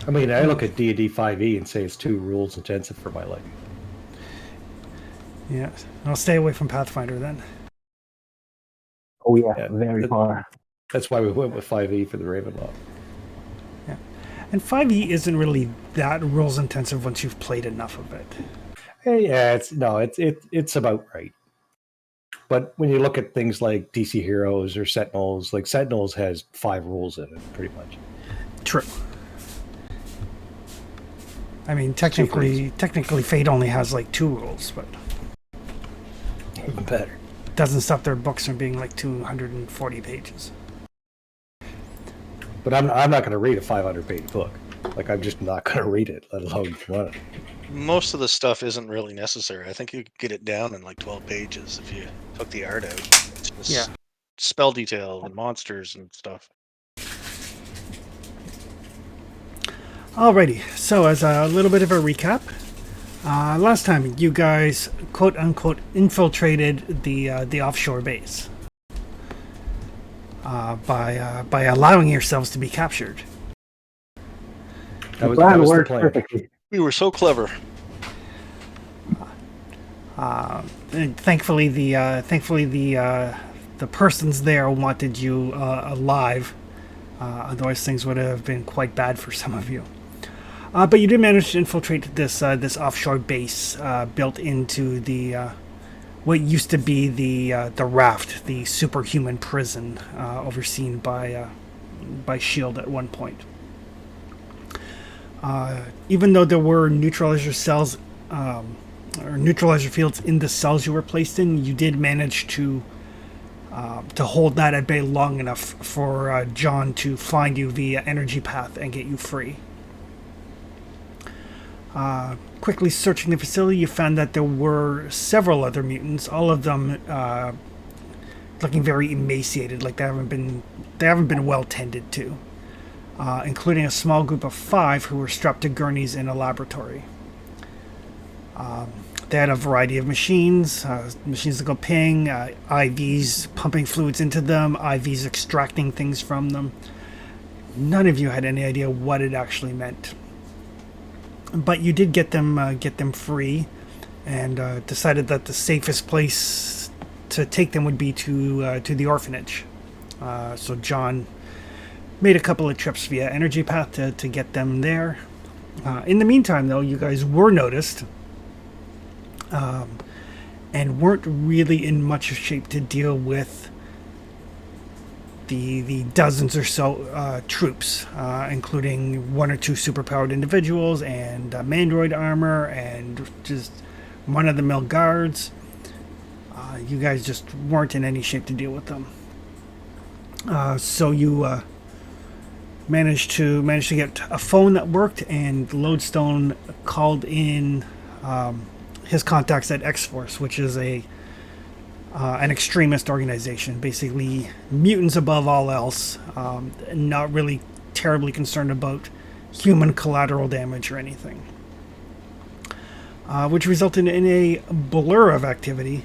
I mean, I look at D&D 5e and say it's too rules intensive for my liking. Yeah, I'll stay away from Pathfinder then. Oh yeah, Yeah, very far. that's why we went with 5e for the Ravenloft. Yeah, and 5e isn't really that rules intensive once you've played enough of it. Yeah, it's about right. But when you look at things like DC Heroes or Sentinels, like Sentinels has 5 rules in it, pretty much. True. I mean, technically, Fate only has like 2 rules, but Even better. doesn't stop their books from being like 240 pages. But I'm not going to read a 500-page book. Like, I'm just not going to read it, let alone run it. Most of the stuff isn't really necessary. I think you could get it down in like 12 pages if you took the art out. It's just spell detail and monsters and stuff. Alrighty, so as a little bit of a recap, last time you guys quote unquote infiltrated the offshore base by allowing yourselves to be captured. The plan the worked plan. perfectly. We were so clever. And thankfully, the persons there wanted you alive. Otherwise, things would have been quite bad for some of you. But you did manage to infiltrate this offshore base built into the what used to be the Raft, the superhuman prison overseen by Shield at one point. Even though there were neutralizer cells or neutralizer fields in the cells you were placed in, you did manage to hold that at bay long enough for John to find you via energy path and get you free. Quickly searching the facility, you found that there were several other mutants, all of them looking very emaciated, like they haven't been well tended to, including a small group of 5 who were strapped to gurneys in a laboratory. They had a variety of machines that go ping, IVs pumping fluids into them, IVs extracting things from them. None of you had any idea what it actually meant. But you did get them free, and decided that the safest place to take them would be to the orphanage. So John made a couple of trips via energy path to get them there. In the meantime, though, you guys were noticed, and weren't really in much shape to deal with the dozens or so troops, including 1 or 2 superpowered individuals and mandroid armor and just run-of-the-mill guards. You guys just weren't in any shape to deal with them. So you managed to get a phone that worked, and Lodestone called in his contacts at X-Force, which is an extremist organization, basically mutants above all else, not really terribly concerned about human collateral damage or anything, which resulted in a blur of activity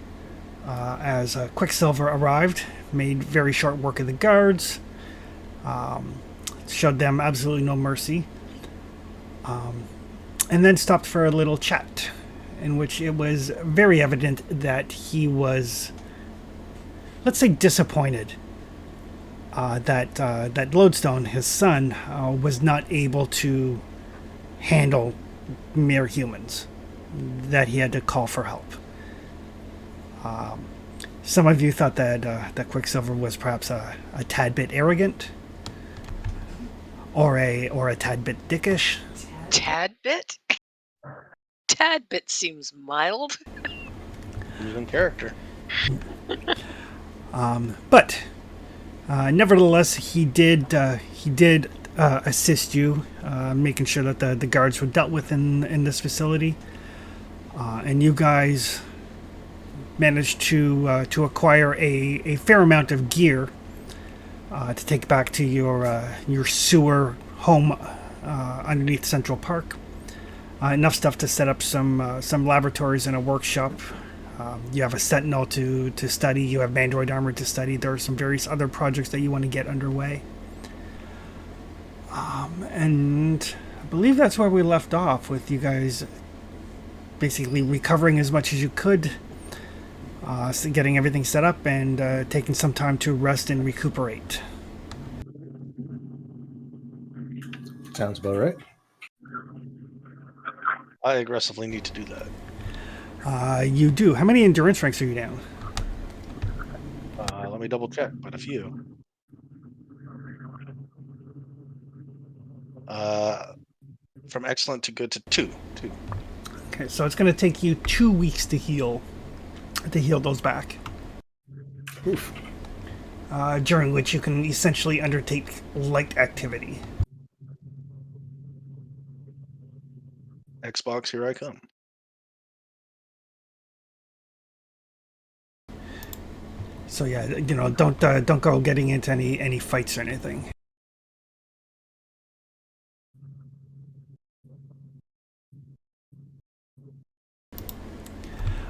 as Quicksilver arrived, made very short work of the guards, showed them absolutely no mercy, and then stopped for a little chat in which it was very evident that he was, let's say, disappointed that Lodestone, his son, was not able to handle mere humans, that he had to call for help. Some of you thought that Quicksilver was perhaps a tad bit arrogant, or a tad bit dickish. Tad bit? Tad bit seems mild. He's in character. But nevertheless, he did assist you, making sure that the guards were dealt with in this facility, and you guys managed to acquire a fair amount of gear to take back to your sewer home underneath Central Park. Enough stuff to set up some laboratories and a workshop. You have a Sentinel to study. You have Mandroid armor to study. There are some various other projects that you want to get underway. And believe that's where we left off, with you guys basically recovering as much as you could, so getting everything set up, and taking some time to rest and recuperate. Sounds about right. I aggressively need to do that. You do. How many endurance ranks are you down? Let me double check, but a few. From excellent to good to two. Okay, so it's going to take you 2 weeks to heal those back. Oof. During which you can essentially undertake light activity. Xbox, here I come. So yeah, don't go getting into any fights or anything.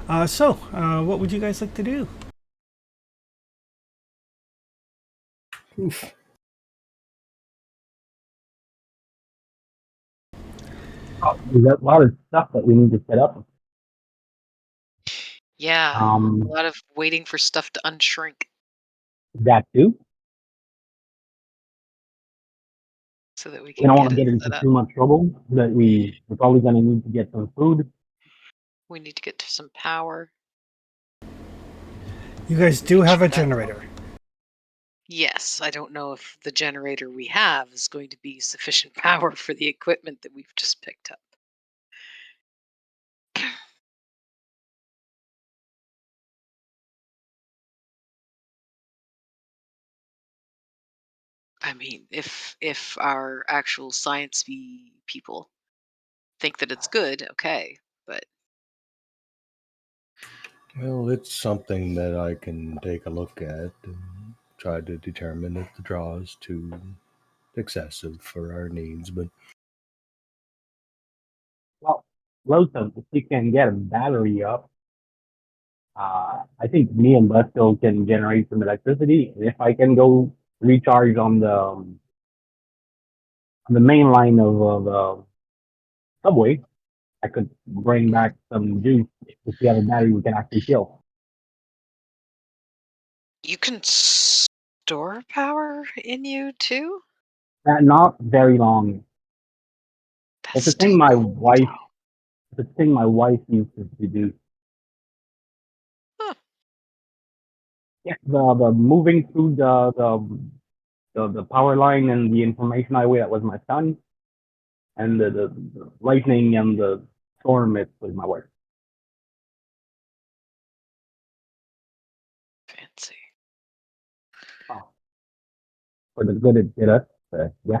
What would you guys like to do? Oof. Oh, there's a lot of stuff that we need to set up. Yeah, a Um, lot of waiting for stuff to unshrink that too. so that we We can don't want get to it get into set up. too much trouble. That we're probably going to need to get some food. We need to get to some power. You guys do Make have sure a that's generator. Yes, I don't know if the generator we have is going to be sufficient power for the equipment that we've just picked up. I mean, if our actual science people think that it's good, okay, but Well, it's something that I can take a look at and try to determine if the draw is too excessive for our needs. But Well, Lotham, if you can get a battery up, I think me and Busto can generate some electricity. And if I can go recharge on the main line of the subway, I could bring back some juice. If we have a battery, we can actually kill. you can store power in you too? Not very long. That's It's a thing still my cool. wife. It's a thing my wife used to do. Huh. Yeah, the moving through the power line and the information highway, that was my son, and the lightning and the storm, it was my wife. Fancy. Oh, for the good it did us. Yeah.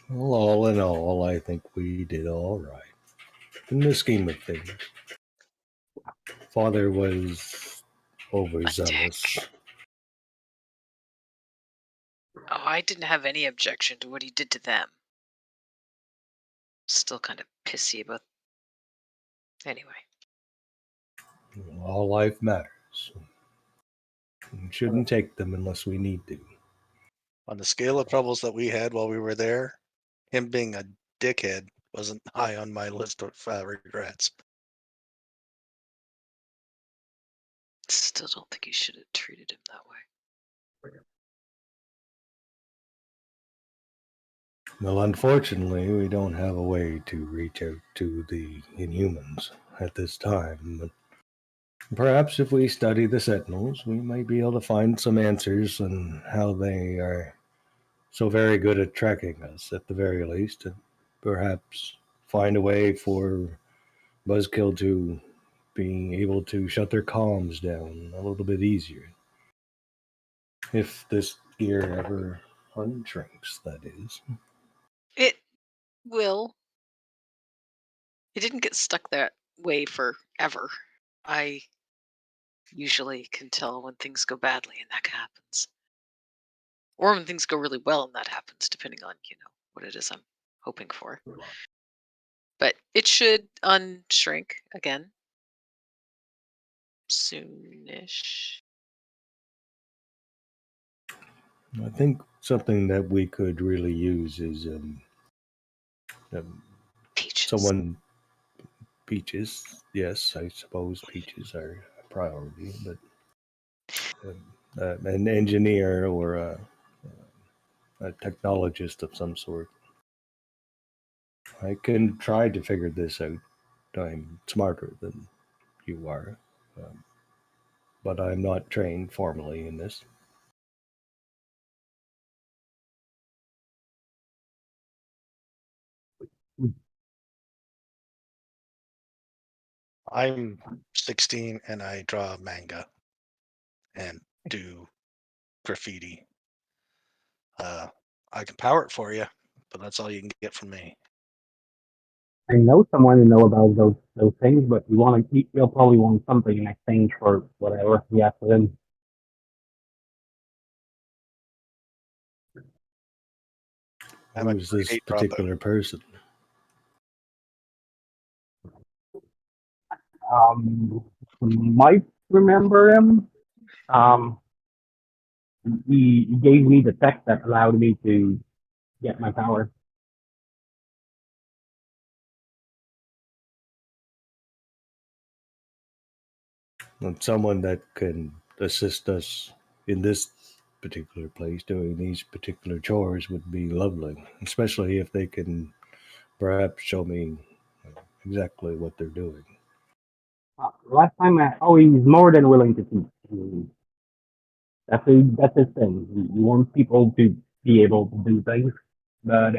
well, all in all, I think we did all right in the scheme of things. Father was A overzealous. dick. Oh, I didn't have any objection to what he did to them. Still kind of pissy about. Anyway. All life matters. We shouldn't take them unless we need to. On the scale of troubles that we had while we were there, him being a dickhead wasn't high on my list of regrets. Still don't think you should have treated him that way. Well, unfortunately, we don't have a way to reach out to the Inhumans at this time. But perhaps if we study the Sentinels, we might be able to find some answers on how they are so very good at tracking us, at the very least, and perhaps find a way for Buzzkill to be able to shut their comms down a little bit easier. If this gear ever unshrinks, that is. It will. It didn't get stuck that way forever. I usually can tell when things go badly and that happens. Or when things go really well and that happens, depending on, what it is I'm hoping for. But it should unshrink again soonish. I think something that we could really use is Peaches. someone. Peaches, yes, I suppose peaches are a priority, but an engineer or a technologist of some sort. I can try to figure this out. I'm smarter than you are, um, but I'm not trained formally in this. I'm 16 and I draw manga and do graffiti. I can power it for you, but that's all you can get from me. I know someone who know about those things, but we want to keep. We'll probably want something in exchange for whatever we have for them. I'm a Who's this grade 8 dropout. particular person? Might remember him. Um, he gave me the text that allowed me to get my power. And someone that can assist us in this particular place doing these particular chores would be lovely, especially if they can perhaps show me exactly what they're doing. Last time, he's more than willing to teach. That's his thing. He wants people to be able to do things, but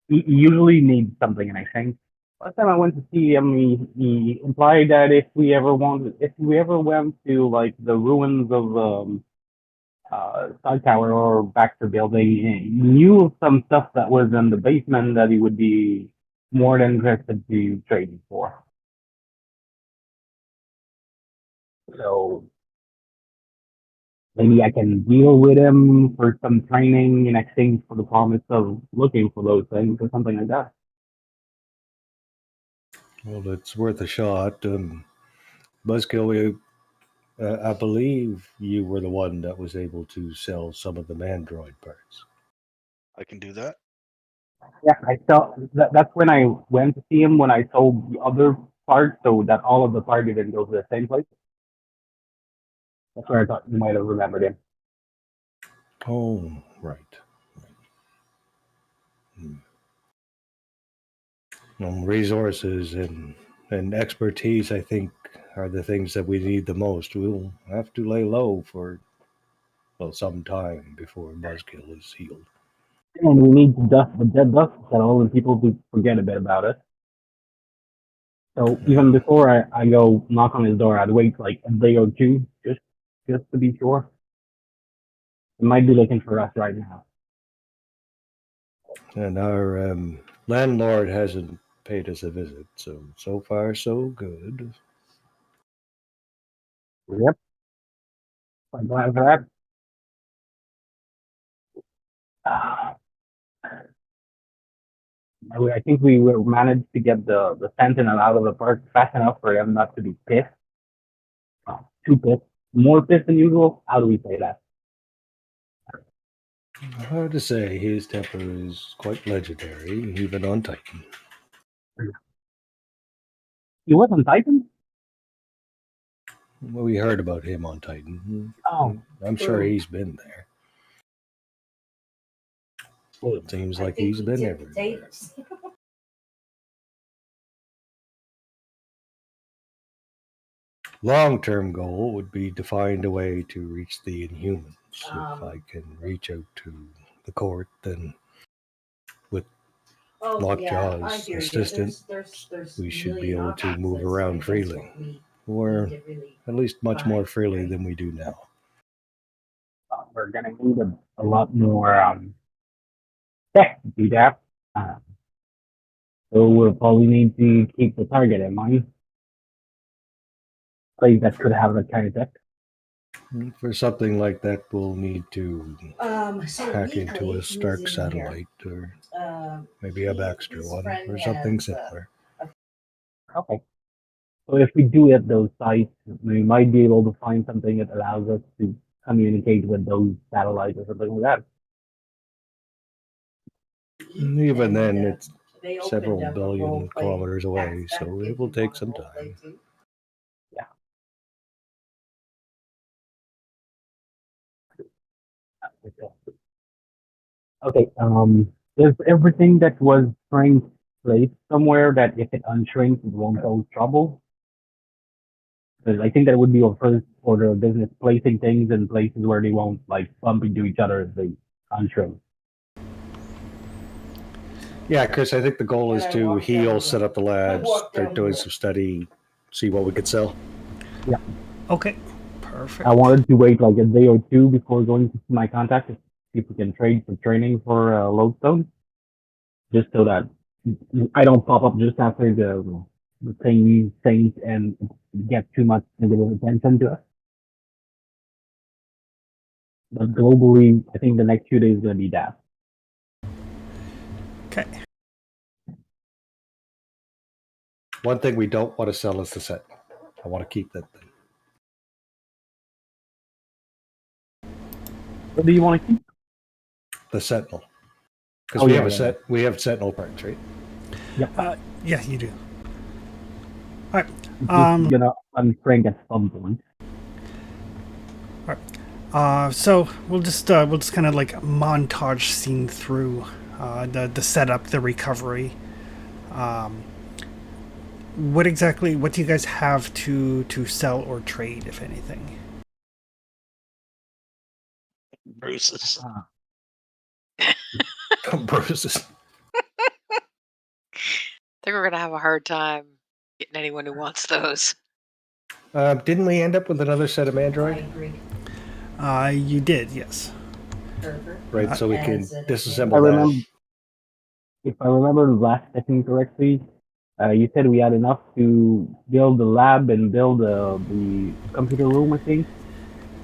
he usually needs something in exchange. Last time I went to see him, he implied that if we ever went to like the ruins of Side Tower or Baxter Building, he knew of some stuff that was in the basement that he would be more than interested to trade for. So maybe I can deal with him for some training in exchange for the promise of looking for those things or something like that. Well, it's worth a shot. Buzzkill, I believe you were the one that was able to sell some of the Mandroid parts. I can do that. Yeah, I felt that's when I went to see him when I sold the other parts, so that all of the parts didn't go to the same place. That's where I thought you might have remembered him. Oh, right. Hmm. Resources and expertise, I think, are the things that we need the most. We'll have to lay low for, well, some time before Buzzkill is healed. And we need to dust the dead dust settle and people to forget a bit about it. So even before I go knock on his door, I'd wait like a day or two just to be sure. He might be looking for us right now. And our landlord hasn't paid us a visit, so far so good. Yep. I'm glad for that. I think we managed to get the Sentinel out of the park fast enough for them not to be pissed. Too pissed. More pissed than usual. How do we say that? Hard to say. His temper is quite legendary, even on Titan. He wasn't Titan? Well, we heard about him on Titan. Oh. I'm sure he's been there. Seems like he's been everywhere. Long-term goal would be to find a way to reach the Inhumans. If I can reach out to the court, then with Lockjaw's assistance, we should be able to move around freely, or at least much more freely than we do now. We're gonna need a lot more tech to do that. So we'll probably need to keep the target in mind. Place that could have that kind of tech. For something like that, we'll need to hack into a Stark satellite, or maybe a Baxter one, or something similar. Okay. So if we do at those sites, we might be able to find something that allows us to communicate with those satellites or something like that. Even then, it's several billion kilometers away, so it will take some time. Yeah. Okay. Is everything that was shrank placed somewhere that if it unshrinks, it won't cause trouble? Because I think that would be your first order of business, placing things in places where they won't like bump into each other as they unshrink. Yeah, Chris, I think the goal is to heal, set up the labs, start doing some study, see what we could sell. Yeah. Okay, perfect. I wanted to wait like a day or two before going to my contact to see if we can trade for training for lodestone, just so that I don't pop up just after the thing and get too much negative attention to us. But globally, I think the next few days is going to be that. Okay. One thing we don't want to sell is the set. I want to keep that thing. What do you want to keep? The Sentinel. Because we have Sentinel parts, right? Yep. Yeah, you do. All right. Just gonna uncrank at some point. So we'll just kind of like montage scene through the setup, the recovery. What do you guys have to sell or trade, if anything? Bruce's. Bruce's. I think we're gonna have a hard time getting anyone who wants those. Didn't we end up with another set of Mandroid? You did, yes. Right, so we can disassemble I that. remember, if I remember the last session correctly, you said we had enough to build the lab and build the computer room, I think.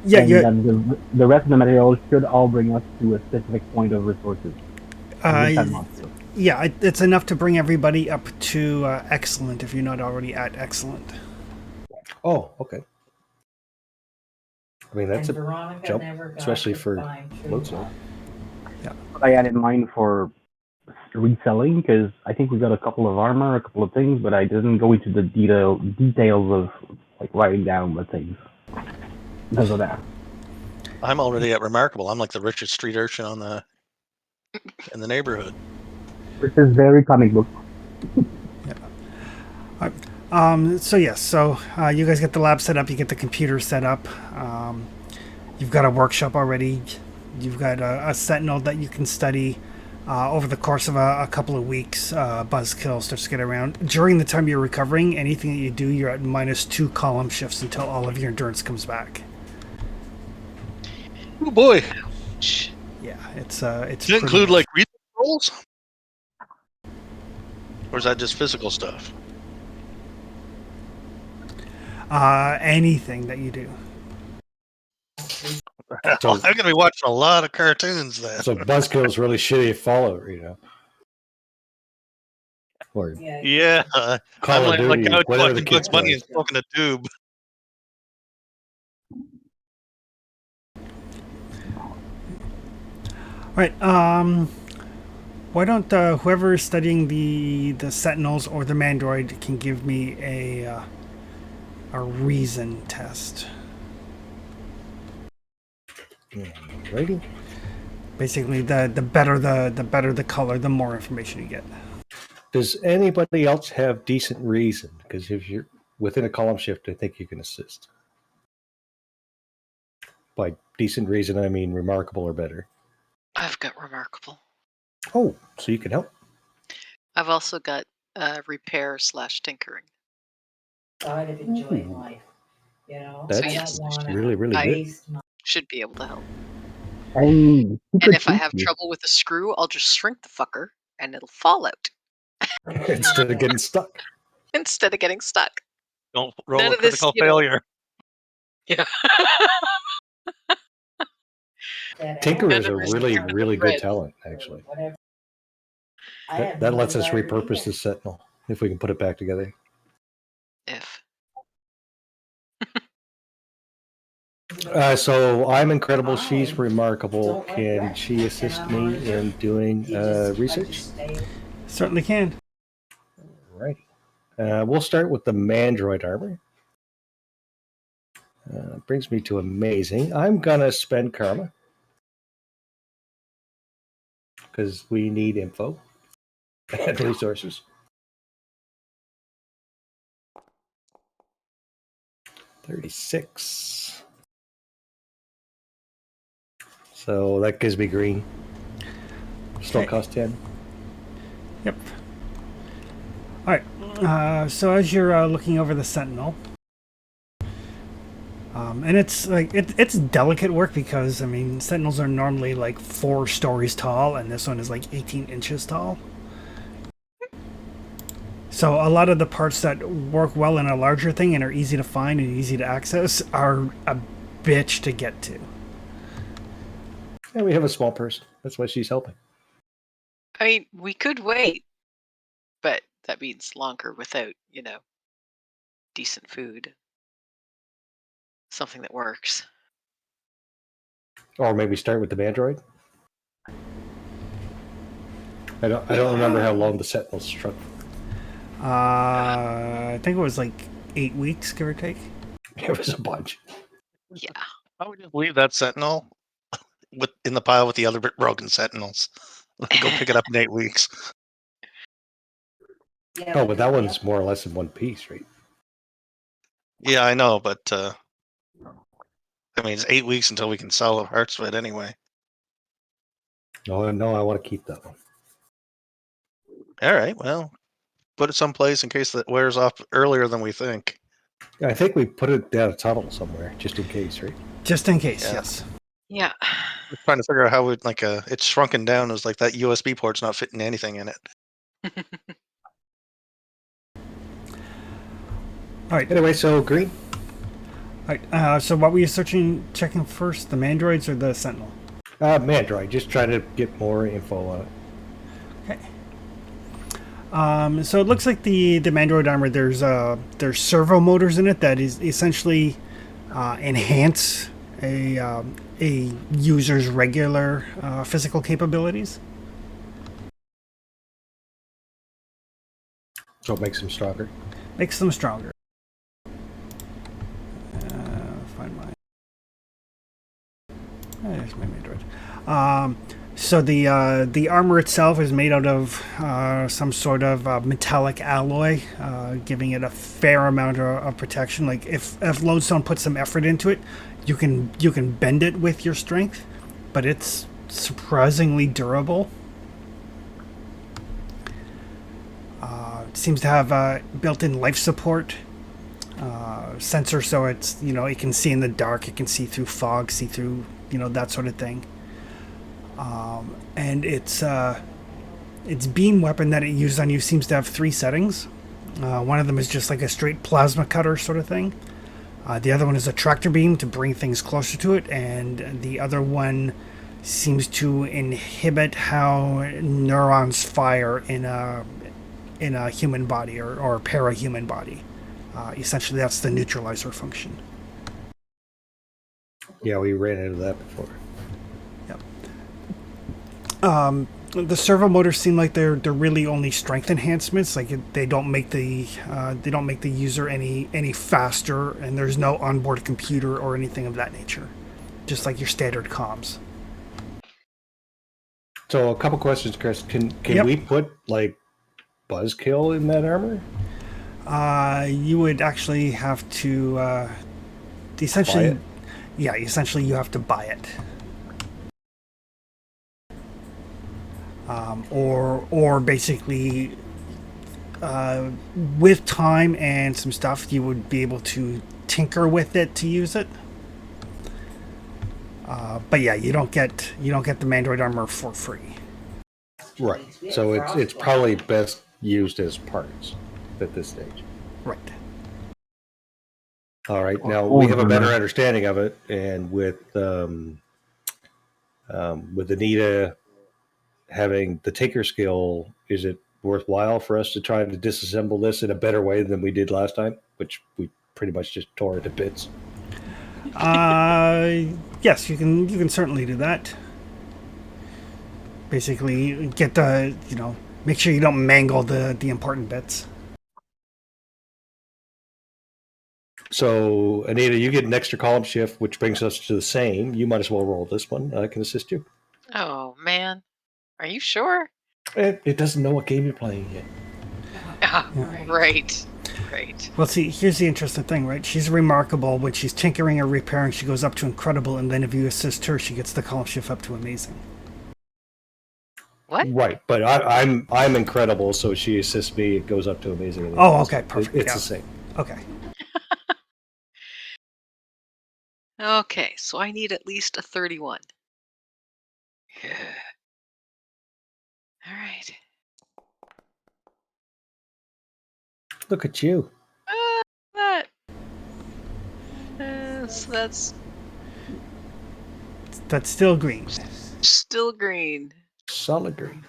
Yeah, and yeah. that the rest of the materials should all bring us to a specific point of resources. Yeah, it's enough to bring everybody up to excellent if you're not already at excellent. Oh, okay. I mean, that's a jump, especially for lodestone. Yeah. What I had in mind for reselling, because I think we got a couple of armor, a couple of things, but I didn't go into the details of like writing down the things because of that. I'm already at remarkable. I'm like the richest street urchin in the neighborhood. Which is very comic book. So yes, so you guys get the lab set up, you get the computer set up. You've got a workshop already. You've got a sentinel that you can study over the course of a couple of weeks. Buzzkill starts to get around. During the time you're recovering, anything that you do, you're at -2 column shifts until all of your endurance comes back. Oh boy! Yeah, it's. Does it include like research rolls, or is that just physical stuff? Anything that you do. So, I'm gonna be watching a lot of cartoons then. So Buzzkill is really shitty follower, you know. Or yeah, Call I'm of Duty, like whatever the watching kids Bugs Bunny play. and smoking a tube. All right. Why don't whoever is studying the Sentinels or the Mandroid can give me a reason test. Righty. Basically, the better the color, the more information you get. Does anybody else have decent reason? Because if you're within a column shift, I think you can assist. By decent reason, I mean remarkable or better. I've got remarkable. Oh, so you can help. I've also got repair/tinkering. I'd have enjoyed life, you know. That's So yes, really, really good. should be able to help. And if I have trouble with a screw, I'll just shrink the fucker and it'll fall out Instead of getting stuck. instead of getting stuck. Don't roll None a of this, critical failure. Yeah. Tinker is a really, really good talent, actually. That lets us repurpose the Sentinel if we can put it back together. If So I'm incredible. She's remarkable. Can she assist me in doing research? Certainly can. Right. We'll start with the Mandroid armor. Brings me to amazing. I'm gonna spend karma because we need info and resources. 36. So that gives me green. Still Okay. cost 10. Yep. All right. So as you're looking over the Sentinel, and it's like it's delicate work because I mean Sentinels are normally like 4 stories tall, and this one is like 18 inches tall. So a lot of the parts that work well in a larger thing and are easy to find and easy to access are a bitch to get to. Yeah, we have a small person. That's why she's helping. I mean, we could wait, but that means longer without, decent food. Something that works. Or maybe start with the Mandroid. I don't remember how long the Sentinels struck. I think it was like 8 weeks, give or take. It was a bunch. Yeah. I would just leave that Sentinel in the pile with the other broken Sentinels. Go pick it up in 8 weeks. Oh, but that one's more or less in one piece, right? Yeah, I know, but I mean, it's 8 weeks until we can sell the parts of it anyway. No, I want to keep that one. All right, well, put it someplace in case that wears off earlier than we think. I think we put it down a tunnel somewhere, just in case, right? Just in case, Yeah. yes. Yeah. Just trying to figure out how it's shrunken down. It's like that USB port's not fitting anything in it. All right. Anyway, so green. All right. So what were you checking first, the Mandroids or the Sentinel? Mandroid. Just trying to get more info on it. Okay. So it looks like the Mandroid armor. There's servo motors in it that is essentially enhance a user's regular physical capabilities. So it makes them stronger. Makes them stronger. Find my. There's my Mandroid. So the armor itself is made out of some sort of metallic alloy, giving it a fair amount of protection. Like if Lodestone puts some effort into it, you can bend it with your strength, but it's surprisingly durable. It seems to have built-in life support sensor, so it's it can see in the dark, it can see through fog, see through that sort of thing. And its beam weapon that it uses on you seems to have 3 settings. One of them is just like a straight plasma cutter sort of thing. The other one is a tractor beam to bring things closer to it, and the other one seems to inhibit how neurons fire in a human body or para-human body. Essentially, that's the neutralizer function. Yeah, we ran into that before. The servo motors seem like they're really only strength enhancements. Like they don't make the user any faster, and there's no onboard computer or anything of that nature. Just like your standard comms. So a couple questions, Chris. Can Yep. we put like buzzkill in that armor? You would actually have to essentially, Buy it? yeah, essentially you have to buy it. Or basically, with time and some stuff, you would be able to tinker with it to use it. But yeah, you don't get the Mandroid armor for free. Right. So it's probably best used as parts at this stage. Right. All right. Now we have a better understanding of it, and with Anita having the tinker skill, is it worthwhile for us to try to disassemble this in a better way than we did last time, which we pretty much just tore it to bits? Yes, you can certainly do that. Basically, get the make sure you don't mangle the important bits. So, Anita, you get an extra column shift, which brings us to the same. You might as well roll this one. I can assist you. Oh man, are you sure? It doesn't know what game you're playing yet. Ah, Right. right. Well, see, here's the interesting thing, right? She's remarkable. When she's tinkering or repairing, she goes up to incredible, and then if you assist her, she gets the column shift up to amazing. What? Right, but I'm incredible, so she assists me. It goes up to amazing. Oh, okay, perfect. It's Yeah. the same. Okay. Okay, so I need at least a 31. All right. Look at you. That. So that's That's still green. still green. Solid green.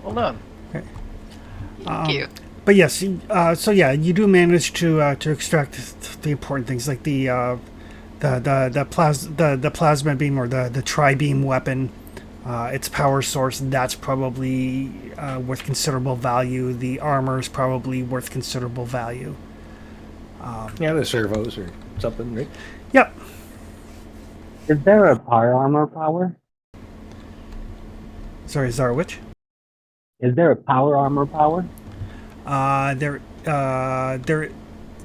Well done. Okay. Thank you. But yes, so yeah, you do manage to extract the important things like the plasma beam or the tri-beam weapon, its power source. That's probably worth considerable value. The armor is probably worth considerable value. Yeah, the servos or something, right? Yep. Is there a power armor power? Sorry, Zarwich. Is there a power armor power?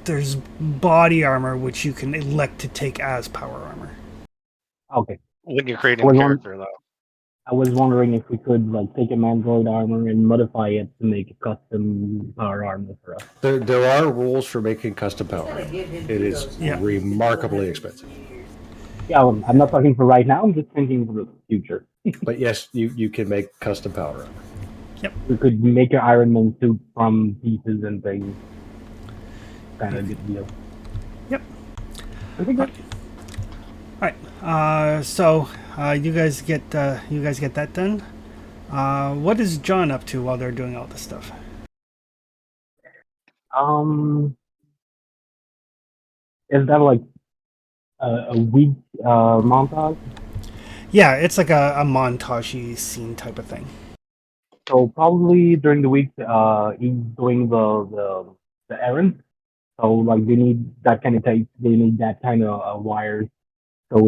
There's body armor which you can elect to take as power armor. Okay. When you're creating a Was character, though. I was wondering if we could like take a Mandroid armor and modify it to make a custom power armor for us. There are rules for making custom power. It is remarkably expensive. Yeah, well, I'm not talking for right now. I'm just thinking for the future. But yes, you can make custom power armor. We could make your Iron Man suit from pieces and things. Kind of good deal. Yep. Okay, good. All right. So you guys get that done. What is John up to while they're doing all this stuff? Is that like a week montage? Yeah, it's like a montage-y scene type of thing. So probably during the week, he's doing the errands. So like they need that kind of tape. They need that kind of wires. So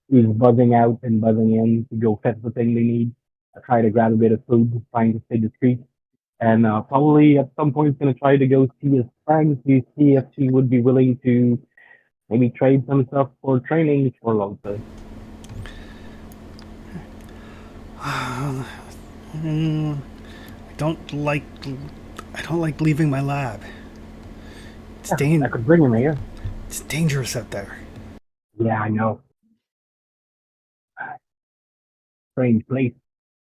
he's buzzing out and buzzing in to go fetch the thing they need. Try to grab a bit of food, trying to stay discreet. And probably at some point he's gonna try to go see his friend to see if she would be willing to maybe trade some stuff for training for Lotus. I don't like leaving my lab. It's I could bring him here. It's dangerous out there. Yeah, I know. Strange place.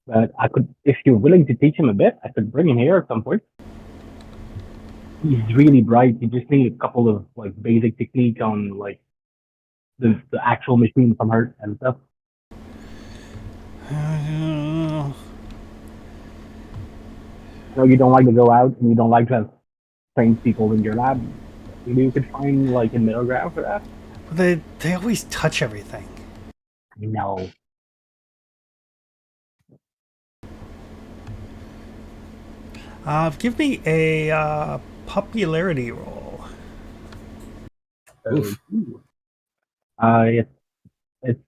But I could, if you're willing to teach him a bit, I could bring him here at some point. He's really bright. You just need a couple of like basic technique on like the actual machine from her and stuff. No, you don't like to go out and you don't like to have trained people in your lab. Maybe you could find like a middle ground for that. They always touch everything. No. Give me a popularity roll. Oof. It's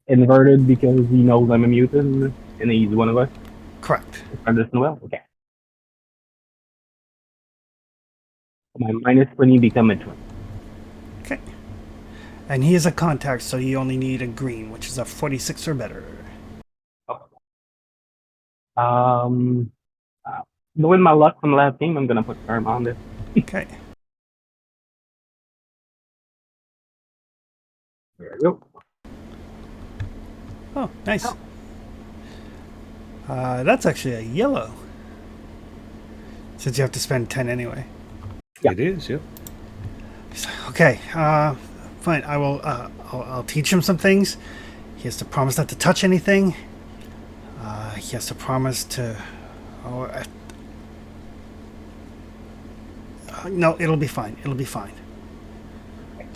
inverted because he knows I'm a mutant and he's one of us. Correct. Understand well? Okay. My -20 become a 20. Okay. And he is a contact, so you only need a green, which is a 46 or better. Knowing my luck from the last game, I'm gonna put Charm on this. Okay. There we go. Oh, nice. That's actually a yellow. Since you have to spend 10 anyway. Yeah. It is, yep. Okay, fine. I will. I'll teach him some things. He has to promise not to touch anything. He has to promise to. No, it'll be fine. It'll be fine. And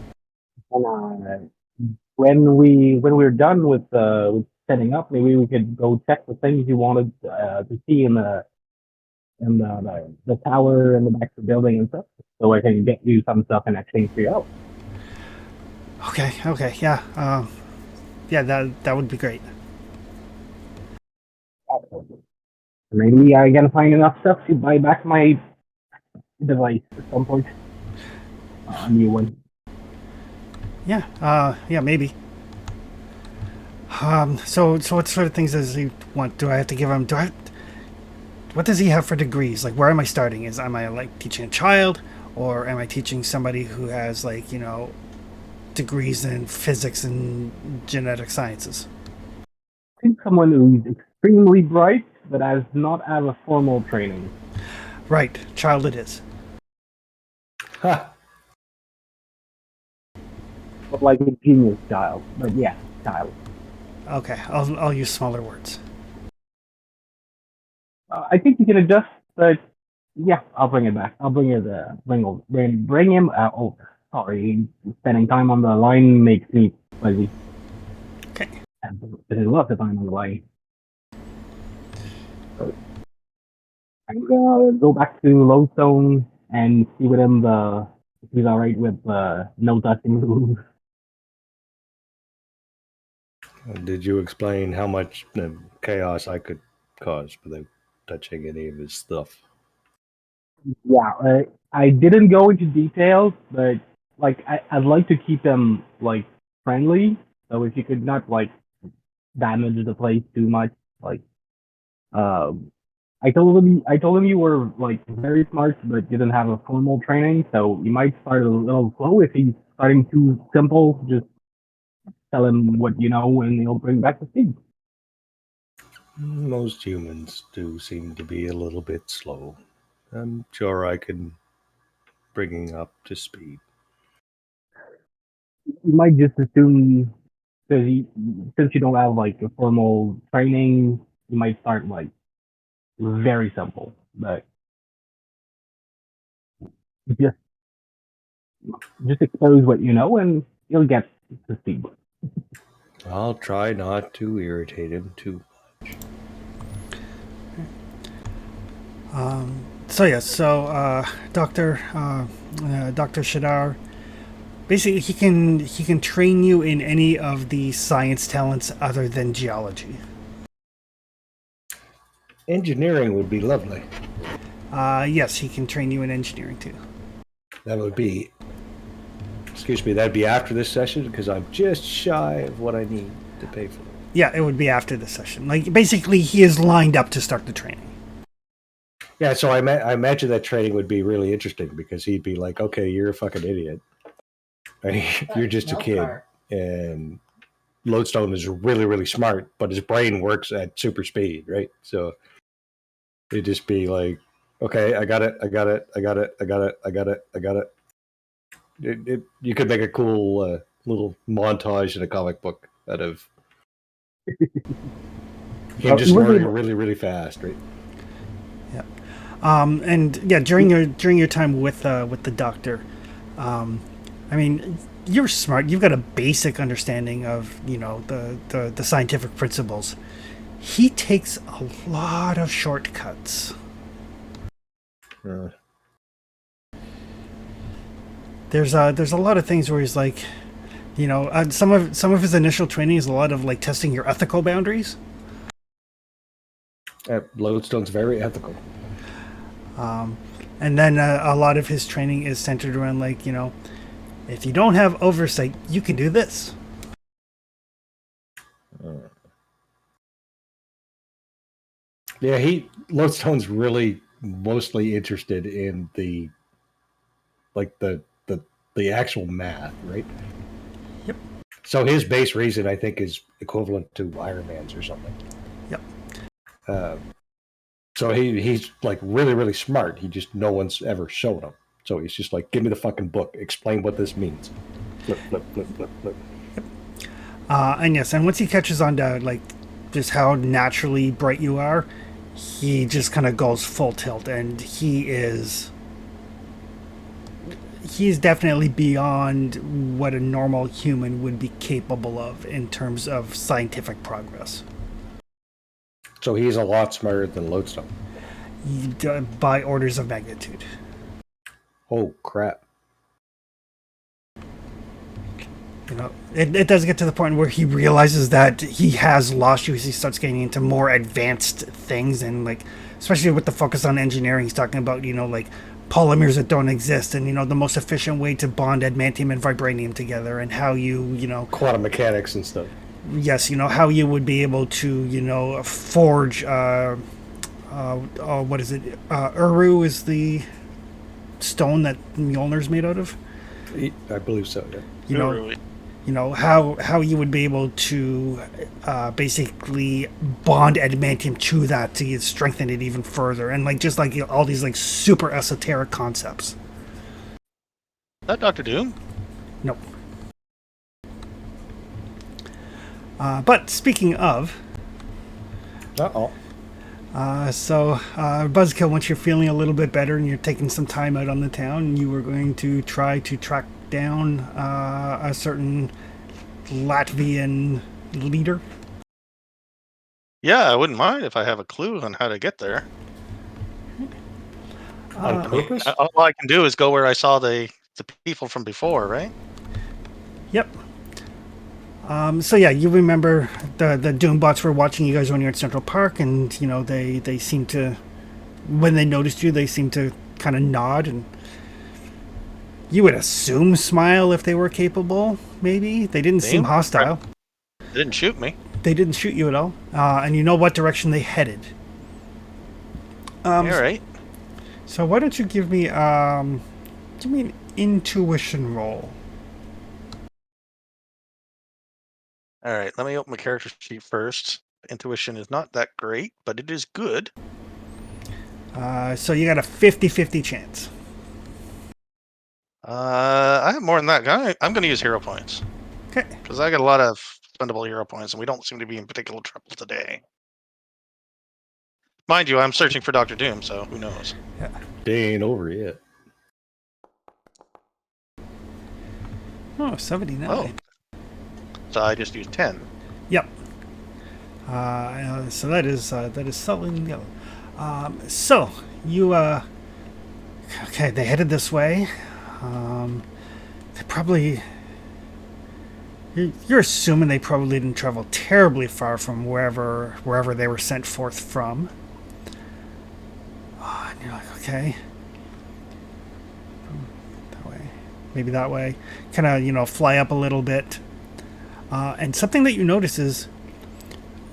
when we're done with setting up, maybe we could go check the things you wanted to see in the tower and the back of the building and stuff, so I can get you some stuff in exchange for you. Okay, yeah. Yeah, that would be great. Maybe I can find enough stuff to buy back my device at some point. A new one. Yeah, yeah, maybe. So what sort of things does he want? Do I have to give him? What does he have for degrees? Like, where am I starting? Am I like teaching a child, or am I teaching somebody who has like degrees in physics and genetic sciences? I think someone who's extremely bright but has not had a formal training. Right, child it is. Ha! But like a genius child. But yeah, child. Okay, I'll use smaller words. I think you can adjust, but yeah, I'll bring it back. I'll bring it. Bring him. Oh, sorry. Spending time on the line makes me fuzzy. Okay. I love the time on the line. I'm gonna go back to Lodestone and see with him if he's all right with no touching rules. Did you explain how much chaos I could cause without touching any of his stuff? Yeah, I didn't go into details, but like I'd like to keep them like friendly. So if you could not like damage the place too much, like I told him you were like very smart, but didn't have a formal training, so you might start a little slow. If he's starting too simple, just tell him what you know, and he'll bring back the speed. Most humans do seem to be a little bit slow. I'm sure I can bring him up to speed. You might just assume since you don't have like a formal training, you might start like very simple, but just just expose what you know, and you'll get to speed. I'll try not to irritate him too much. Dr. Shadar, basically he can train you in any of the science talents other than geology. Engineering would be lovely. Yes, he can train you in engineering too. That would be, that'd be after this session because I'm just shy of what I need to pay for it. Yeah, it would be after the session. Like, basically, he is lined up to start the training. Yeah, so I imagine that training would be really interesting because he'd be like, okay, you're a fucking idiot. You're just a kid. And Lodestone is really, really smart, but his brain works at super speed, right? So it'd just be like, okay, I got it. You could make a cool little montage in a comic book out of him just learning really, really fast, right? Yeah. And yeah, during your time with the doctor, I mean, you're smart. You've got a basic understanding of the scientific principles. He takes a lot of shortcuts. There's a lot of things where he's like, some of his initial training is a lot of like testing your ethical boundaries. Lodestone's very ethical. And then a lot of his training is centered around like, if you don't have oversight, you can do this. Yeah, Lodestone's really mostly interested in the actual math, right? Yep. So his base reason, I think, is equivalent to Iron Man's or something. Yep. So he's like really, really smart. No one's ever shown him. So he's just like, give me the fucking book. Explain what this means. Flip, flip, flip, flip, flip. Yep. And yes, and once he catches on to like just how naturally bright you are, he just kind of goes full tilt, and he is he's definitely beyond what a normal human would be capable of in terms of scientific progress. So he's a lot smarter than Lodestone. By orders of magnitude. Oh, crap. You know, it does get to the point where he realizes that he has lost you as he starts getting into more advanced things, and like, especially with the focus on engineering, he's talking about, like polymers that don't exist, and the most efficient way to bond adamantium and vibranium together, and how Quantum mechanics and stuff. yes, how you would be able to forge what is it? Uru is the stone that Mjolnir's made out of. I believe so, yeah. How you would be able to basically bond adamantium to that to strengthen it even further, and just all these super esoteric concepts. Is that Dr. Doom? Nope. But speaking of, Buzzkill, once you're feeling a little bit better and you're taking some time out on the town, you were going to try to track down a certain Latvian leader. Yeah, I wouldn't mind if I have a clue on how to get there. On purpose? All I can do is go where I saw the people from before, right? Yep. So yeah, you remember the Doombots were watching you guys when you're at Central Park, and they seemed to, when they noticed you, they seemed to kind of nod, and you would assume smile if they were capable. Maybe they didn't seem hostile. They didn't shoot me. They didn't shoot you at all, and you know what direction they headed. All right. So why don't you give me an intuition roll? All right, let me open my character sheet first. Intuition is not that great, but it is good. So you got a 50-50 chance. I have more than that. I'm going to use hero points. Okay. Because I got a lot of spendable hero points, and we don't seem to be in particular trouble today. Mind you, I'm searching for Dr. Doom, so who knows? Yeah. Day ain't over yet. Oh, 79. Oh. So I just used 10. Yep. So that is Sullen Yellow. So you okay? They headed this way. They probably. You're assuming they probably didn't travel terribly far from wherever they were sent forth from. And you're like, okay, that way, maybe that way. Kind of fly up a little bit. And something that you notice is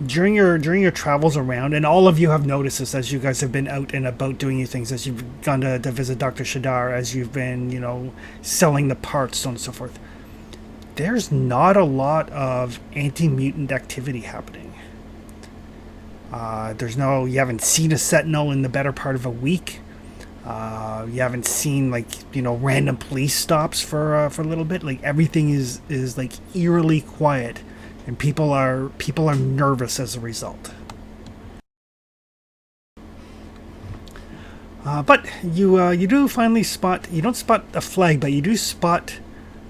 during your travels around, and all of you have noticed this as you guys have been out and about doing your things, as you've gone to visit Dr. Shadar, as you've been, selling the parts, so on and so forth. There's not a lot of anti-mutant activity happening. You haven't seen a sentinel in the better part of a week. You haven't seen random police stops for a little bit. Everything is eerily quiet, and people are nervous as a result. But you do finally spot. You don't spot a flag, but you do spot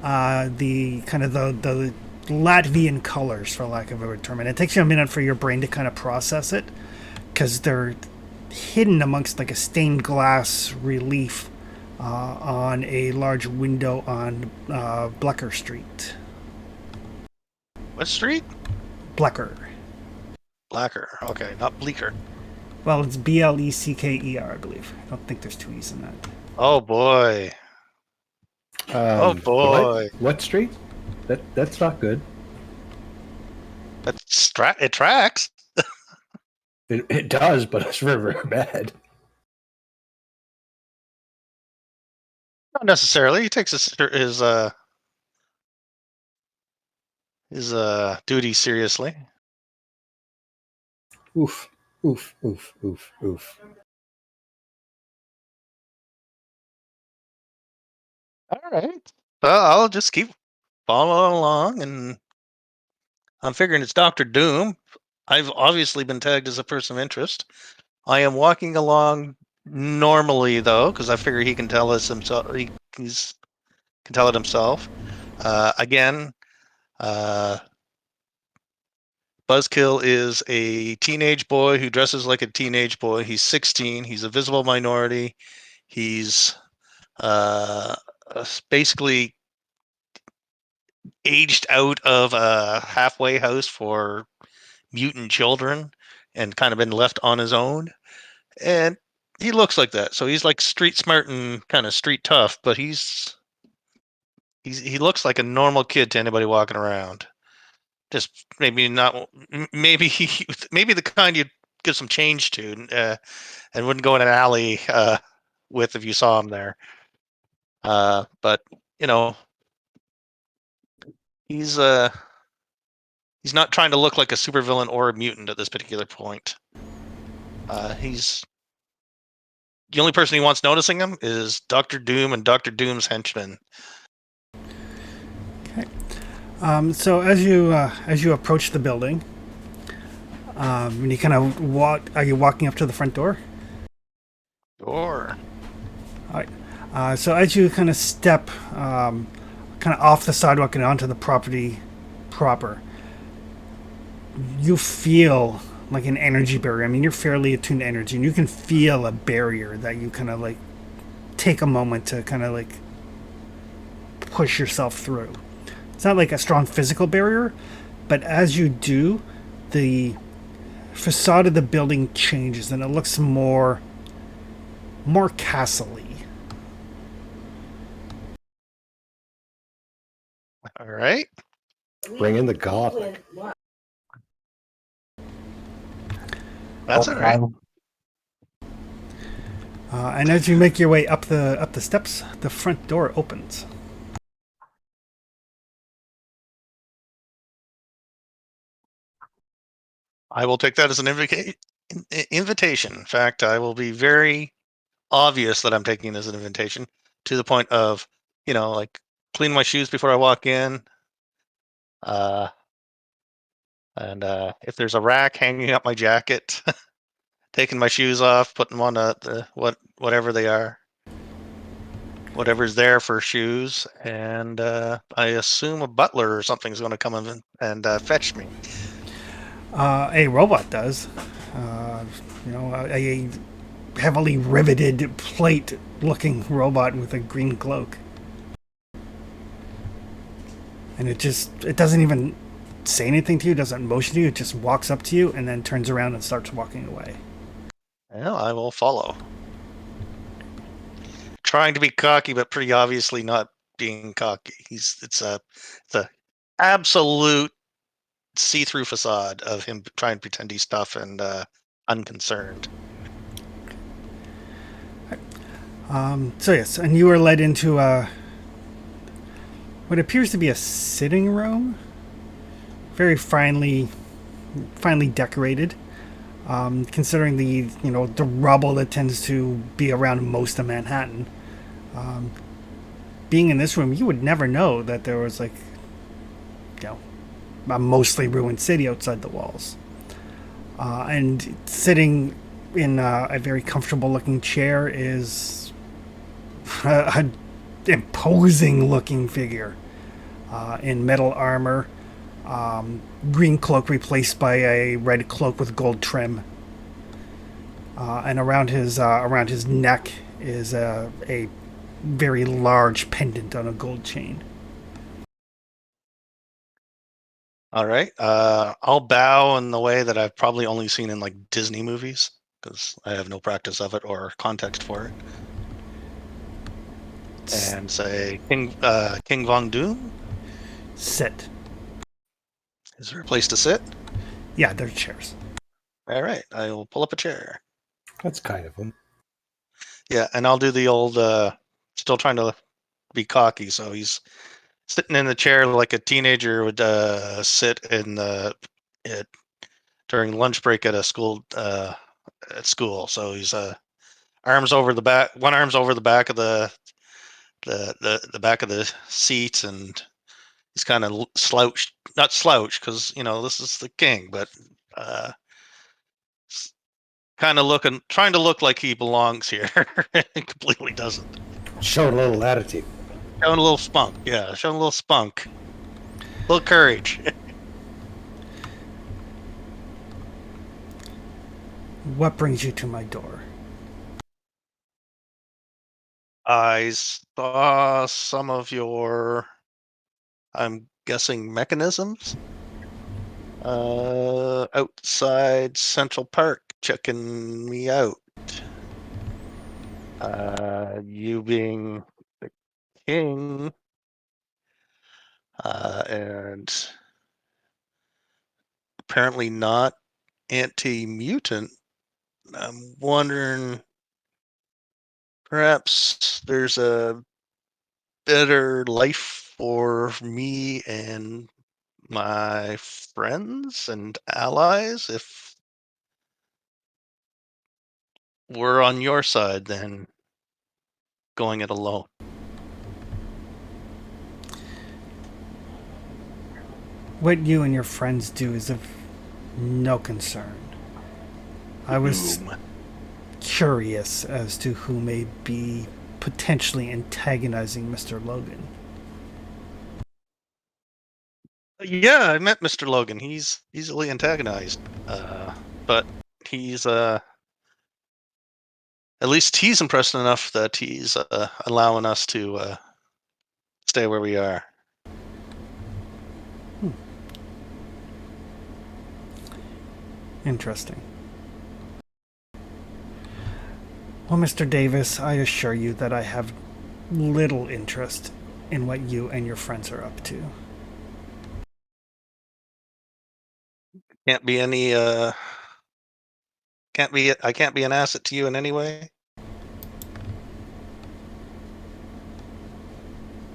the kind of the Latvian colors, for lack of a better term. And it takes you a minute for your brain to kind of process it, because they're hidden amongst a stained glass relief on a large window on Blecker Street. What street? Blecker. Blacker. Okay, not Bleaker. Well, it's Blecker, I believe. I don't think there's two E's in that. Oh boy. Oh boy. What street? That's not good. It tracks. It does, but it's very, very bad. Not necessarily. He takes his duty seriously. Oof, oof, oof, oof, oof. All right. Well, I'll just keep following along, and I'm figuring it's Dr. Doom. I've obviously been tagged as a person of interest. I am walking along normally, though, because I figure he can tell us himself. He's can tell it himself. Again, Buzzkill is a teenage boy who dresses like a teenage boy. He's 16. He's a visible minority. He's basically aged out of a halfway house for mutant children and kind of been left on his own. And he looks like that. So he's like street smart and kind of street tough, but he looks like a normal kid to anybody walking around. Just maybe not. Maybe maybe the kind you'd give some change to, and wouldn't go in an alley with if you saw him there. But you know, he's not trying to look like a supervillain or a mutant at this particular point. He's the only person he wants noticing him is Doctor Doom and Doctor Doom's henchmen. Okay. So as you approach the building, when you kind of are you walking up to the front door? Sure. All right. So as you kind of step kind of off the sidewalk and onto the property proper, you feel like an energy barrier. I mean, you're fairly attuned to energy, and you can feel a barrier that you kind of like take a moment to kind of like push yourself through. It's not like a strong physical barrier, but as you do, the facade of the building changes and it looks more castle-y. All right. Bring in the Gothic. That's all right. And as you make your way up the steps, the front door opens. I will take that as an invitation. In fact, I will be very obvious that I'm taking it as an invitation, to the point of, like clean my shoes before I walk in. And if there's a rack, hanging up my jacket, taking my shoes off, putting them on whatever they are, whatever's there for shoes, and I assume a butler or something's going to come in and fetch me. A robot does. A heavily riveted plate-looking robot with a green cloak. And it doesn't even say anything to you, doesn't motion to you, it just walks up to you and then turns around and starts walking away. Well, I will follow. Trying to be cocky, but pretty obviously not being cocky. It's a absolute see-through facade of him trying to pretend he's tough and unconcerned. So yes, and you are led into what appears to be a sitting room, very finely decorated. Considering the rubble that tends to be around most of Manhattan, being in this room, you would never know that there was like a mostly ruined city outside the walls. And sitting in a very comfortable looking chair is a imposing looking figure in metal armor. Green cloak replaced by a red cloak with gold trim, and around his neck is a very large pendant on a gold chain. All right, I'll bow in the way that I've probably only seen in like Disney movies, because I have no practice of it or context for it, and say, King Von Doom. Sit. Is there a place to sit? Yeah, there's chairs. All right, I will pull up a chair. That's kind of him. Yeah, and I'll do the old, still trying to be cocky, so he's sitting in the chair like a teenager would sit in during lunch break at a school, at school. So he's arms over the back, one arm's over the back of the back of the seat, and he's kind of slouched, not slouched, because this is the king, but kind of trying to look like he belongs here. It completely doesn't. Showed a little attitude. Showing a little spunk. Yeah, showing a little spunk. A little courage. What brings you to my door? I saw some of your, I'm guessing, mechanisms outside Central Park checking me out. You being the king, and apparently not anti-mutant. I'm wondering, perhaps there's a better life for me and my friends and allies if we're on your side than going it alone. What you and your friends do is of no concern. I was Doom. curious as to who may be potentially antagonizing Mr. Logan. Yeah, I met Mr. Logan. He's easily antagonized, but he's at least he's impressed enough that he's allowing us to stay where we are. Interesting. Well, Mr. Davis, I assure you that I have little interest in what you and your friends are up to. Can't be any I can't be an asset to you in any way.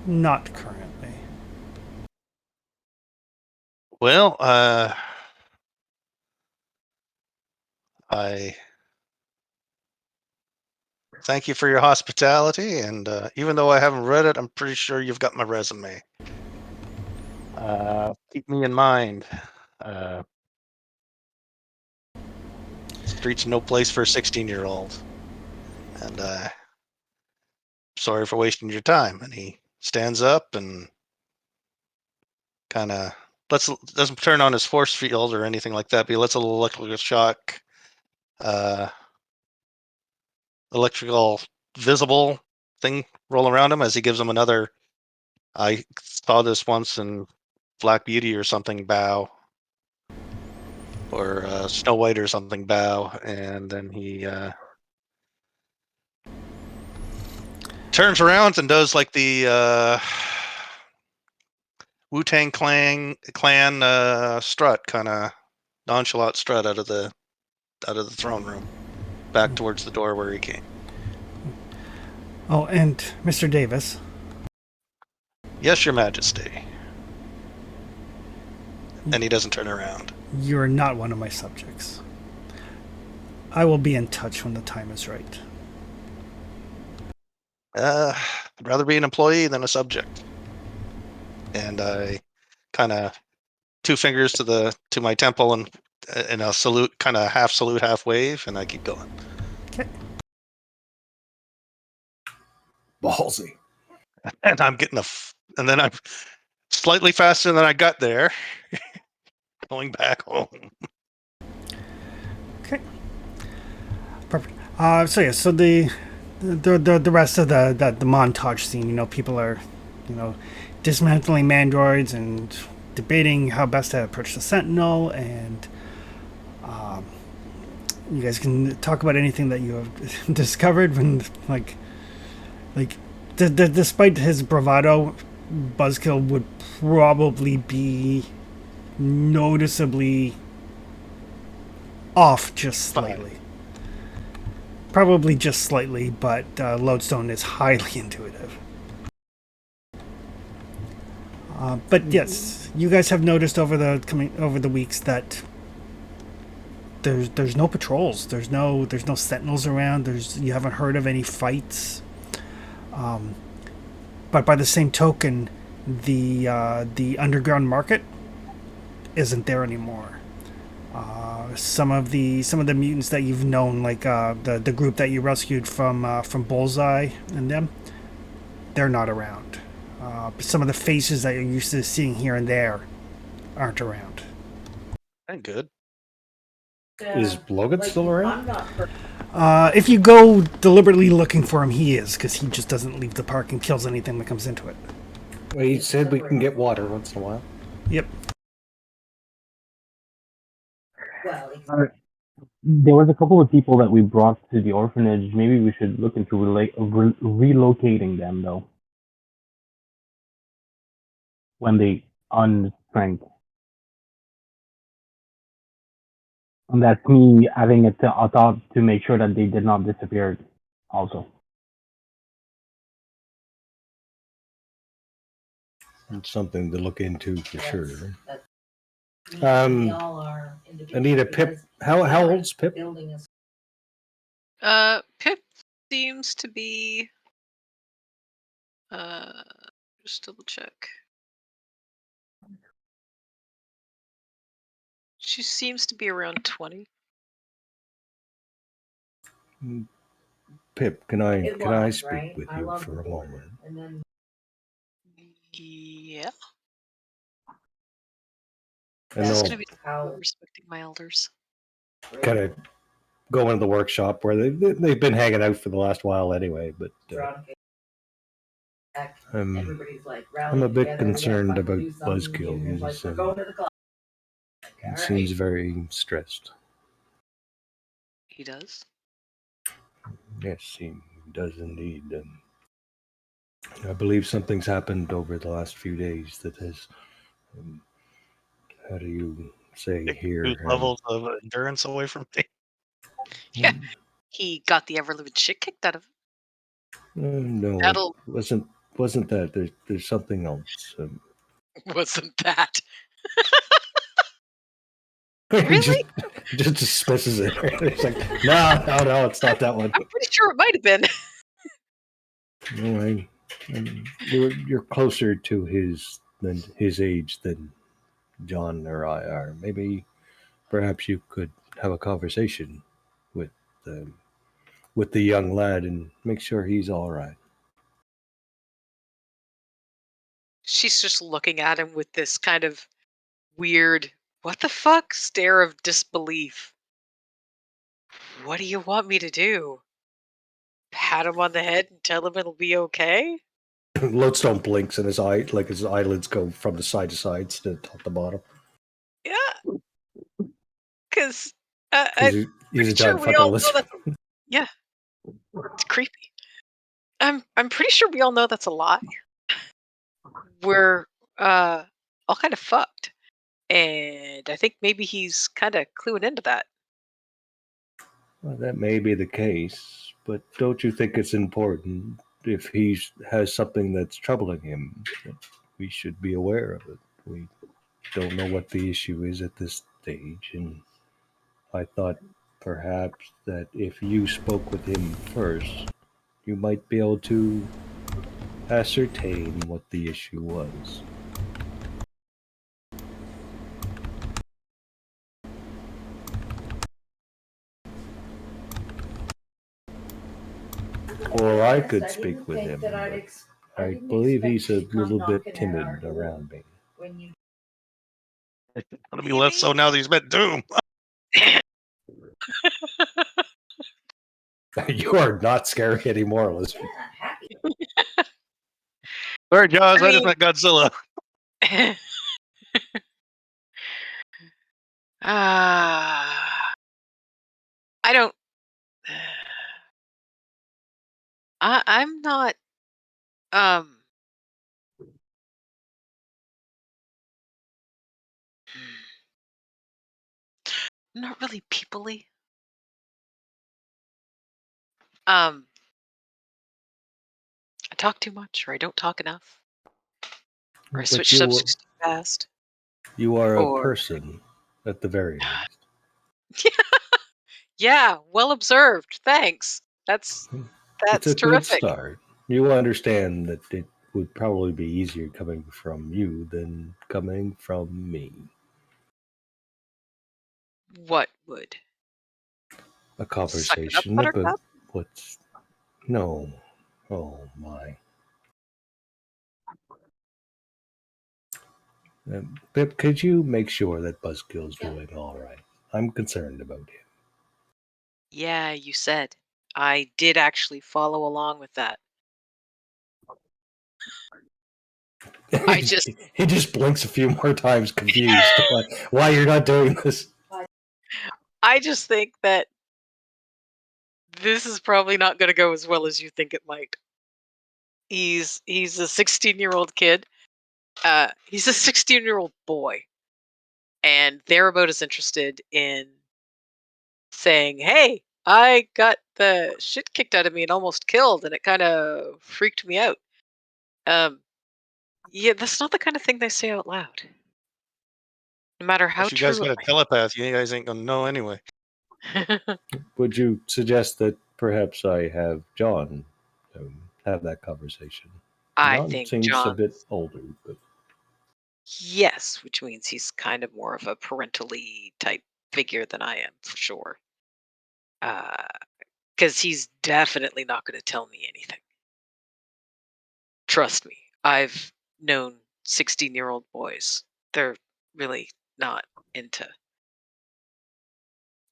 Not currently. Well, I thank you for your hospitality, and even though I haven't read it, I'm pretty sure you've got my resume. Keep me in mind. Uh, streets no place for a 16-year-old, and sorry for wasting your time. And he stands up and kind of doesn't turn on his force field or anything like that, but he lets a little electrical shock, uh, electrical visible thing roll around him as he gives him another. I saw this once in Black Beauty or something bow, or Snow White or something bow, and then he turns around and does like the Wu-Tang clan strut, kind of nonchalant strut out of the throne room, back towards the door where he came. Oh, and Mr. Davis. Yes, Your Majesty. And he doesn't turn around. You are not one of my subjects. I will be in touch when the time is right. I'd rather be an employee than a subject. And I kind of two fingers to my temple and in a salute, kind of half salute, half wave, and I keep going. Okay. Ballsy. And I'm getting and then I'm slightly faster than I got there, going back home. Okay. Perfect. So the rest of the montage scene, people are, dismantling mandroids and debating how best to approach the Sentinel, and you guys can talk about anything that you have discovered. When despite his bravado, Buzzkill would probably be noticeably off just slightly. Probably just slightly, but Lodestone is highly intuitive. But yes, you guys have noticed over the weeks that there's no patrols. There's no sentinels around. You haven't heard of any fights. But by the same token, the underground market isn't there anymore. Some of the mutants that you've known, like the group that you rescued from Bullseye and them, they're not around. Some of the faces that you're used to seeing here and there aren't around. And good. Is Logan still around? If you go deliberately looking for him, he is, because he just doesn't leave the park and kills anything that comes into it. Well, he said we can get water once in a while. Yep. Well, There was a couple of people that we brought to the orphanage. Maybe we should look into relocating them, though. When they unstrength. And that's me having a thought to make sure that they did not disappear also. It's something to look into for sure. we all are Anita, Pip, how old's Pip? building is Pip seems to be. Just double check. She seems to be around 20. Pip, can I speak right? with I you love for a the moment? And then Yeah. I This is know gonna be respecting my elders. kind of go into the workshop where they've been hanging out for the last while anyway, but everybody's like I'm a bit together, concerned about do something, Buzzkill. and like, we're going to the club. He seems very stressed. He does. Yes, he does indeed. I believe something's happened over the last few days that has, how do you say here? Levels of endurance away from me. Yeah. He got the ever-living shit kicked out of him. No, That'll- it wasn't that. There's something else. Wasn't that? He Really? just dismisses it. It's like, no, it's not that one. I'm pretty sure it might have been. No, you're closer to his age than John or I are. Maybe, perhaps you could have a conversation with the young lad and make sure he's all right. She's just looking at him with this kind of weird, what the fuck stare of disbelief. What do you want me to do? Pat him on the head and tell him it'll be okay? Lodestone blinks and his eyelids go from the side to side to top to bottom. Yeah. Because He's a giant fucking lizard. Yeah. It's creepy. I'm pretty sure we all know that's a lie. We're all kind of fucked. And I think maybe he's kind of cluing into that. Well, that may be the case, but don't you think it's important if he has something that's troubling him that we should be aware of it? We don't know what the issue is at this stage, and I thought perhaps that if you spoke with him first, you might be able to ascertain what the issue was. Or I could speak with him, but I believe he's a little bit timid around me. It's gonna be less so now that he's met Doom. You are not scary anymore, Elizabeth. Sorry, Jaws. I just met Godzilla. I don't. I'm not. Not really people-y. I talk too much, or I don't talk enough, or I But switch subjects too fast. You are Or- a person, at the very least. Yeah, well observed. Thanks. That's It's a terrific. good start. You understand that it would probably be easier coming from you than coming from me. What would? A conversation Buttercup? about what's. No. Oh, my. Pip, could you make sure that Buzzkill's doing all right? I'm concerned about Yeah, you said. I did actually follow along with that. him. I just He just blinks a few more times, confused. Why you're not doing this? I just think that this is probably not going to go as well as you think it might. He's a 16-year-old kid. He's a 16-year-old boy, and they're about as interested in saying, "Hey, I got the shit kicked out of me and almost killed, and it kind of freaked me out." Um, yeah, that's not the kind of thing they say out loud, no matter how Plus, you guys true it got a telepath. You guys ain't gonna know anyway. might. Would you suggest that perhaps I have John have that conversation? I John think seems a John, bit older, but yes, which means he's kind of more of a parentally type figure than I am, for sure. Because he's definitely not going to tell me anything. Trust me, I've known 16-year-old boys. They're really not into.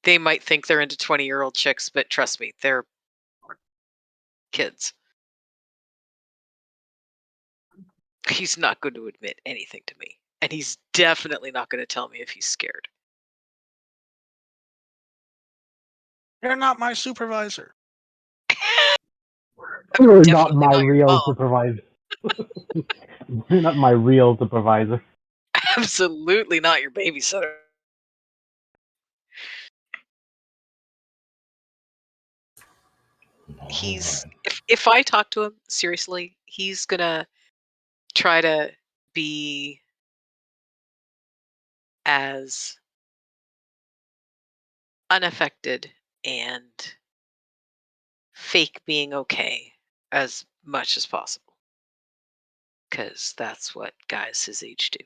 They might think they're into 20-year-old chicks, but trust me, they're kids. He's not going to admit anything to me. And he's definitely not going to tell me if he's scared. You're not my supervisor. You're not Definitely my not your real mom. supervisor. You're not my real supervisor. Absolutely not your babysitter. all right. If I talk to him seriously, he's gonna try to be as unaffected and fake being okay as much as possible, because that's what guys his age do.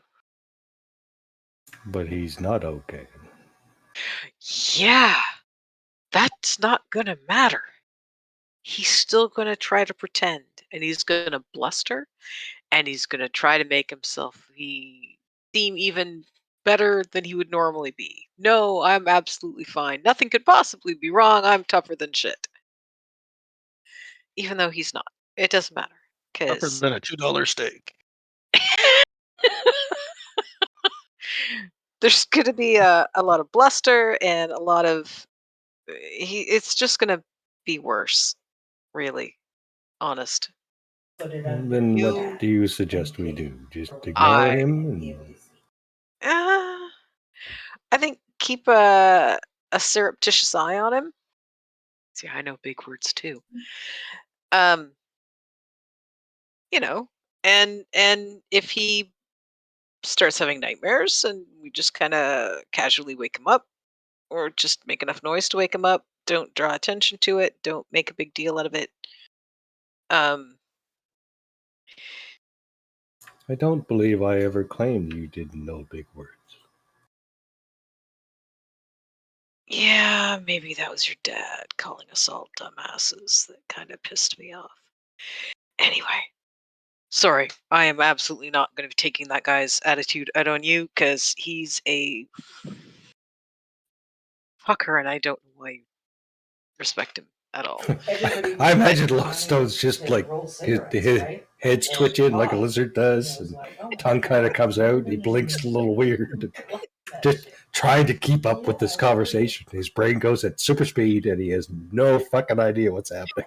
But he's not okay. Yeah, that's not gonna matter. He's still gonna try to pretend, and he's gonna bluster, and he's gonna try to make himself seem even better than he would normally be. No, I'm absolutely fine. Nothing could possibly be wrong. I'm tougher than shit. Even though he's not. It doesn't matter. Tougher Because than a $2 steak. there's going to be a lot of bluster and a lot of. It's just going to be worse, really. Honest. Then what You. do you suggest we do? Just ignore I. him? And Uh, I think keep a surreptitious eye on him. See, I know big words too. Um, you know, and if he starts having nightmares and we just kind of casually wake him up or just make enough noise to wake him up, don't draw attention to it, don't make a big deal out of it. Um, I don't believe I ever claimed you didn't know big words. yeah, maybe that was your dad calling us all dumbasses that kind of pissed me off. Anyway, sorry, I am absolutely not going to be taking that guy's attitude out on you because he's a fucker and I don't know why you respect him at all. I imagine Lostone's just like his head's twitching like a lizard does, and tongue kind of comes out. He blinks a little weird, just trying to keep up with this conversation. His brain goes at super speed, and he has no fucking idea what's happening.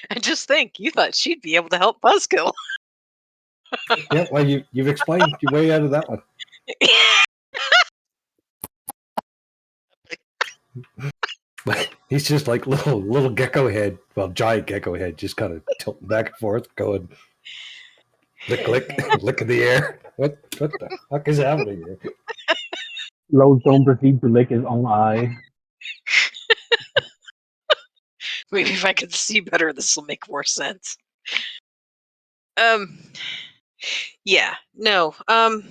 And just think, you thought she'd be able to help Buzzkill. Yeah, well, you've explained your way out of that one. But he's just like little gecko head, well, giant gecko head, just kind of tilting back and forth, going lick, lick in the air. What the fuck is happening here? Lodestone proceeds to lick his own eye. Maybe if I could see better, this will make more sense. Um, yeah, no. I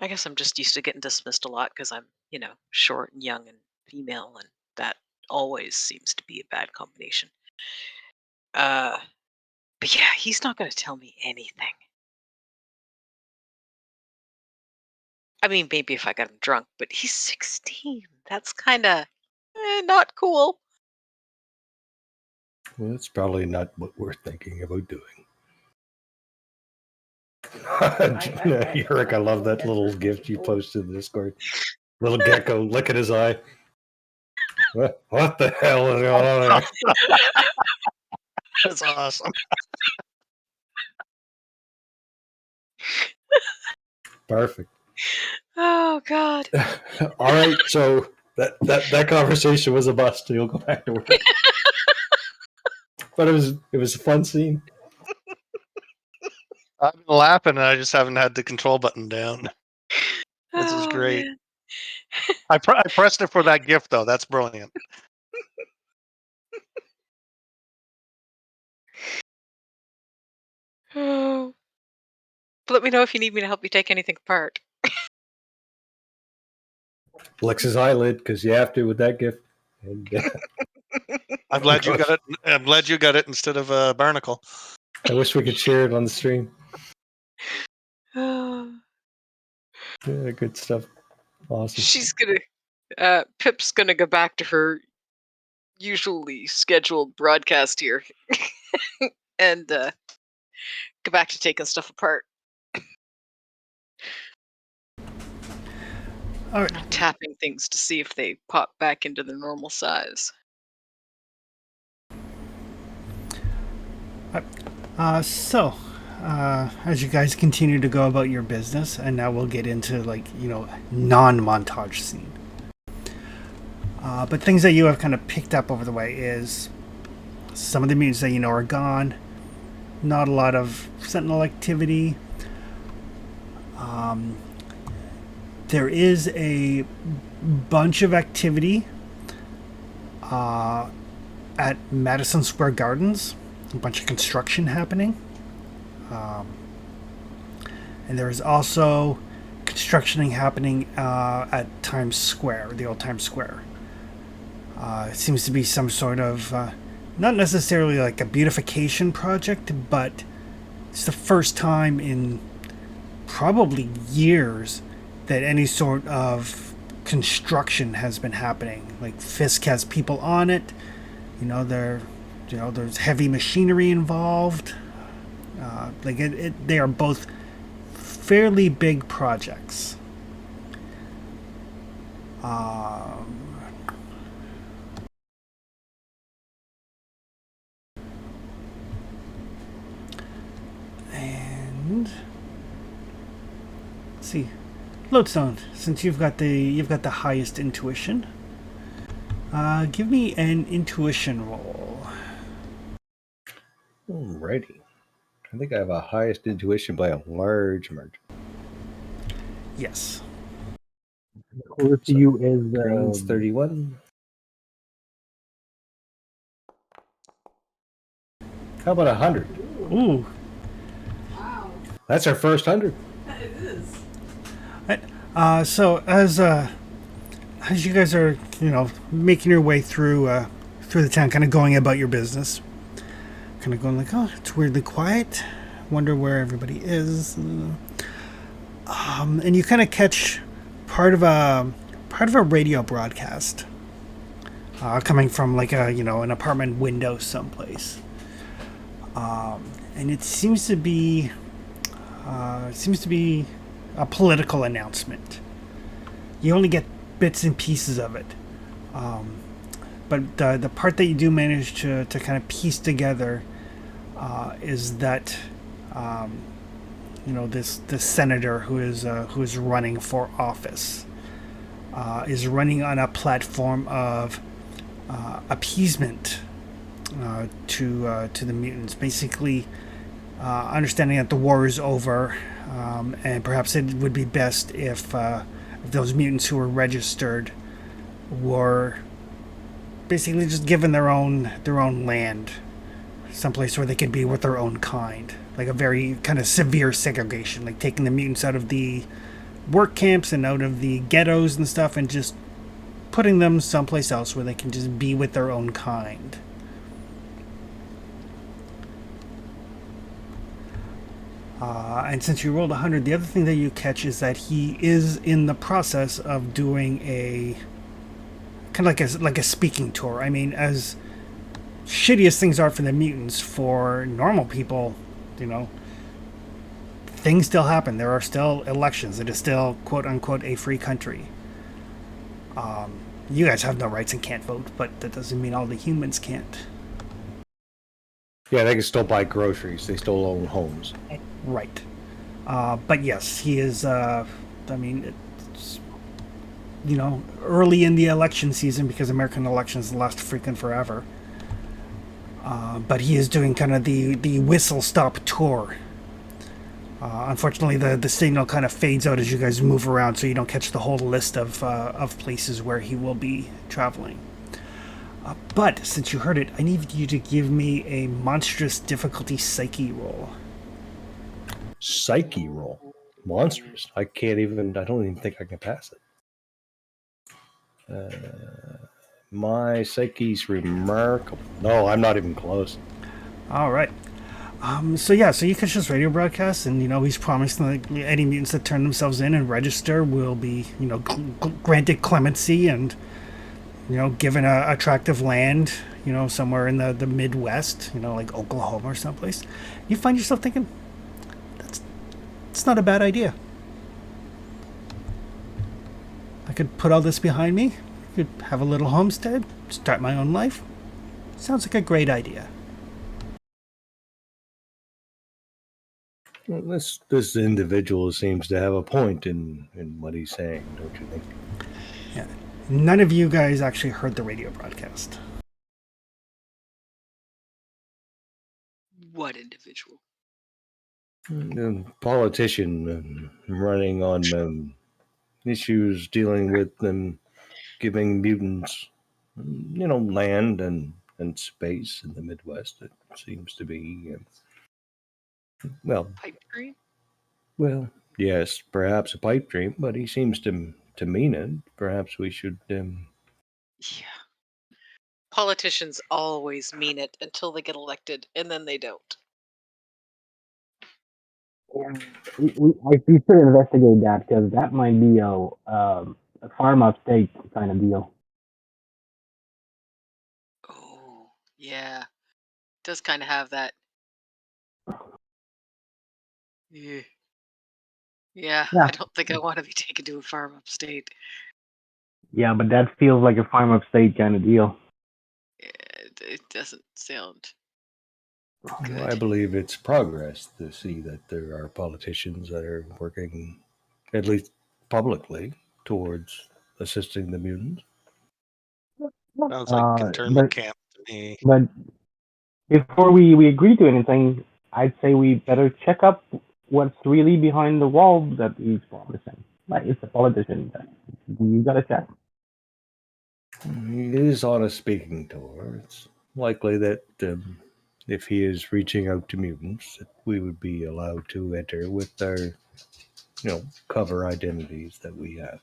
guess I'm just used to getting dismissed a lot because I'm, short and young and female, and that always seems to be a bad combination. Uh, But yeah, he's not going to tell me anything. I mean, maybe if I got him drunk, but he's 16. That's kind of not cool. Well, that's probably not what we're thinking about doing. Eric, I love that little gift you posted in Discord. Little gecko licking his eye. What the hell is going on there? That's awesome. Perfect. Oh God. All right, so that conversation was a bust. You'll go back to work. But it was a fun scene. I've been laughing, and I just haven't had the control button down. This is Oh, great. man. I pressed it for that gift, though. That's brilliant. Oh. But let me know if you need me to help you take anything apart. Licks his eyelid because you have to with that gift. And, I'm glad you got it. I'm glad you got it instead of a barnacle. I wish we could share it on the stream. Oh. Yeah, good stuff. Awesome. She's Pip's gonna go back to her usually scheduled broadcast here and go back to taking stuff apart. All right. Tapping things to see if they pop back into their normal size. So, as you guys continue to go about your business, and now we'll get into non-montage scene. But things that you have kind of picked up over the way is some of the mutants that you know are gone. Not a lot of Sentinel activity. There is a bunch of activity at Madison Square Gardens. A bunch of construction happening. And there is also construction happening at Times Square, the old Times Square. It seems to be some sort of, not necessarily like a beautification project, but it's the first time in probably years that any sort of construction has been happening. Like Fisk has people on it. There's heavy machinery involved. They are both fairly big projects. And let's see, Lodestone, since you've got the highest intuition, give me an intuition roll. Alrighty. I think I have a highest intuition by a large margin. Yes. Closest to you is Green's 31. How about 100? Ooh. Wow. That's our first 100. It is. So as you guys are making your way through the town, kind of going about your business, kind of going like, oh, it's weirdly quiet. Wonder where everybody is. And you kind of catch part of a radio broadcast coming from like an apartment window someplace, and it seems to be a political announcement. You only get bits and pieces of it, but the part that you do manage to kind of piece together is that this senator who is running for office is running on a platform of appeasement to the mutants, basically understanding that the war is over, and perhaps it would be best if those mutants who were registered were basically just given their own land, someplace where they could be with their own kind, like a very kind of severe segregation, like taking the mutants out of the work camps and out of the ghettos and stuff, and just putting them someplace else where they can just be with their own kind. And since you rolled 100, the other thing that you catch is that he is in the process of doing a kind of like a speaking tour. I mean, as shitty as things are for the mutants, for normal people, you know, things still happen. There are still elections. It is still quote unquote a free country. You guys have no rights and can't vote, but that doesn't mean all the humans can't. Yeah, they can still buy groceries. They still own homes. Right. But yes, he is. I mean, it's, you know, early in the election season because American elections last freaking forever. But he is doing kind of the whistle stop tour. Unfortunately, the signal kind of fades out as you guys move around, so you don't catch the whole list of places where he will be traveling. But since you heard it, I need you to give me a monstrous difficulty psyche roll. Psyche roll. Monstrous. I can't even, I don't even think I can pass it. My psyche's remarkable. No, I'm not even close. All right. So you catch this radio broadcast, and you know he's promising that any mutants that turn themselves in and register will be, you know, granted clemency and, you know, given a attractive land, you know, somewhere in the Midwest, you know, like Oklahoma or someplace. You find yourself thinking, it's not a bad idea. I could put all this behind me, could have a little homestead, start my own life. Sounds like a great idea. Well, this individual seems to have a point in what he's saying, don't you think? Yeah. None of you guys actually heard the radio broadcast. What individual? A politician running on issues dealing with giving mutants, you know, land and space in the Midwest. It seems to be, well, Pipe dream? well, yes, perhaps a pipe dream, but he seems to mean it. Perhaps we should. Yeah. Politicians always mean it until they get elected, and then they don't. We should investigate that because that might be a farm upstate kind of deal. Oh, yeah. Does kind of have that. Yeah. Yeah, Yeah, I don't think I want to be taken to a farm upstate. yeah, but that feels like a farm upstate kind of deal. It doesn't sound I good. believe it's progress to see that there are politicians that are working, at least publicly, towards assisting the mutants. Sounds like internment But camp to me. but before we agree to anything, I'd say we better check up what's really behind the wall that he's promising. Like it's a politician. You gotta check. He is on a speaking tour. It's likely that if he is reaching out to mutants, that we would be allowed to enter with our, cover identities that we have.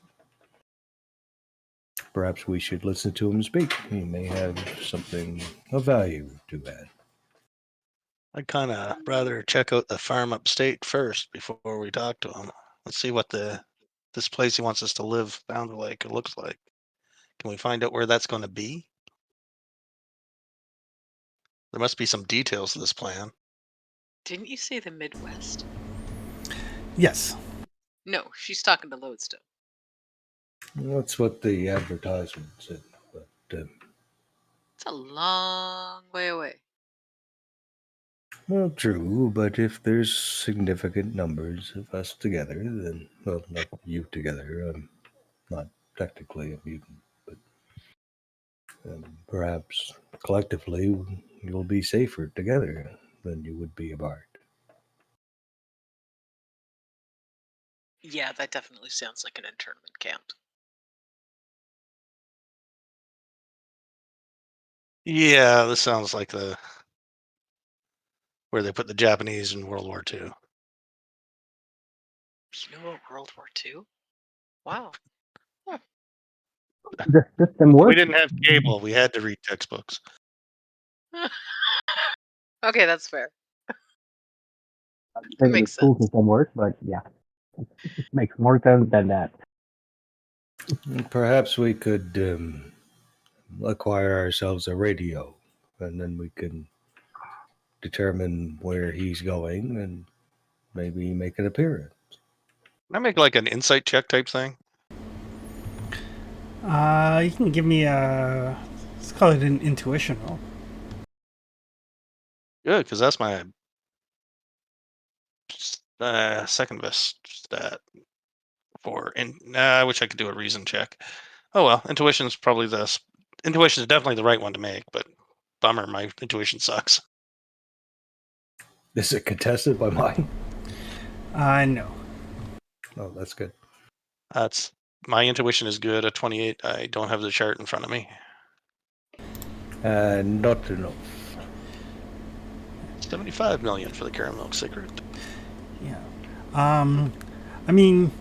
Perhaps we should listen to him speak. He may have something of value to add. I'd kind of rather check out the farm upstate first before we talk to him. Let's see what this place he wants us to live sounds like or looks like. Can we find out where that's going to be? There must be some details to this plan. Didn't you say the Midwest? Yes. No, she's talking to Lodestone. That's what the advertisement said. But It's a long way away. well, true. But if there's significant numbers of us together, then not you together. I'm not technically a mutant, but perhaps collectively you'll be safer together than you would be apart. Yeah, that definitely sounds like an internment camp. Yeah, this sounds like where they put the Japanese in World War II. You know what, World War II? Wow. The system We works. didn't have cable. We had to read textbooks. Okay, that's fair. say the Makes school sense. system works, but yeah, it makes more sense than that. Perhaps we could acquire ourselves a radio, and then we can determine where he's going and maybe make an appearance. Can I make like an insight check type thing? You can give me a. Let's call it an intuition roll. Good, because that's my second best stat. I wish I could do a reason check. Oh well, intuition is definitely the right one to make, but bummer, my intuition sucks. Is it contested by mine? No. Oh, that's good. That's my intuition is good. A 28. I don't have the chart in front of me. Not enough. 75 million for the caramel cigarette. Yeah. I mean,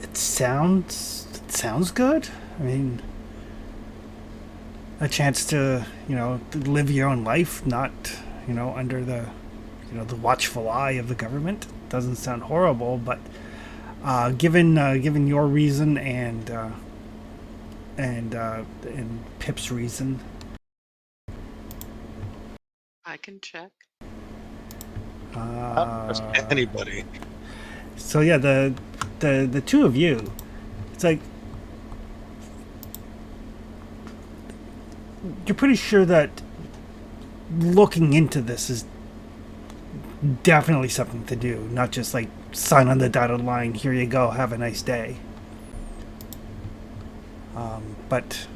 it sounds good. I mean, a chance to to live your own life, not under the the watchful eye of the government. Doesn't sound horrible, but given your reason and Pip's reason, I can check. Anybody. So yeah, the two of you, it's like you're pretty sure that looking into this is definitely something to do, not just like sign on the dotted line, here you go, have a nice day. But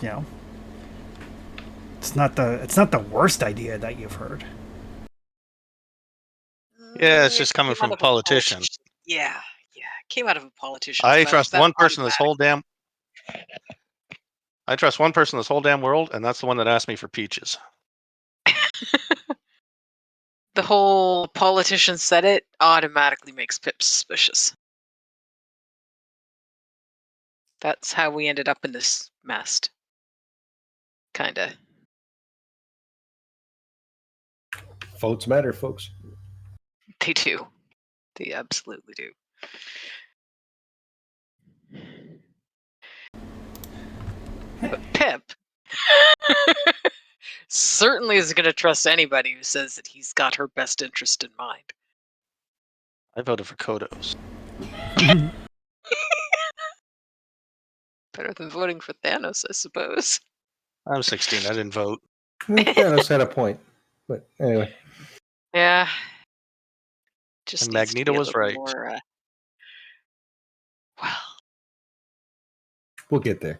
it's not the worst idea that you've heard. Yeah, it's It just coming came from out a of politician. Yeah, it came out of a politician's I mouth. trust That one person this whole automatically. damn. I trust one person this whole damn world, and that's the one that asked me for peaches. The whole politician said it automatically makes Pip suspicious. That's how we ended up in this mess. Kinda. Votes matter, folks. They do. They absolutely do. But Pip certainly isn't going to trust anybody who says that he's got her best interest in mind. I voted for Kodos. Better than voting for Thanos, I suppose. I'm 16. I didn't vote. Thanos had a point, but anyway. Yeah. Just And needs to Magneto be a was little right. more. Well, We'll get there.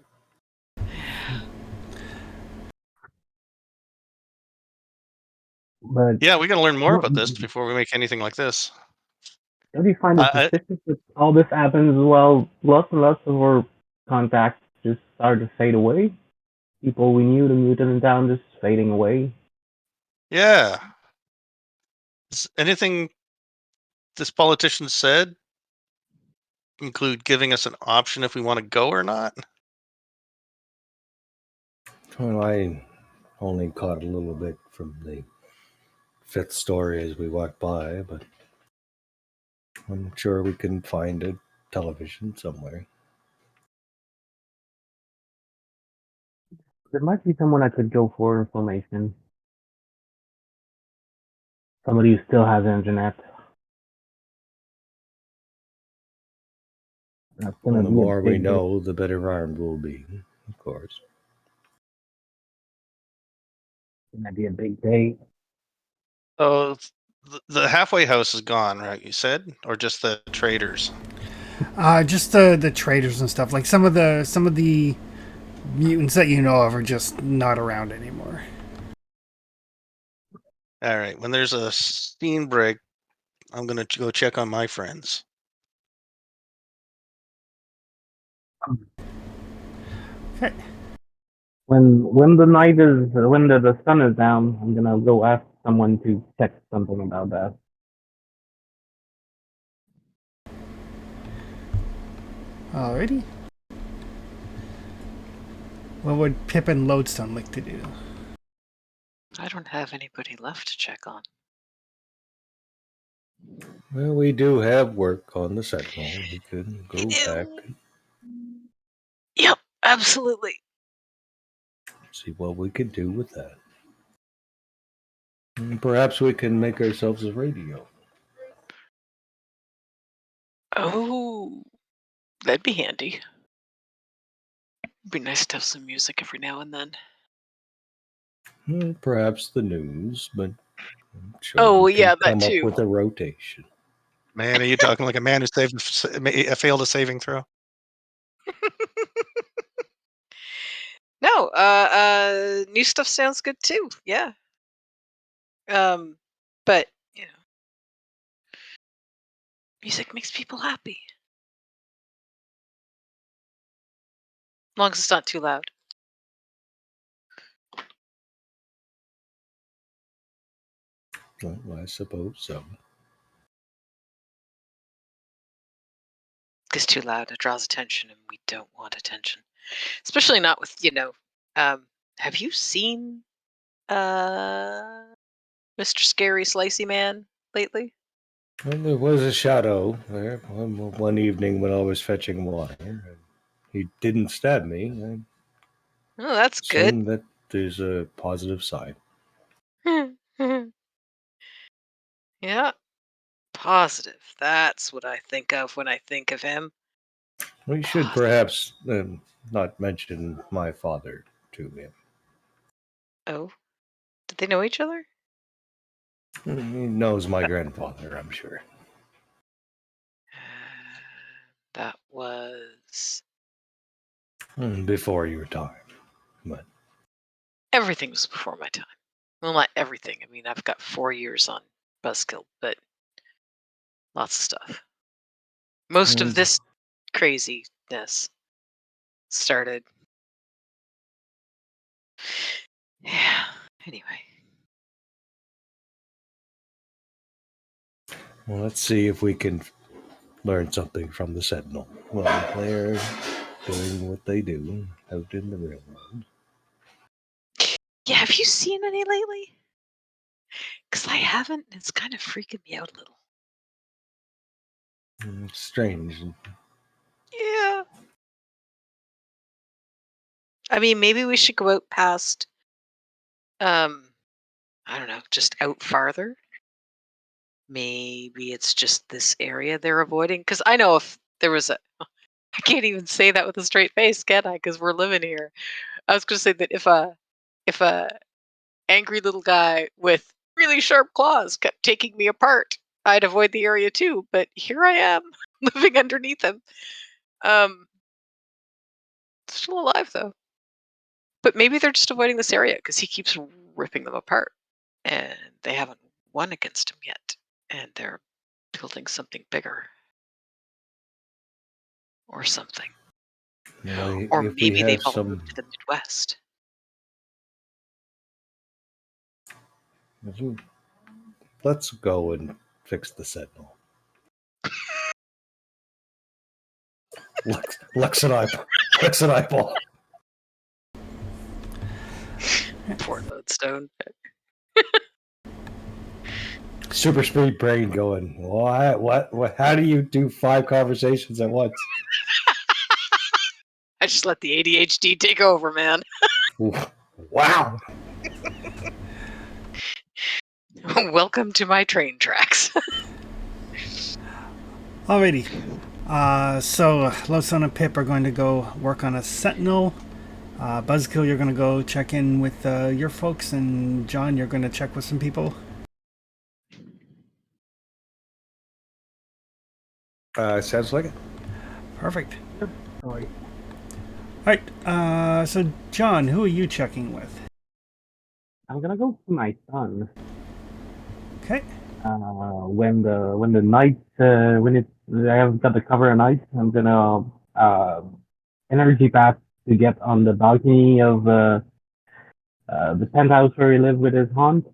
But Yeah, we got to learn more about this before we make anything like this. don't you find it suspicious that all this happens while lots and lots of our contacts just start to fade away? People we knew, the mutant in town, just fading away. Yeah. Does anything this politician said include giving us an option if we want to go or not? Well, I only caught a little bit from the fifth story as we walked by, but I'm sure we can find a television somewhere. There might be someone I could go for information. Somebody who still has internet. That's Well, gonna the be a more we big know, the better armed we'll be, of course. gonna be a big day. Oh, the halfway house is gone, right? You said, or just the traders? Just the traders and stuff. Like some of the mutants that you know of are just not around anymore. All right. When there's a scene break, I'm gonna go check on my friends. Okay. When the sun is down, I'm gonna go ask someone to check something about that. Alrighty. What would Pip and Lodestone like to do? I don't have anybody left to check on. Well, we do have work on the Sentinel. We could go back and Yep, absolutely. see what we can do with that. And perhaps we can make ourselves a radio. Oh, that'd be handy. It'd be nice to have some music every now and then. Perhaps the news, but I'm sure Oh, we can yeah, that come up too. with a rotation. Man, are you talking like a man who failed a saving throw? No, new stuff sounds good too. Yeah. But music makes people happy. As long as it's not too loud. Well, I suppose so. Because too loud, it draws attention, and we don't want attention. Especially not with, have you seen Mr. Scary Slicey Man lately? Well, there was a shadow there one evening when I was fetching water. And he didn't stab me. I Oh, that's good. assume that there's a positive sign. Yeah, positive. That's what I think of when I think of him. We should perhaps not mention my father to him. Oh, did they know each other? He knows my grandfather, I'm sure. That was Before your time. But everything was before my time. Well, not everything. I mean, I've got 4 years on Buzzkill, but lots of stuff. Most of this craziness started. Yeah. Anyway. well, let's see if we can learn something from the Sentinel. Well, they're doing what they do out in the real world. Yeah, have you seen any lately? Because I haven't. And it's kind of freaking me out a little. It's strange. Yeah. I mean, maybe we should go out past, I don't know, just out farther. Maybe it's just this area they're avoiding. Because I know if there was I can't even say that with a straight face, can I? Because we're living here. I was going to say that if a angry little guy with really sharp claws kept taking me apart, I'd avoid the area too. But here I am, living underneath him. Still alive though. But maybe they're just avoiding this area because he keeps ripping them apart, and they haven't won against him yet, and they're building something bigger or something. Well, Or if we maybe they've have all moved some, to the Midwest. let's go and fix the Sentinel. Lux and eyeball. Poor Lodestone. Super speed brain going. What? How do you do 5 conversations at once? I just let the ADHD take over, man. Wow. Welcome to my train tracks. Alrighty. So Lodestone and Pip are going to go work on a Sentinel. Buzzkill, you're going to go check in with your folks, and John, you're going to check with some people. Sounds like it. Perfect. Sorry. Alright, so John, who are you checking with? I'm gonna go to my son. Okay. When the night I have got the cover of night, I'm gonna energy pass to get on the balcony of the penthouse where he lives with his aunt,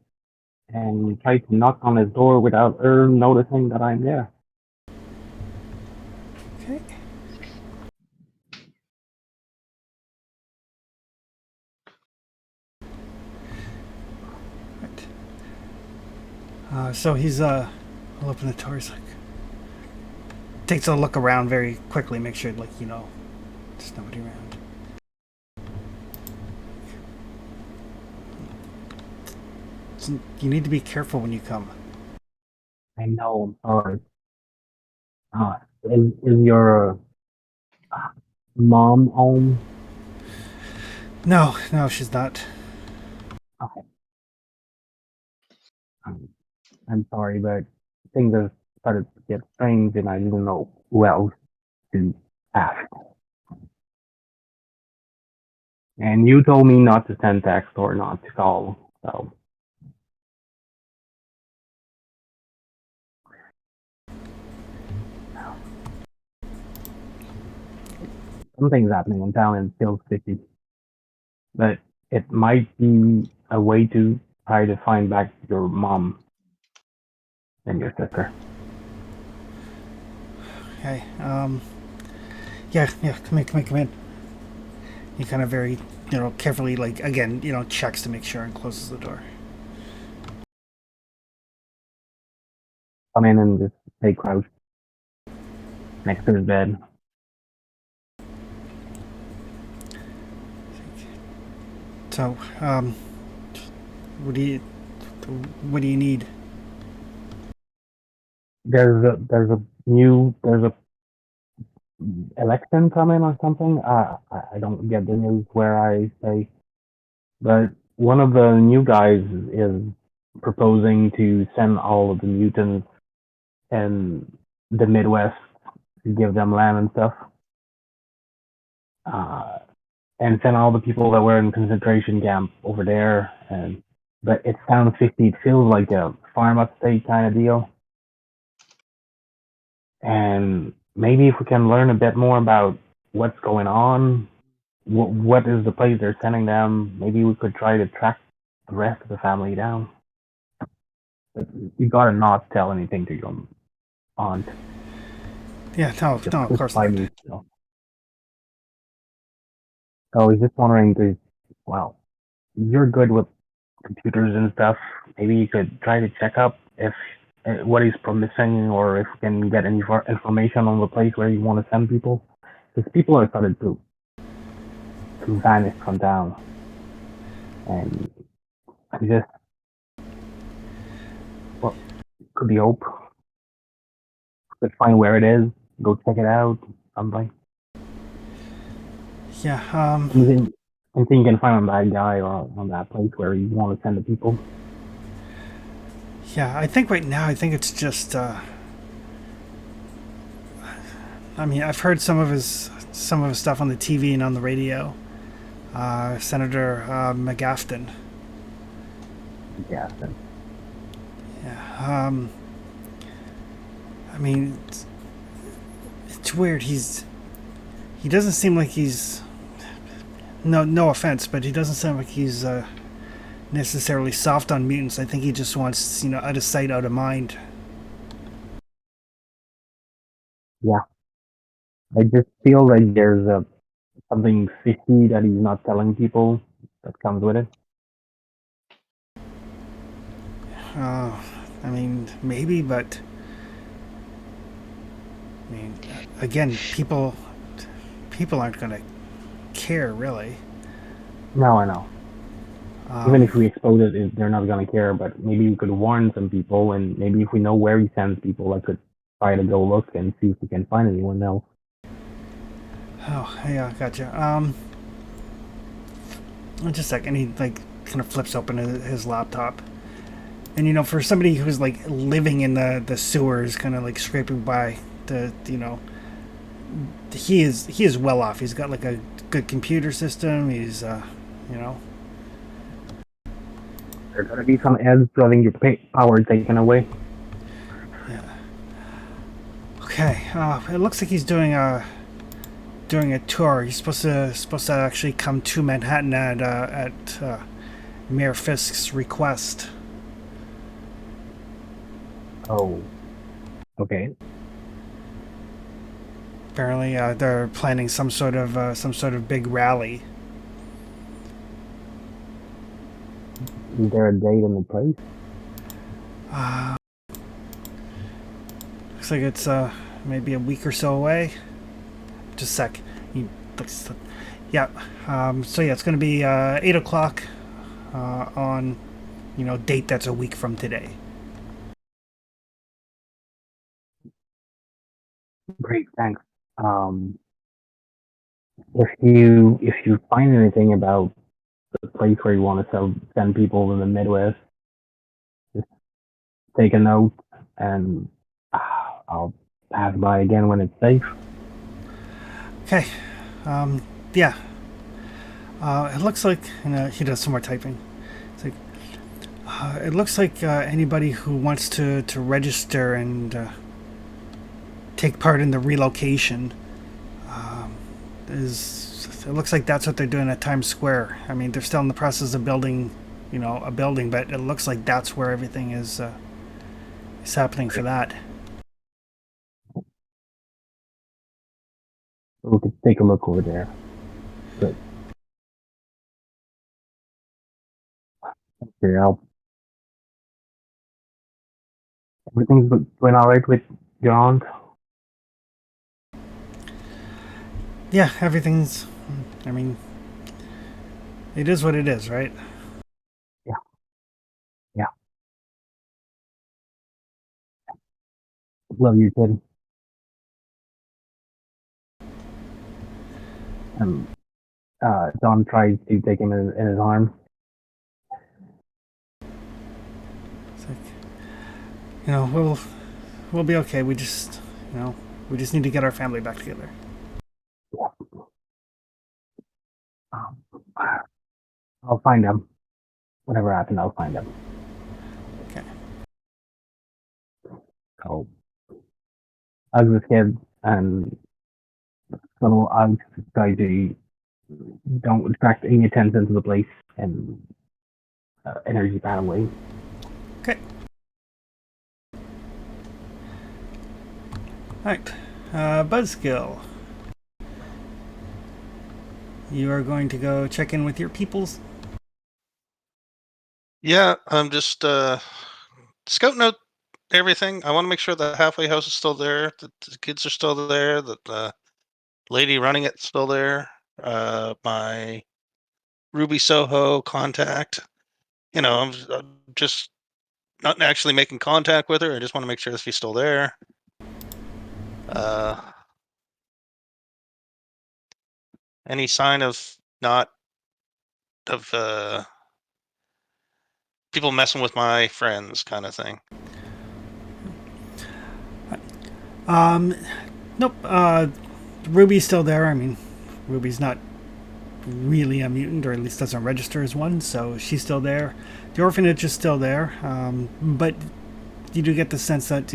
and try to knock on his door without her noticing that I'm there. Okay. So he's I'll open the door. He's like, takes a look around very quickly, make sure like there's nobody around. You need to be careful when you come. I know, I'm sorry. Is your mom home? No, she's not. Okay. I'm sorry, but things have started to get strange, and I didn't know who else to ask. And you told me not to send text or not to call, so something's happening in town and it feels fishy. But it might be a way to try to find back your mom and your sister. Okay. Yeah. Come in. He kind of very, carefully, like again, checks to make sure and closes the door. Come in and just stay crouched next to his bed. So, what do you need? There's a election coming or something. I don't get the news where I say, but one of the new guys is proposing to send all of the mutants in the Midwest to give them land and stuff, and send all the people that were in concentration camp over there. But it sounds fishy. It feels like a farm upstate kind of deal. And maybe if we can learn a bit more about what's going on, what is the place they're sending them, maybe we could try to track the rest of the family down. But you gotta not tell anything to your aunt. Yeah, no, of course not. Me, so I was just wondering, well, you're good with computers and stuff. Maybe you could try to check up if what he's promising, or if we can get any information on the place where you want to send people. Because people are started to vanish from town, and I just could be hope. Could find where it is, go check it out, something. Yeah. Anything you can find on that guy or on that place where you want to send the people. Yeah, I think right now, it's just. I mean, I've heard some of his stuff on the TV and on the radio. Senator McGafton. Yeah. Yeah. I mean, it's weird. He doesn't seem like he's. No offense, but he doesn't sound like he's necessarily soft on mutants. I think he just wants, out of sight, out of mind. Yeah. I just feel like there's something fishy that he's not telling people that comes with it. I mean, maybe, but I mean, again, people aren't gonna care, really. No, I know. Even if we expose it, they're not gonna care. But maybe we could warn some people, and maybe if we know where he sends people, I could try to go look and see if we can find anyone else. Oh, yeah, gotcha. Just a second. He kind of flips open his laptop, and for somebody who's living in the sewers, kind of scraping by he is well off. He's got a good computer system. He's There's gonna be some ads having your power taken away. Yeah. Okay. It looks like he's doing a tour. He's supposed to actually come to Manhattan at Mayor Fisk's request. Oh. Okay. Apparently, they're planning some sort of big rally. Is there a date in the place? Looks like it's maybe a week or so away. Just a sec. Yeah. So yeah, it's going to be 8 o'clock on, date that's a week from today. Great, thanks. Um, if you find anything about the place where you want to send people in the Midwest, just take a note, and I'll pass by again when it's safe. Okay. Yeah. It looks like, and he does some more typing. It's like, it looks like anybody who wants to register and take part in the relocation it looks like that's what they're doing at Times Square. I mean, they're still in the process of building, a building, but it looks like that's where everything is happening for that. We could take a look over there. Good. Thanks for your help. Everything's going all right with your aunt? Yeah, everything's. I mean, it is what it is, right? Yeah. Yeah. Love you, kid. John tries to take him in his arms. It's like, we'll be okay. We just, we just need to get our family back together. Um, I'll find him. Whatever happened, I'll find him. Okay. I'll hug this kid, and so I'll try to don't attract any attention to the place and energy that away. Okay. Alright. Buzzkill. You are going to go check in with your peoples? Yeah, I'm just scouting out everything. I want to make sure the halfway house is still there, that the kids are still there, that the lady running it's still there. My Ruby Soho contact. I'm just not actually making contact with her. I just want to make sure that she's still there. Any sign of not of people messing with my friends, kind of thing. Nope. Ruby's still there. I mean, Ruby's not really a mutant, or at least doesn't register as one, so she's still there. The orphanage is still there, but you do get the sense that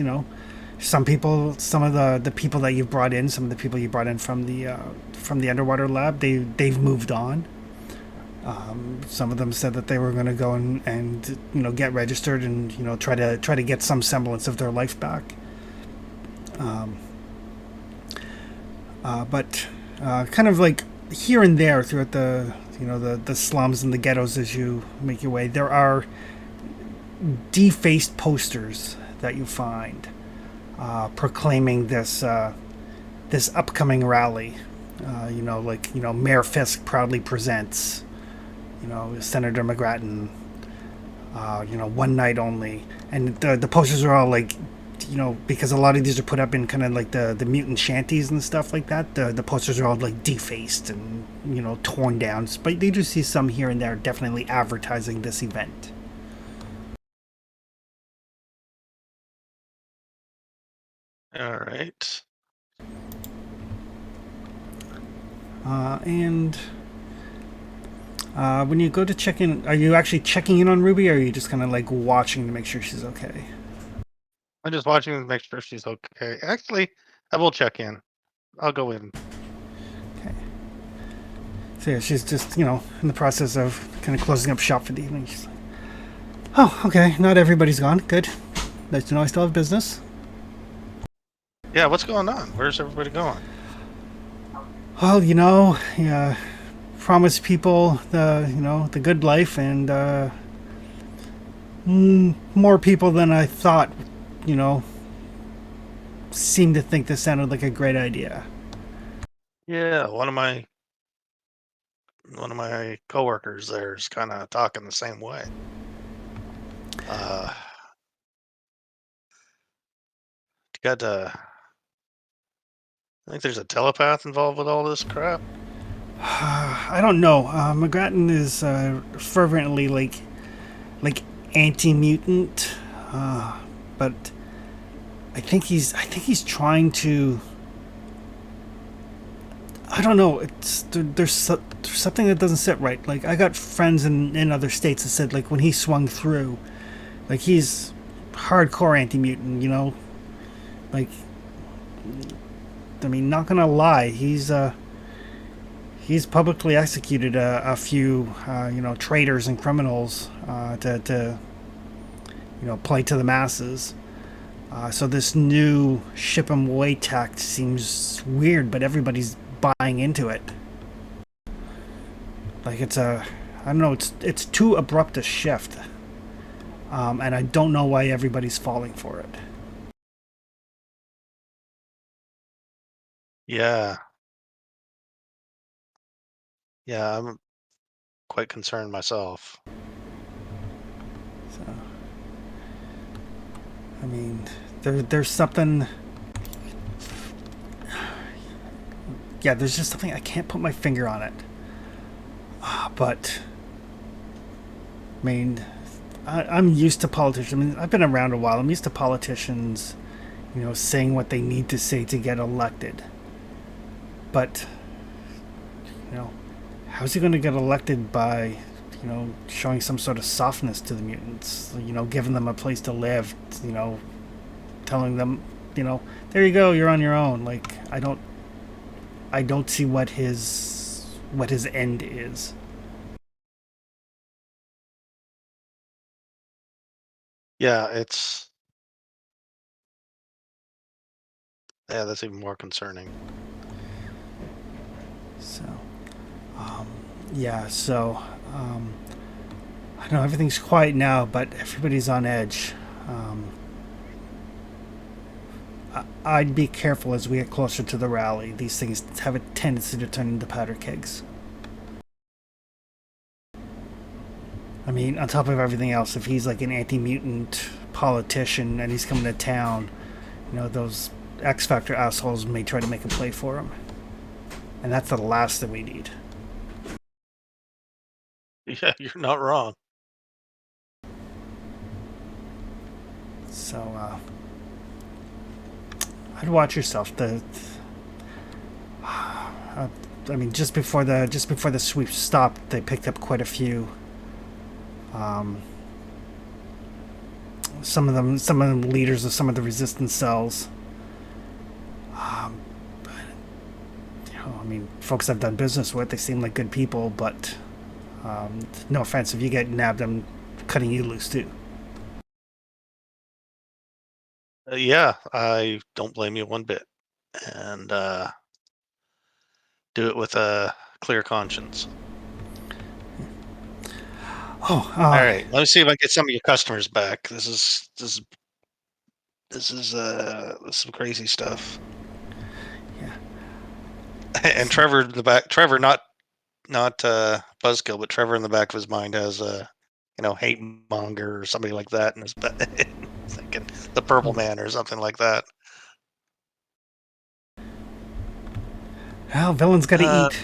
some of the people that you've brought in, some of the people you brought in from the underwater lab, they've moved on. Some of them said that they were going to go and get registered and try to get some semblance of their life back. But kind of like here and there throughout the slums and the ghettos as you make your way, there are defaced posters that you find proclaiming this upcoming rally. Mayor Fisk proudly presents. Senator McGrattan. One night only, and the posters are all like, because a lot of these are put up in kind of like the mutant shanties and stuff like that. The posters are all like defaced and torn down, but you do see some here and there definitely advertising this event. All right. And when you go to check in, are you actually checking in on Ruby, or are you just kind of like watching to make sure she's okay? I'm just watching to make sure she's okay. Actually, I will check in. I'll go in. Okay. So yeah, she's just, in the process of kind of closing up shop for the evening. She's like, oh, okay, not everybody's gone. Good. Nice to know I still have business. Yeah, what's going on? Where's everybody going? Well, promise people the good life, and More people than I thought, you know, seem to think this sounded like a great idea. Yeah, one of my coworkers there is kind of talking the same way. Got I think there's a telepath involved with all this crap. I don't know. McGrattan is fervently like anti-mutant, but I think he's trying to. I don't know. There's something that doesn't sit right. Like I got friends in other states that said like when he swung through, like he's hardcore anti-mutant. You know, like I mean, not gonna lie, he's publicly executed a few traitors and criminals to play to the masses. So this new ship 'em away tact seems weird, but everybody's buying into it. Like I don't know, it's too abrupt a shift, and I don't know why everybody's falling for it. Yeah, yeah, I'm quite concerned myself. So, I mean, there's something. Yeah, there's just something I can't put my finger on it. But I mean, I'm used to politicians. I mean, I've been around a while. I'm used to politicians, saying what they need to say to get elected. But, how's he going to get elected by, showing some sort of softness to the mutants? Giving them a place to live. Telling them, there you go, you're on your own. Like I don't see what his end is. Yeah, that's even more concerning. So, yeah. So, I know everything's quiet now, but everybody's on edge. I'd be careful as we get closer to the rally. These things have a tendency to turn into powder kegs. I mean, on top of everything else, if he's like an anti-mutant politician and he's coming to town, those X Factor assholes may try to make a play for him. And that's the last that we need. Yeah, you're not wrong. So, I'd watch yourself. I mean, just before the sweep stopped, they picked up quite a few. Some of them leaders of some of the resistance cells. I mean, folks I've done business with, they seem like good people, but no offense, if you get nabbed, I'm cutting you loose too. Yeah, I don't blame you one bit, and do it with a clear conscience. Oh, All right, let me see if I can get some of your customers back. This is some crazy stuff. yeah. And Trevor in the back, Trevor not Buzzkill, but Trevor in the back of his mind has a hate monger or somebody like that in his thinking the Purple Man or something like that. Well, villains got to eat.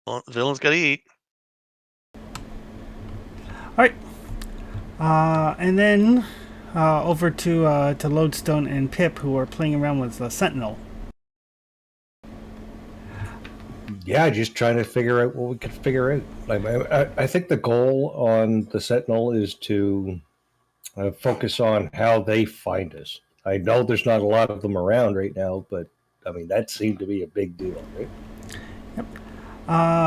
Well, villains got to eat. All right. And then over to Lodestone and Pip, who are playing around with the Sentinel. Yeah, just trying to figure out what we can figure out. I think the goal on the Sentinel is to focus on how they find us. I know there's not a lot of them around right now, but I mean that seemed to be a big deal, right? Yep.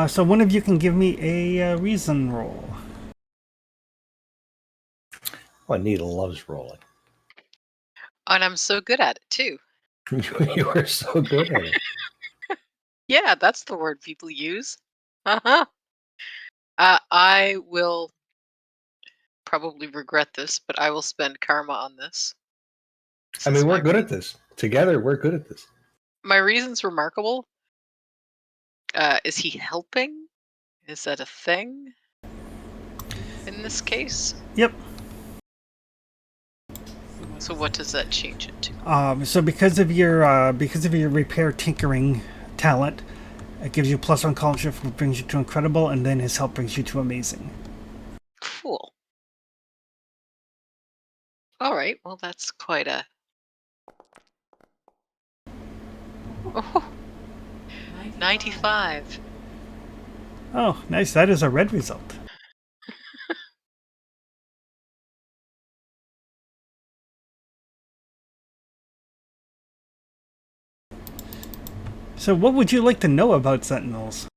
So one of you can give me a reason roll. Well, Anita loves rolling. And I'm so good at it too. You are so good at it. Yeah, that's the word people use. Uh-huh. I will probably regret this, but I will spend karma on this. I mean, we're good at this. Together, we're good at this. My reason's remarkable. Is he helping? Is that a thing in this case? Yep. So what does that change it to? So because of your repair tinkering talent, it gives you +1 column shift, which brings you to incredible, and then his help brings you to amazing. Cool. All right. Well, that's quite a. Oh, 95. Oh, nice. That is a red result. So what would you like to know about Sentinels?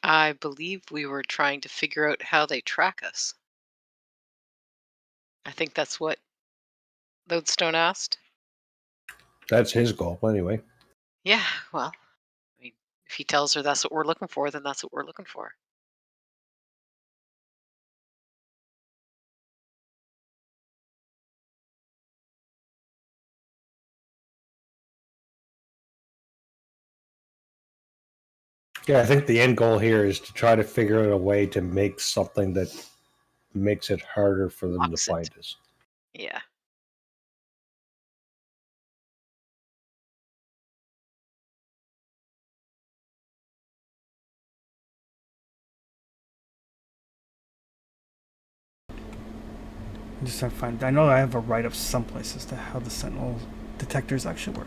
I believe we were trying to figure out how they track us. I think that's what Lodestone asked. That's his goal, anyway. Yeah, well, I mean, if he tells her that's what we're looking for, then that's what we're looking for. Yeah, I think the end goal here is to try to figure out a way to make something that makes it harder for them Locks to it. find us. Yeah. I'm just trying to find. I know I have a write-up someplace as to how the Sentinel detectors actually work.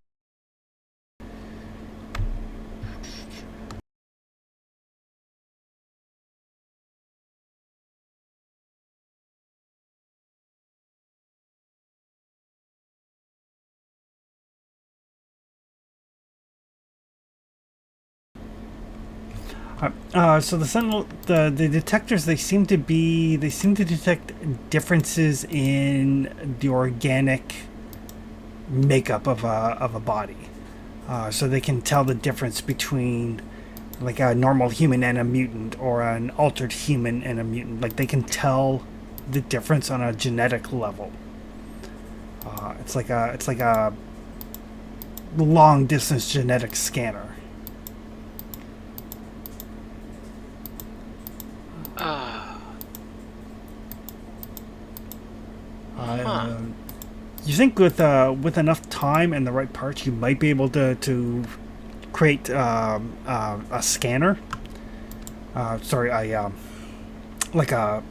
So the Sentinel, the detectors, they seem to detect differences in the organic makeup of a body. So they can tell the difference between like a normal human and a mutant, or an altered human and a mutant. Like they can tell the difference on a genetic level. It's like a long distance genetic scanner. You think with enough time and the right parts, you might be able to create a scanner. Like a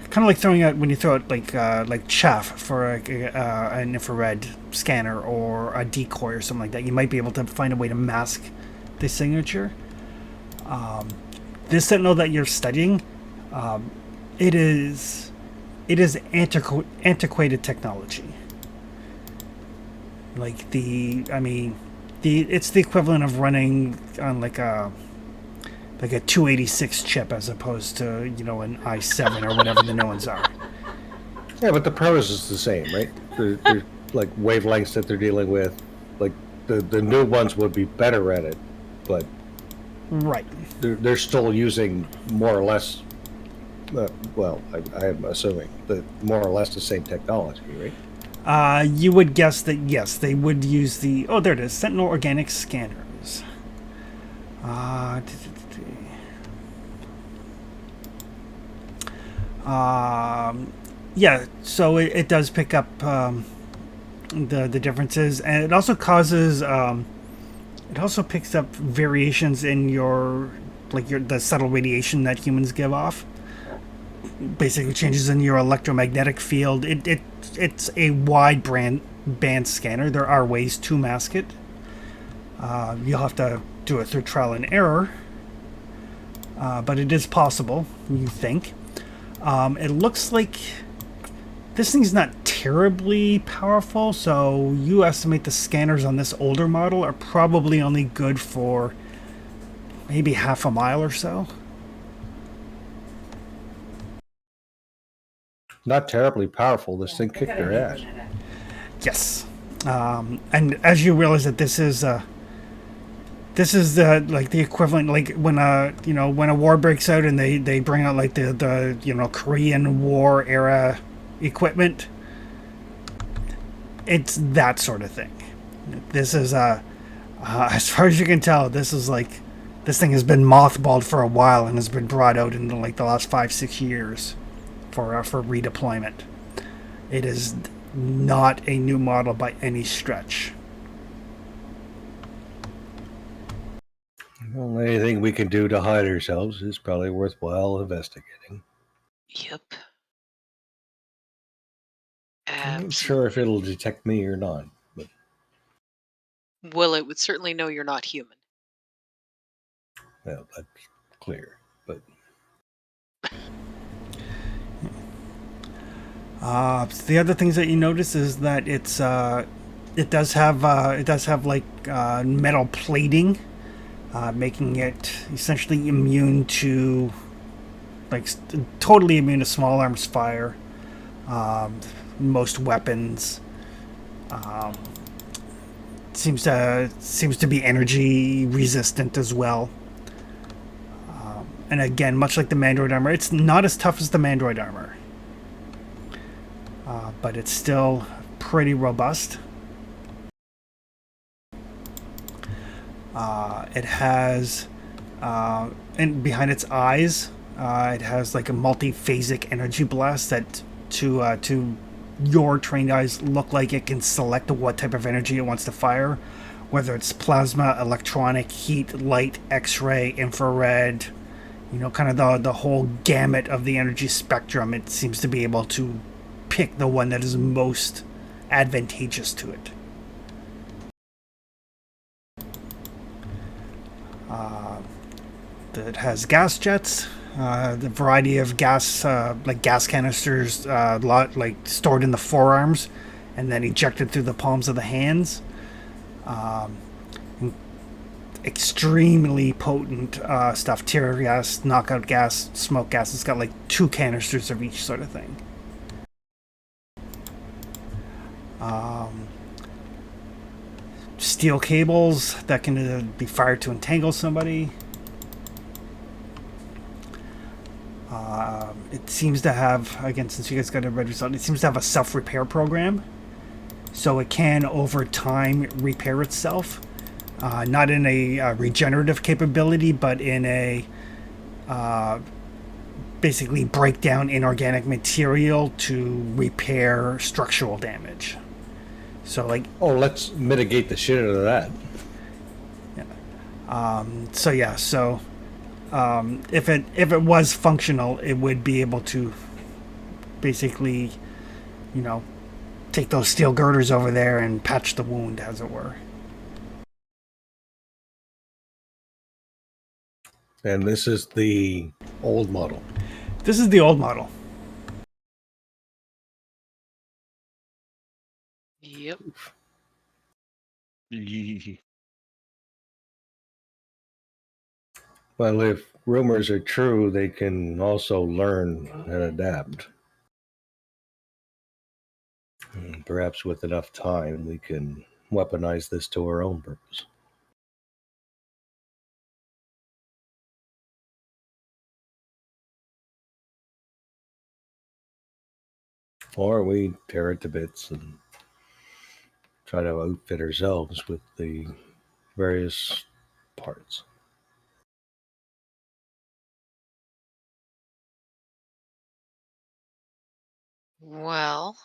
kind of like throwing out when you throw out like chaff for an infrared scanner or a decoy or something like that. You might be able to find a way to mask the signature. This Sentinel that you're studying, it is antiquated technology. Like it's the equivalent of running on like a 286 chip as opposed to an i7 or whatever the new ones are. Yeah, but the pros is the same, right? They're like wavelengths that they're dealing with. Like the new ones would be better at it, but right, they're still using more or less. Well, I am assuming that more or less the same technology, right? You would guess that yes, they would use the. Oh, there it is. Sentinel organic scanners. Yeah, so it does pick up the differences, and it also causes it also picks up variations in the subtle radiation that humans give off. Basically, changes in your electromagnetic field. It's a wide band scanner. There are ways to mask it. You'll have to do it through trial and error, but it is possible. You think? It looks like this thing's not terribly powerful, so you estimate the scanners on this older model are probably only good for maybe half a mile or so. Not terribly powerful. This thing kicked their ass. Yes. And as you realize that this is This is the equivalent, like when when a war breaks out and they bring out like the Korean War era equipment. It's that sort of thing. This is as far as you can tell, this thing has been mothballed for a while and has been brought out in like the last 5-6 years for redeployment. It is not a new model by any stretch. Well, anything we can do to hide ourselves is probably worthwhile investigating. Yep. I'm not sure if it'll detect me or not, but Well, it would certainly know you're not human. well, that's clear. But The other things that you notice is that it does have like metal plating, making it essentially immune to totally immune to small arms fire, most weapons. Um, seems to be energy resistant as well. And again, much like the Mandroid armor, it's not as tough as the Mandroid armor, but it's still pretty robust. It has, and behind its eyes, it has like a multi-phasic energy blast that to your trained eyes look like it can select what type of energy it wants to fire, whether it's plasma, electronic, heat, light, X-ray, infrared. Kind of the whole gamut of the energy spectrum. It seems to be able to pick the one that is most advantageous to it. It has gas jets, the variety of gas, like gas canisters, like stored in the forearms, and then ejected through the palms of the hands. Extremely potent stuff: tear gas, knockout gas, smoke gas. It's got like 2 canisters of each sort of thing. Steel cables that can be fired to entangle somebody. It seems to have, again, since you guys got a red result, it seems to have a self-repair program. So it can, over time, repair itself. Not in a regenerative capability, but in a basically break down inorganic material to repair structural damage. So like, let's mitigate the shit out of that. If it was functional, it would be able to basically, take those steel girders over there and patch the wound, as it were. And this is the old model. This is the old model. Yep. Well, if rumors are true, they can also learn and adapt. And perhaps with enough time, we can weaponize this to our own purpose. Or we tear it to bits and try to outfit ourselves with the various parts. Well,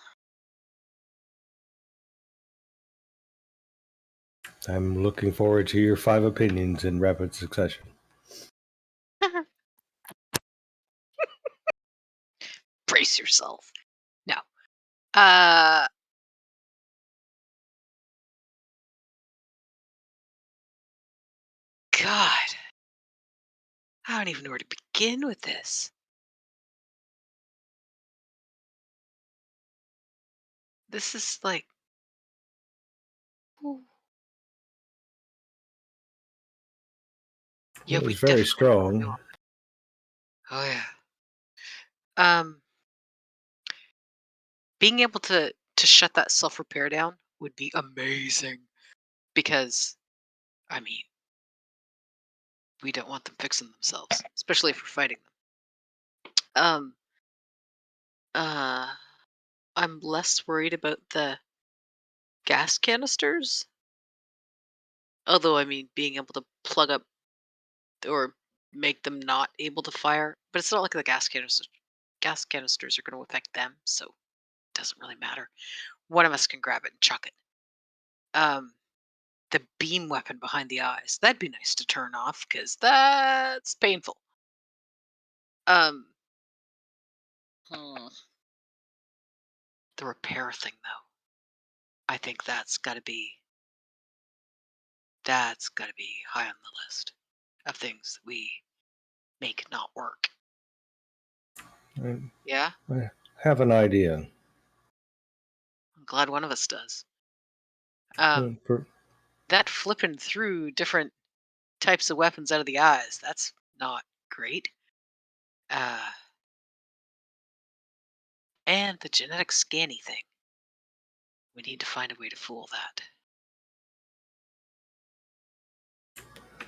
I'm looking forward to your 5 opinions in rapid succession. brace yourself. No. Uh, God. I don't even know where to begin with this. This is like. Ooh. Yeah, It we was very definitely have to go. strong. Oh yeah. Um, being able to shut that self repair down would be amazing because, I mean, we don't want them fixing themselves, especially if we're fighting them. I'm less worried about the gas canisters. Although, I mean, being able to plug up or make them not able to fire, but it's not like the gas canisters are going to affect them, so it doesn't really matter. One of us can grab it and chuck it. The beam weapon behind the eyes, that'd be nice to turn off because that's painful. Um, hmm. The repair thing, though, I think that's got to be high on the list of things that we make not work. I Yeah, have an idea. I'm glad one of us does. For- That flipping through different types of weapons out of the eyes, that's not great. And the genetic scanny thing. We need to find a way to fool that.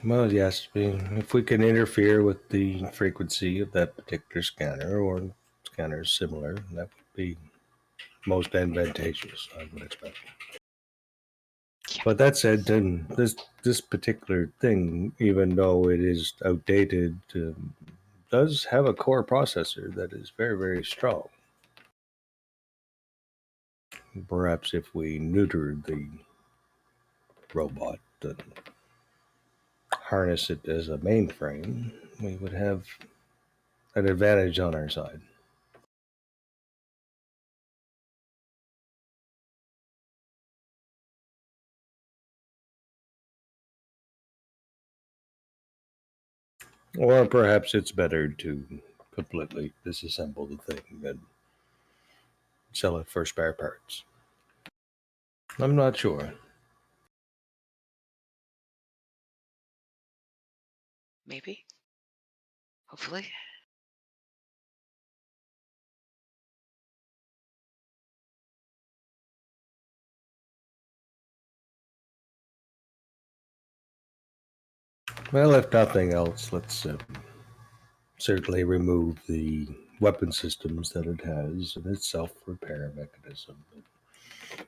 Well, yes, if we can interfere with the frequency of that particular scanner or scanners similar, that would be most advantageous, I would expect. Yeah. But that said, then this particular thing, even though it is outdated, does have a core processor that is very, very strong. Perhaps if we neutered the robot and harness it as a mainframe, we would have an advantage on our side. Or perhaps it's better to completely disassemble the thing and sell it for spare parts. I'm not sure. Maybe. Hopefully. Well, if nothing else, let's certainly remove the weapon systems that it has and its self-repair mechanism.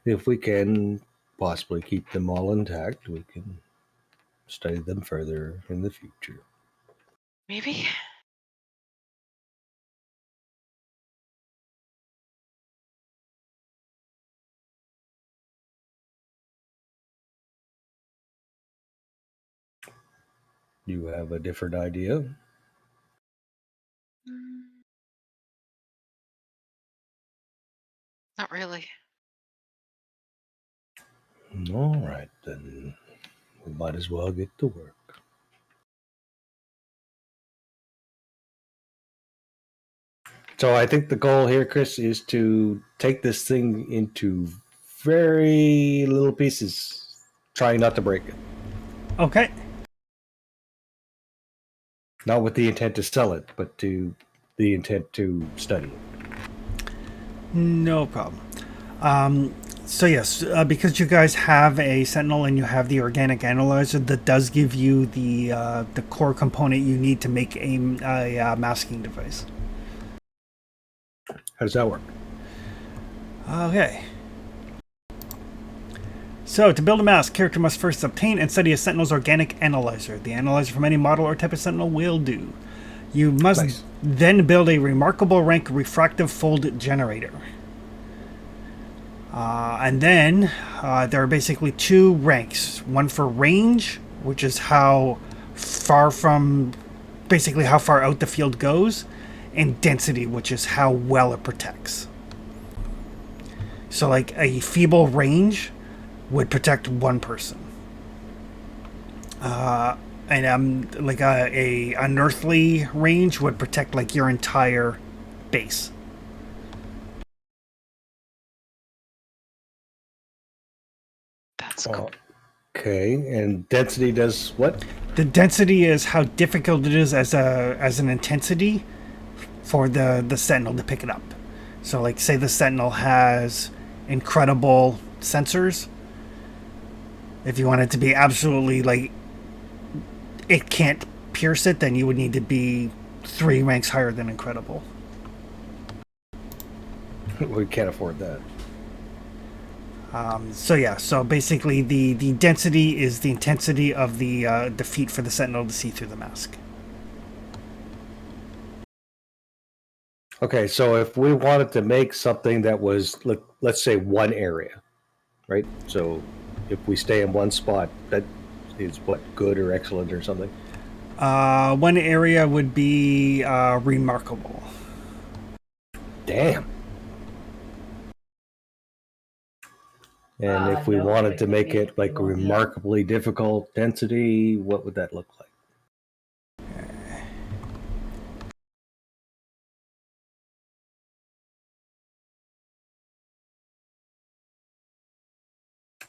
If we can possibly keep them all intact, we can study them further in the future. Maybe. You have a different idea? Not really. All right, then we might as well get to work. So I think the goal here, Chris, is to take this thing into very little pieces, trying not to break it. Okay. Not with the intent to sell it, but to the intent to study it. No problem. So yes, because you guys have a Sentinel and you have the organic analyzer, that does give you the core component you need to make a masking device. How does that work? Okay. So, to build a mask, character must first obtain and study a Sentinel's organic analyzer. The analyzer from any model or type of Sentinel will do. You must then build a remarkable rank refractive fold generator. And then there are basically two ranks. One for range, which is how far out the field goes, and density, which is how well it protects. So like a feeble range would protect one person. And like a unearthly range would protect like your entire base. That's cool. Okay, and density does what? The density is how difficult it is as an intensity for the Sentinel to pick it up. So like say the Sentinel has incredible sensors. If you want it to be absolutely like it can't pierce it, then you would need to be 3 ranks higher than incredible. We can't afford that. So basically the density is the intensity of the feat for the sentinel to see through the mask. Okay, so if we wanted to make something that was, let's say, one area, right? So if we stay in one spot, that is what, good or excellent or something? One area would be remarkable. Damn. And if we No, wanted but to it make could be it like a well, yeah. remarkably difficult density, what would that look like?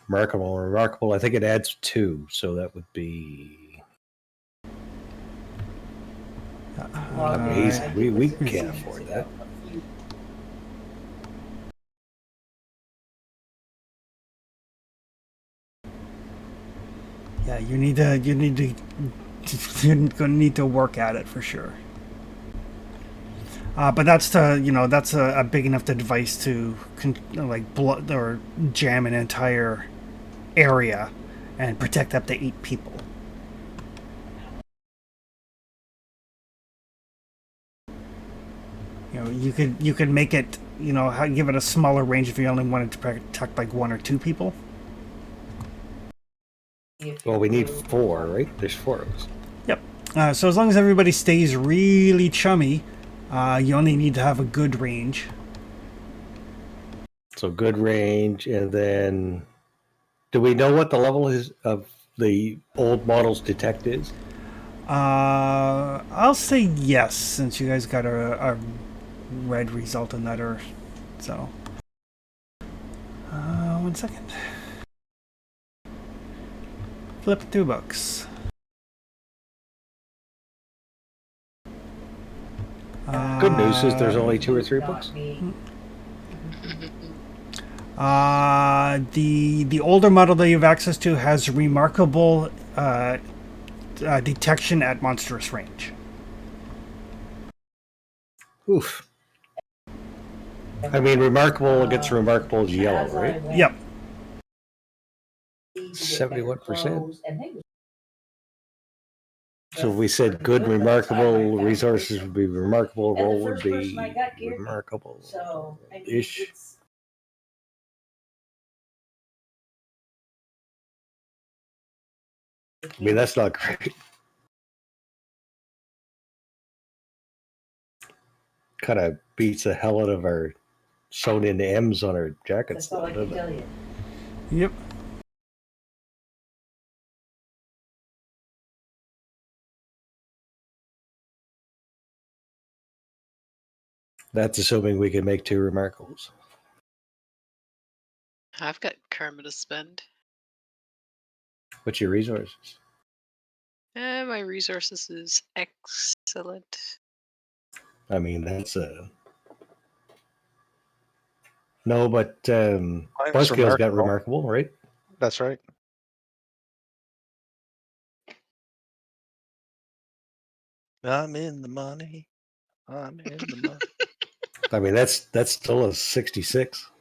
Remarkable. I think it adds 2, so that would be amazing. We can't afford that. Yeah, you're gonna need to work at it for sure. But that's a big enough device to blood or jam an entire area and protect up to 8 people. You could make it, give it a smaller range if you only wanted to protect like 1 or 2 people. Well, we need 4, right? There's 4 of us. Yep. So as long as everybody stays really chummy, you only need to have a good range. So good range, and then do we know what the level is of the old model's detect is? I'll say yes, since you guys got a red result in that, or so. 1 second. Flip 2 books. Good news is there's only 2 or 3 books. The older model that you have access to has remarkable detection at monstrous range. Oof. I mean, remarkable against remarkable is yellow, right? Yep. 71%. So if we said good, remarkable, resources would be remarkable, roll would be remarkable-ish. I mean, that's not great. Kind of beats the hell out of our sewn in M's on our jackets. That's all I can tell you. Yep. That's assuming we can make 2 remarkables. I've got karma to spend. What's your resources? My resources is excellent. I mean, that's a... No, but Buzzkill's got remarkable, right? That's right. I'm in the money. I'm in the money. I mean, that's still a 66.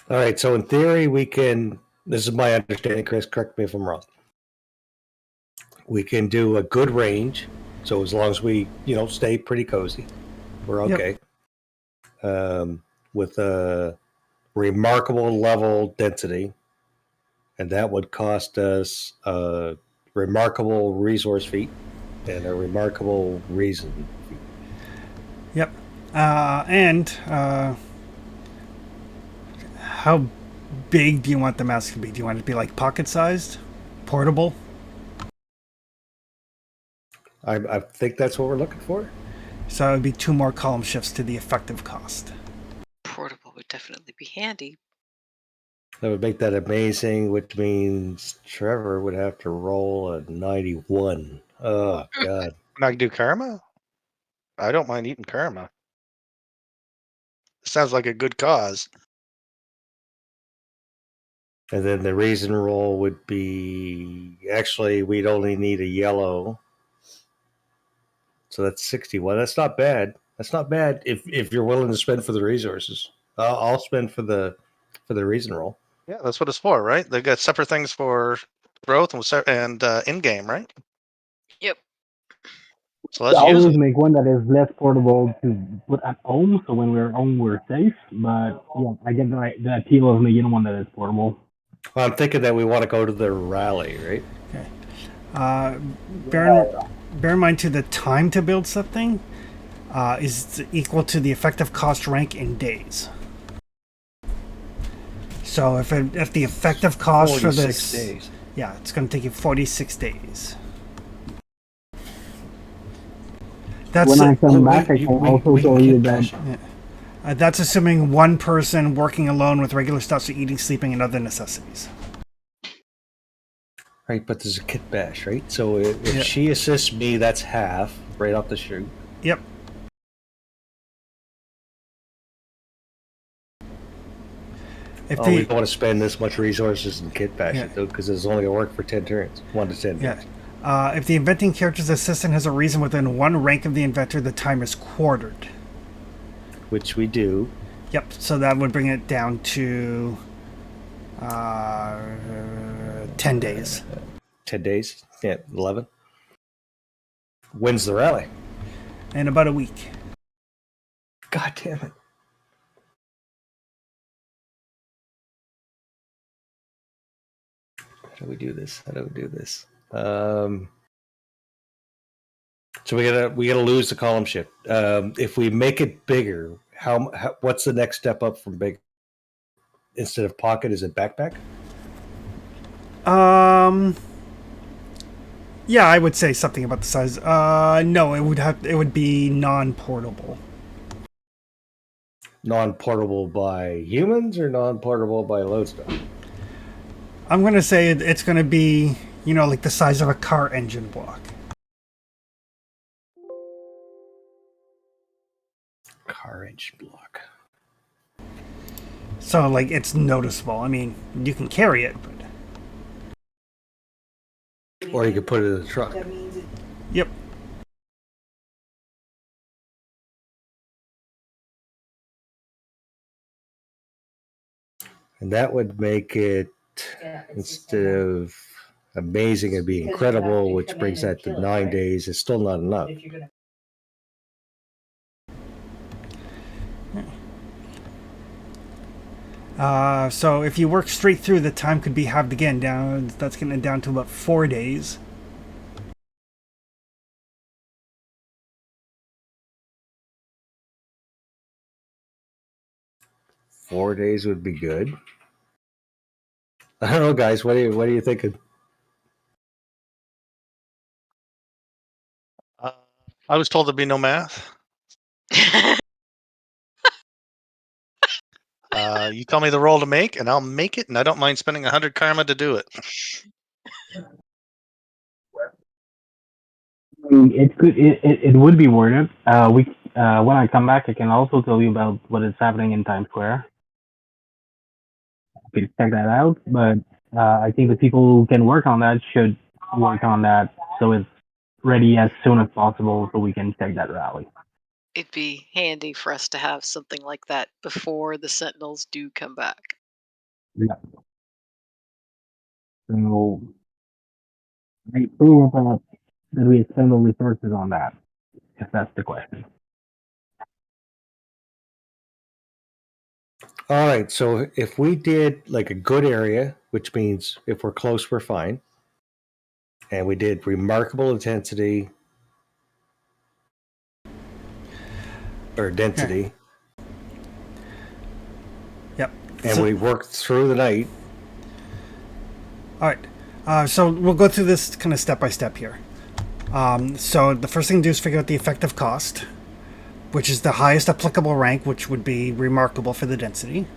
All right, so in theory, we can... This is my understanding, Chris, correct me if I'm wrong. We can do a good range, so as long as we, stay pretty cozy, we're okay. Yep. With a remarkable level density, and that would cost us a remarkable resource feat and a remarkable reason feat. Yep. How big do you want the mask to be? Do you want it to be like pocket-sized? Portable? I think that's what we're looking for. So it would be 2 more column shifts to the effective cost. Portable would definitely be handy. That would make that amazing, which means Trevor would have to roll a 91. Oh, God. Can I do karma? I don't mind eating karma. It sounds like a good cause. And then the reason roll would be actually we'd only need a yellow. So that's 61. That's not bad. That's not bad if you're willing to spend for the resources. I'll spend for the reason roll. Yeah, that's what it's for, right? They've got separate things for growth and in game, right? Yep. So let's I'll use always it. make one that is less portable to put at home, so when we're home we're safe. But yeah, I get the appeal of making one that is portable. Well, I'm thinking that we want to go to the rally, right? Bear in mind too, the time to build something is equal to the effective cost rank in days. So if the effective cost for 46 this, days. yeah, it's going to take you 46 days. That's When I come back, I can also tell you that. that's assuming one person working alone with regular stuff, so eating, sleeping, and other necessities. Right, but there's a kit bash, right? So if she assists me, that's half right off the chute. Yep. If we don't want to spend this much resources in kit bash though, because it's only going to work for 10 turns, 1 to 10 turns. If the inventing character's assistant has a reason within one rank of the inventor, the time is quartered. Which we do. Yep, so that would bring it down to 10 days. 10 days? Yeah, 11. When's the rally? In about a week. God damn it. How do we do this? So we gotta lose the column shift. If we make it bigger, how what's the next step up from big? Instead of pocket, is it backpack? Yeah, I would say something about the size. No, it would be non-portable. Non-portable by humans or non-portable by lodestone? I'm going to say it's going to be, like the size of a car engine block. Car engine block. So, like, it's noticeable. I mean, you can carry it, but... Or you could put it in the truck. Yep. And that would make it, instead of amazing, it'd be incredible, which brings that to 9 days. It's still not enough. So if you work straight through, the time could be halved again. That's getting it down to about 4 days. Four days would be good. I don't know, guys. What are you thinking? I was told there'd be no math. You tell me the roll to make, and I'll make it, and I don't mind spending 100 karma to do it. It's good. It would be worth it. When I come back, I can also tell you about what is happening in Times Square. You can check that out. But I think the people who can work on that should work on that so it's ready as soon as possible so we can check that rally. It'd be handy for us to have something like that before the Sentinels do come back. Yeah. So I approve that we spend the resources on that, if that's the question. All right. So if we did like a good area, which means if we're close, we're fine. And we did remarkable intensity or density. Yep. And we worked through the night. All right. So we'll go through this kind of step by step here. So the first thing to do is figure out the effective cost, which is the highest applicable rank, which would be remarkable for the density.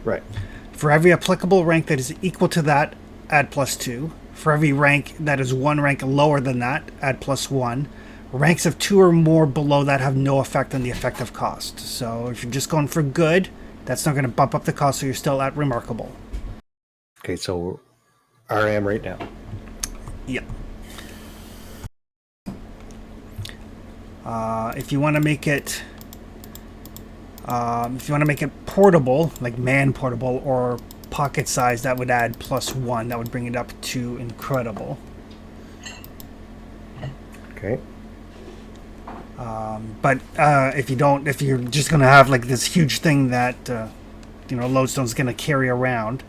Right. For every applicable rank that is equal to that, add +2. For every rank that is one rank lower than that, add +1. Ranks of 2 or more below that have no effect on the effective cost. So if you're just going for good, that's not going to bump up the cost, so you're still at remarkable. Okay, so RM right now. Yep. If you want to make it, portable, like man portable or pocket size, that would add +1. That would bring it up to incredible. Okay. But if you're just gonna have like this huge thing that Lodestone's gonna carry around,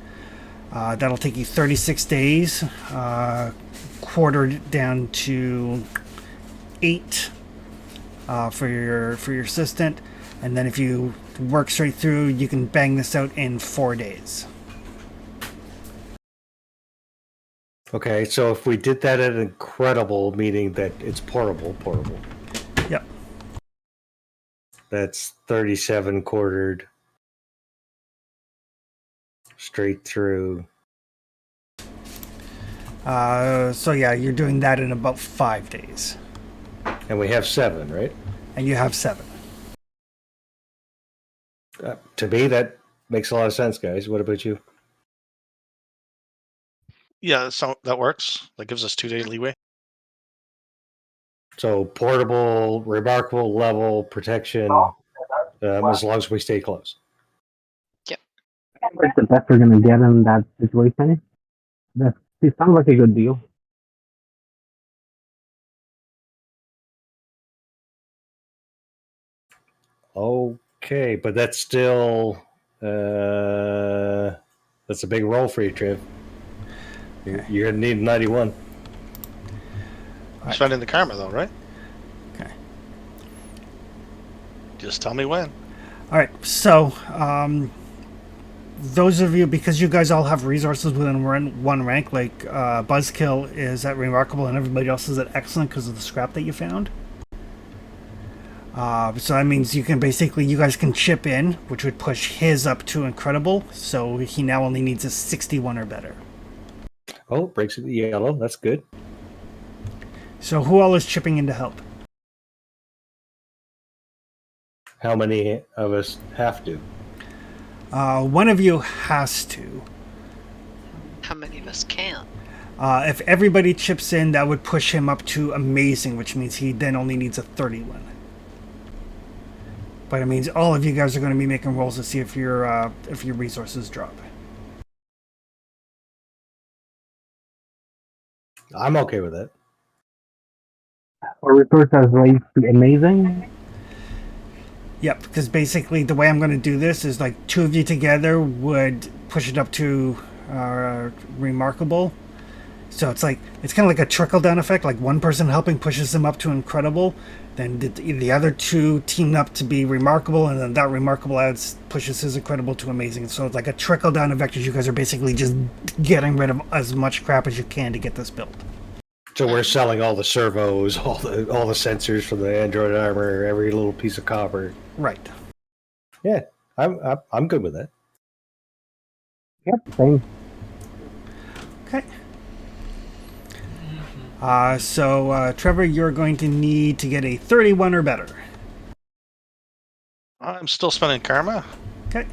that'll take you 36 days, quartered down to 8 for your assistant, and then if you work straight through, you can bang this out in 4 days. Okay, so if we did that at incredible, meaning that it's portable. Yep. That's 37 quartered straight through. So yeah, you're doing that in about 5 days, And we have 7, right? and you have 7. To me, that makes a lot of sense, guys. What about you? Yeah, so that works. That gives us 2 day leeway. So portable, remarkable level protection, as long as we stay close. What's the best we're gonna get in that situation? It sounds like a good deal. Okay, but that's still that's a big roll for you, Triv. You're gonna need 91. I'm spending the karma though, right? Okay. Just tell me when. All right. So those of you, because you guys all have resources within one rank, like Buzzkill is at remarkable and everybody else is at excellent because of the scrap that you found. So that means you guys can chip in, which would push his up to incredible. So he now only needs a 61 or better. Oh, breaks it to yellow. That's good. So who all is chipping in to help? How many of us have to? One of you has to. How many of us can? If everybody chips in, that would push him up to amazing, which means he then only needs a 31. But it means all of you guys are going to be making rolls to see if your resources drop. I'm okay with that. Our resource has raised to amazing. Yep, because basically the way I'm going to do this is like 2 of you together would push it up to remarkable. So it's kind of like a trickle down effect. Like one person helping pushes them up to incredible, then the other 2 team up to be remarkable, and then that remarkable pushes his incredible to amazing. So it's like a trickle down effect. You guys are basically just getting rid of as much crap as you can to get this built. So we're selling all the servos, all the sensors for the android armor, every little piece of copper. Right. Yeah, I'm good with that. Yep, same. Okay. So Trevor, you're going to need to get a 31 or better. I'm still spending karma. Okay.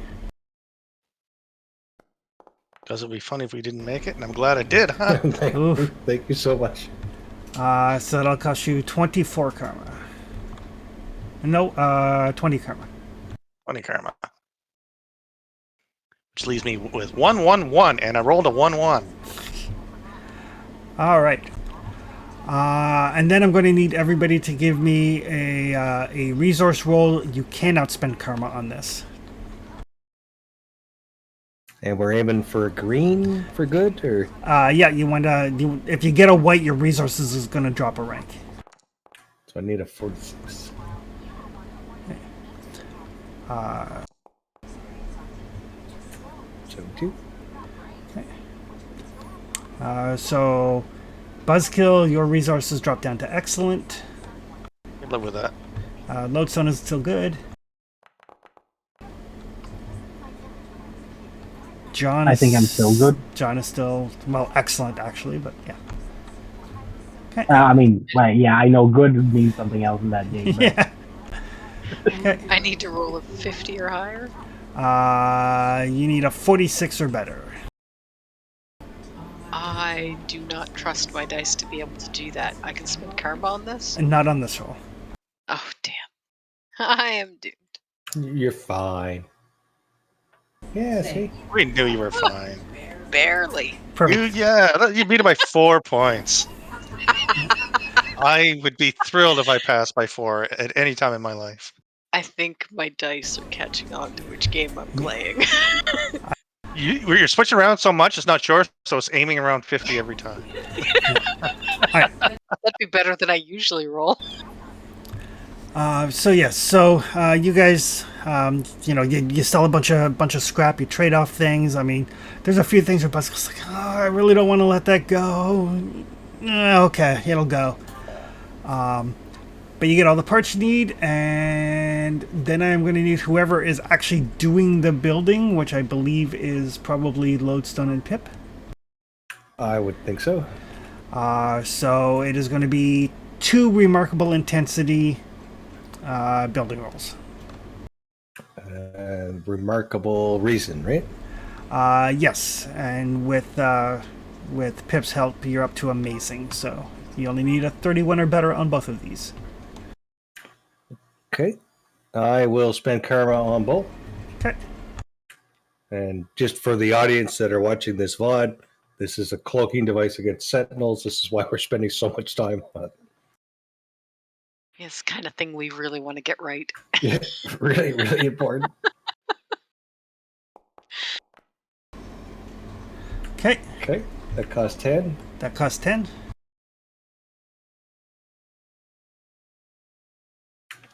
Because it'd be funny if we didn't make it, and I'm glad I did, huh? Thank you so much. So that'll cost you 24 karma. No, 20 karma. 20 karma. Which leaves me with 111, and I rolled a 1-1. All right. And then I'm going to need everybody to give me a resource roll. You cannot spend karma on this. And we're aiming for green for good, or? Yeah, you want to. If you get a white, your resources is going to drop a rank. So I need a 46. 72. So, Buzzkill, your resources drop down to excellent. I live with that. Lodestone is still good. John, I think I'm still good. John is still, well, excellent actually, but yeah. Okay. I mean, yeah, I know good means something else in that game. But Yeah. Okay. I need to roll a 50 or higher. You need a 46 or better. I do not trust my dice to be able to do that. I can spend karma on this? And not on this roll. Oh, damn. I am doomed. You're fine. Yeah, see? We knew you were fine. Barely. Perfect. You beat it by 4 points. I would be thrilled if I passed by 4 at any time in my life. I think my dice are catching on to which game I'm playing. You're switching around so much, it's not sure, so it's aiming around 50 every time. That'd be better than I usually roll. So yes, you guys, you sell a bunch of scrap. You trade off things. I mean, there's a few things where Busk's like, I really don't want to let that go. Okay, it'll go. But you get all the parts you need, and then I'm going to need whoever is actually doing the building, which I believe is probably Lodestone and Pip. I would think so. So it is going to be 2 remarkable intensity building rolls. Remarkable reason, right? Yes, and with Pip's help, you're up to amazing. So you only need a 31 or better on both of these. Okay. I will spend karma on both. Okay. And just for the audience that are watching this VOD, this is a cloaking device against sentinels. This is why we're spending so much time on it. It's the kind of thing we really want to get right. Yeah, really, really important. Okay. Okay. That costs 10. That costs 10.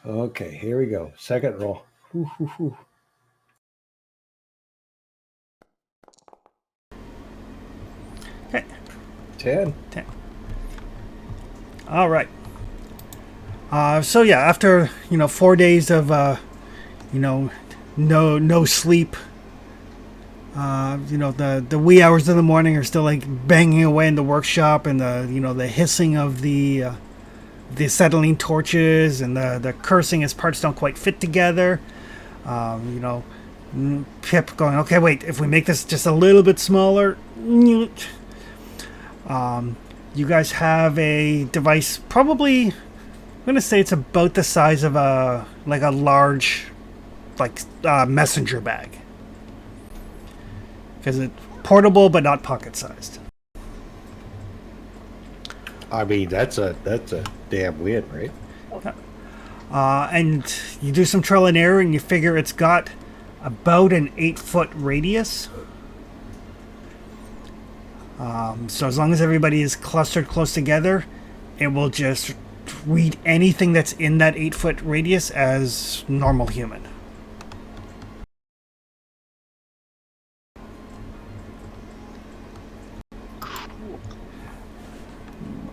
Okay, here we go. Second roll. Whew, whew, whew. Okay. 10. 10. All right. So yeah, after 4 days of no sleep, the wee hours of the morning are still like banging away in the workshop, and the hissing of the acetylene torches and the cursing as parts don't quite fit together. Pip going, okay, wait, if we make this just a little bit smaller. You guys have a device, probably, I'm going to say it's about the size of a large messenger bag. Because it's portable but not pocket-sized. I mean, that's a damn win, right? And you do some trial and error, and you figure it's got about an 8-foot radius. So as long as everybody is clustered close together, it will just read anything that's in that 8-foot radius as normal human.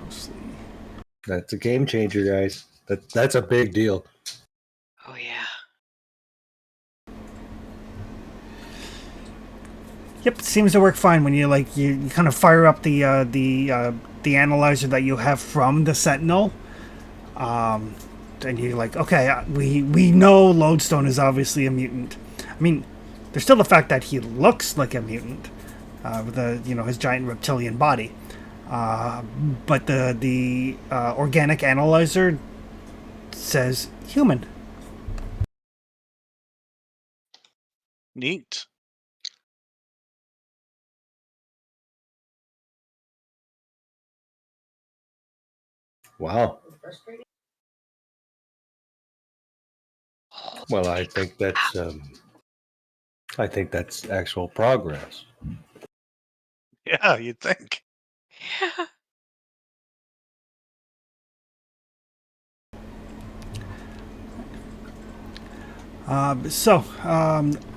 Mostly. That's a game changer, guys. That's a big deal. Oh, yeah. Yep, it seems to work fine when you kind of fire up the analyzer that you have from the Sentinel, and you're like, okay, we know Lodestone is obviously a mutant. I mean, there's still the fact that he looks like a mutant with his giant reptilian body, but the organic analyzer says human. Neat. Wow. Well, I think that's actual progress. Yeah, you'd think. Yeah.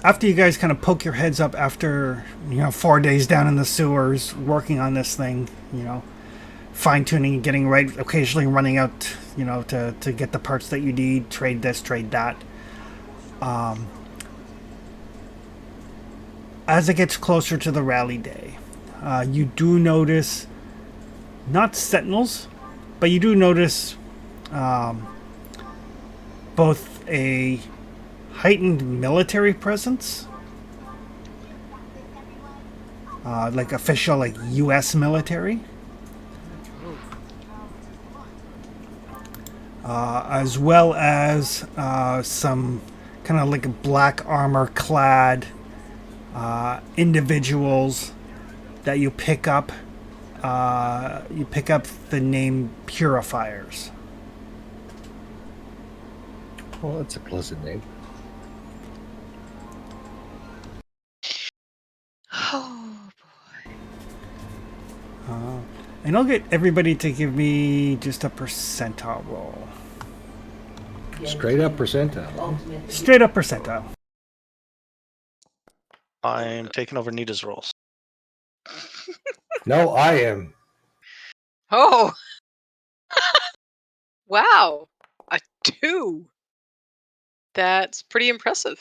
After you guys kind of poke your heads up after 4 days down in the sewers working on this thing, fine-tuning and getting right, occasionally running out to get the parts that you need, trade this, trade that, as it gets closer to the rally day, you do notice not sentinels, but you do notice both a heightened military presence like official, like U.S. military, Ooh. as well as some kind of like black armor clad individuals that you pick up. You pick up the name Purifiers. Well, that's a pleasant name. Oh boy. And I'll get everybody to give me just a percentile roll. Straight up percentile. Ultimate. Straight up percentile. I'm taking over Nita's roles. No, I am. Oh. Wow. A 2. That's pretty impressive.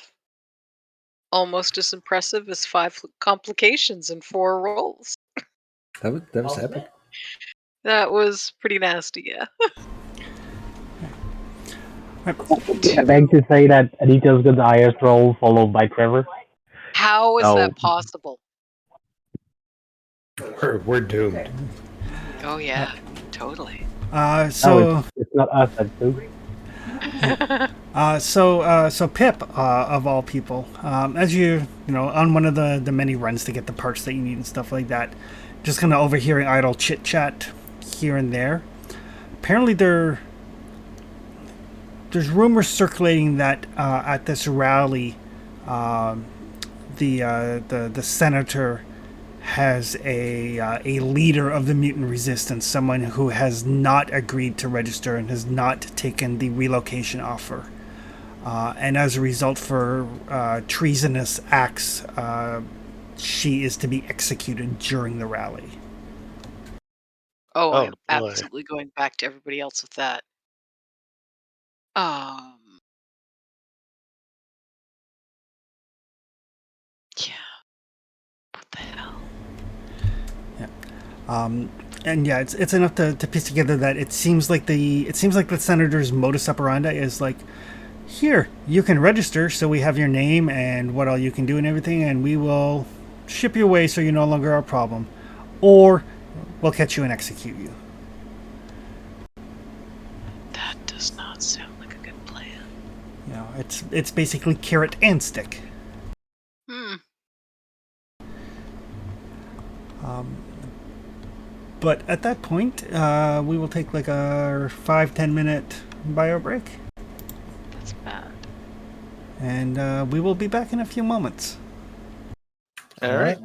Almost as impressive as 5 complications and 4 rolls. That was epic. That was pretty nasty, yeah. I beg to say that Anita's got the highest roll, followed by Trevor. How is So- that possible? We're doomed. Oh yeah, totally. So it's not us, that's two. so Pip, of all people, as you know, on one of the many runs to get the parts that you need and stuff like that, just kind of overhearing idle chit chat here and there. Apparently, there's rumors circulating that at this rally, the senator has a leader of the mutant resistance, someone who has not agreed to register and has not taken the relocation offer. And as a result, for treasonous acts, she is to be executed during the rally. Oh, Oh, I'm boy. absolutely going back to everybody else with that. Yeah. What the hell? And yeah, it's enough to piece together that it seems like the senator's modus operandi is like, here, you can register, so we have your name and what all you can do and everything, and we will ship you away so you're no longer our problem, or we'll catch you and execute you. That does not sound like a good plan. You know, it's basically carrot and stick. Hmm. But at that point, we will take like a 5-10 minute bio break, That's bad. and we will be back in a few moments. All right.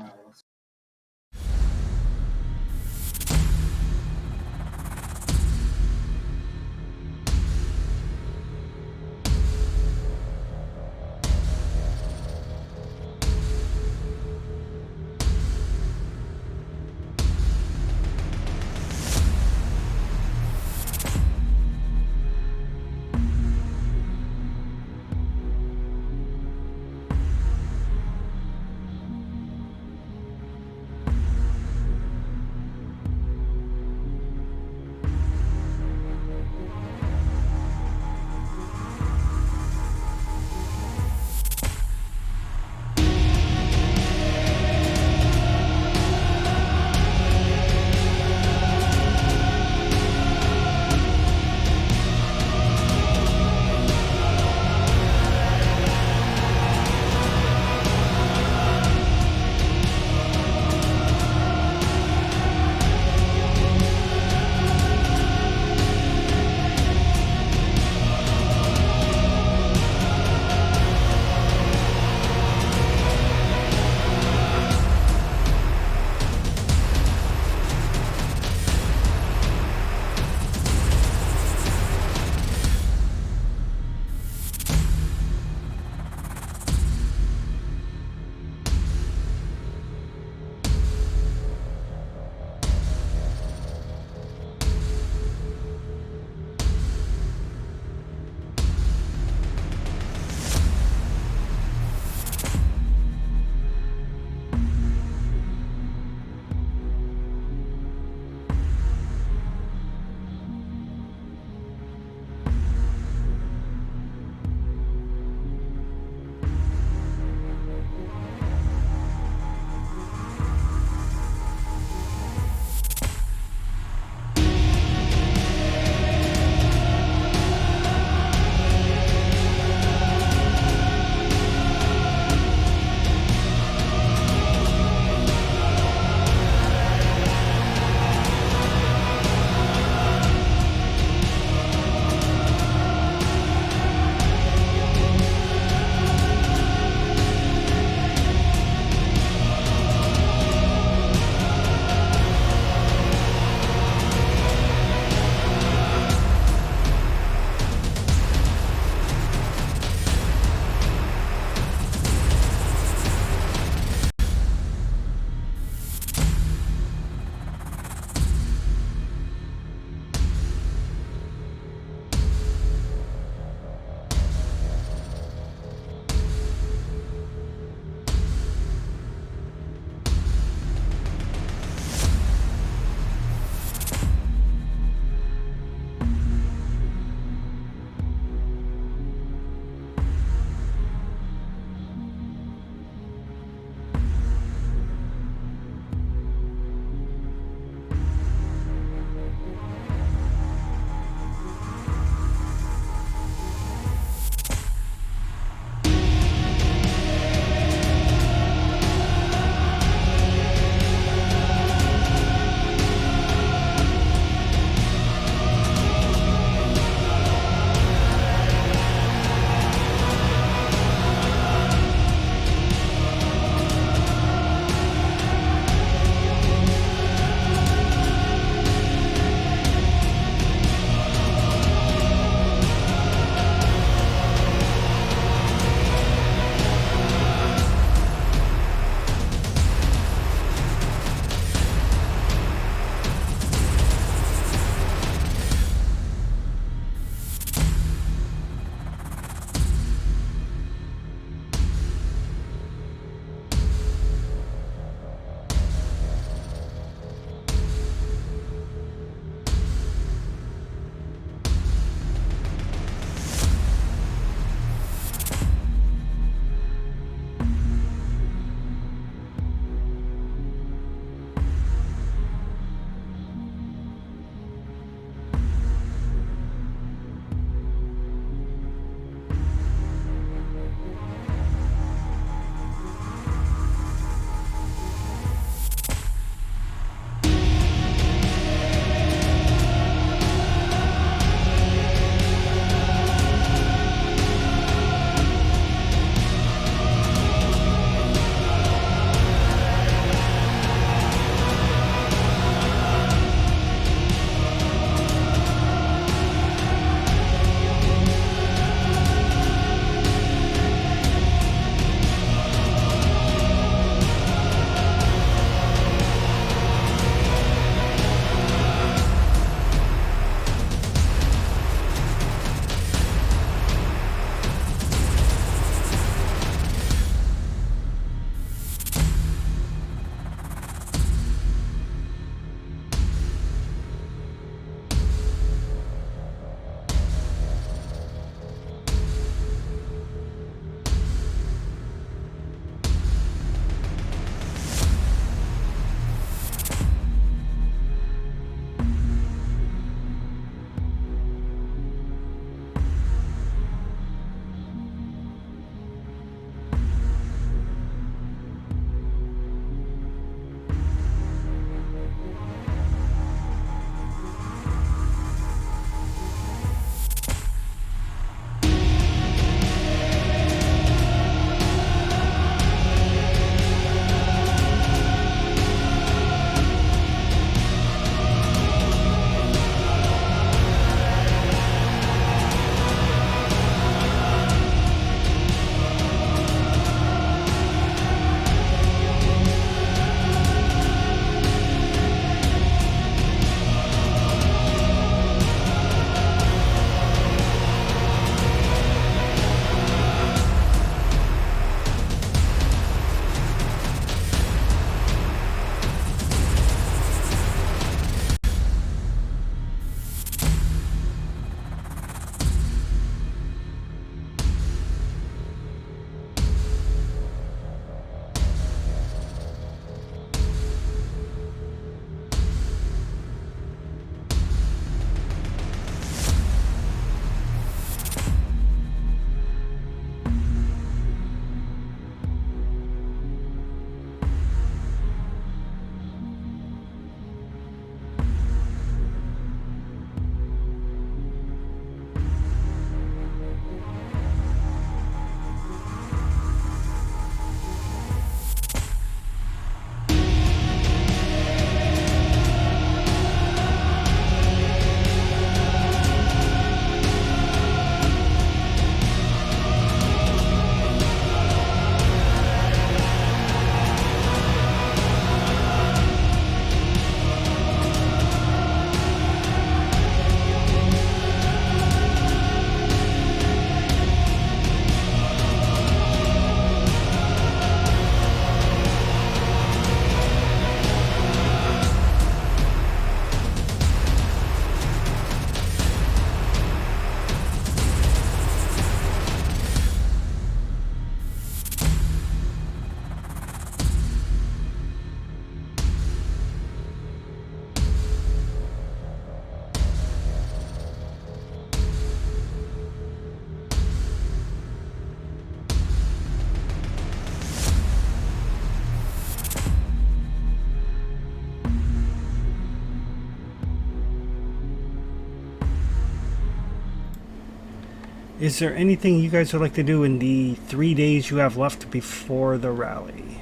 Is there anything you guys would like to do in the 3 days you have left before the rally?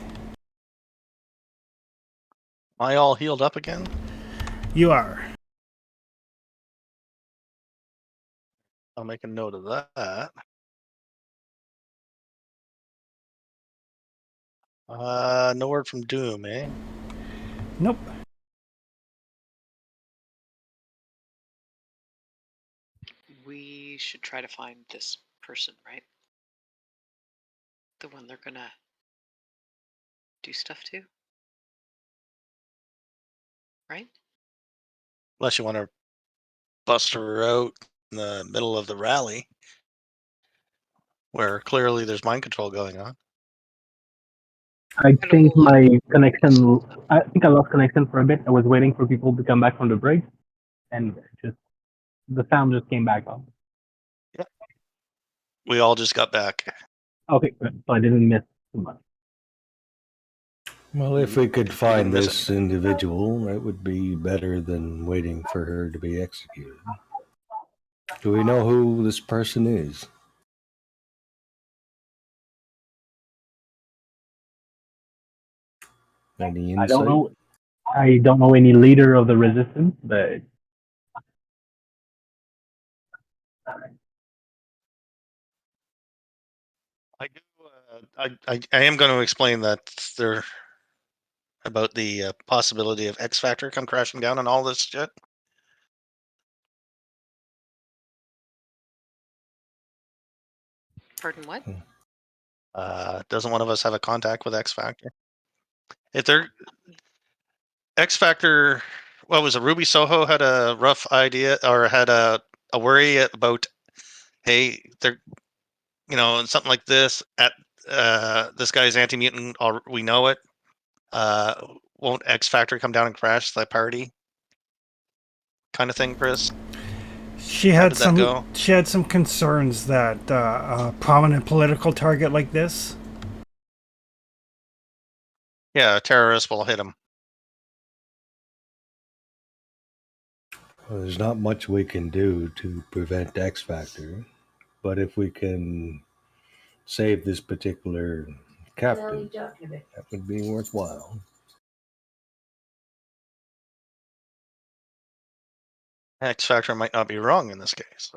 Am I all healed up again? You are. I'll make a note of that. No word from Doom, eh? Nope. We should try to find this person, right? The one they're gonna do stuff to, right? Unless you want to bust her out in the middle of the rally, where clearly there's mind control going on. I And think we'll my connection. I think I lost connection for a bit. I was waiting for people to come back from the break, and just the sound just came back on. We all just got back. Okay, good. So I didn't miss too much. Well, if we could find miss this individual, that would be better than waiting for her to be executed. Do we know who this person is? Any insight? I don't know. I don't know any leader of the resistance, but I do. I am going to explain that there about the possibility of X Factor come crashing down and all this shit. Pardon what? Doesn't one of us have a contact with X Factor? If they're X Factor, what was it? Ruby Soho had a rough idea or had a worry about, hey, they're something like this at this guy's anti mutant. We know it. Won't X Factor come down and crash the party? Kind of thing, Chris. She How had did that go? some. She had some concerns that a prominent political target like this. Yeah, a terrorist will hit him. Well, there's not much we can do to prevent X Factor, but if we can save this particular captive, that would be worthwhile. X Factor might not be wrong in this case.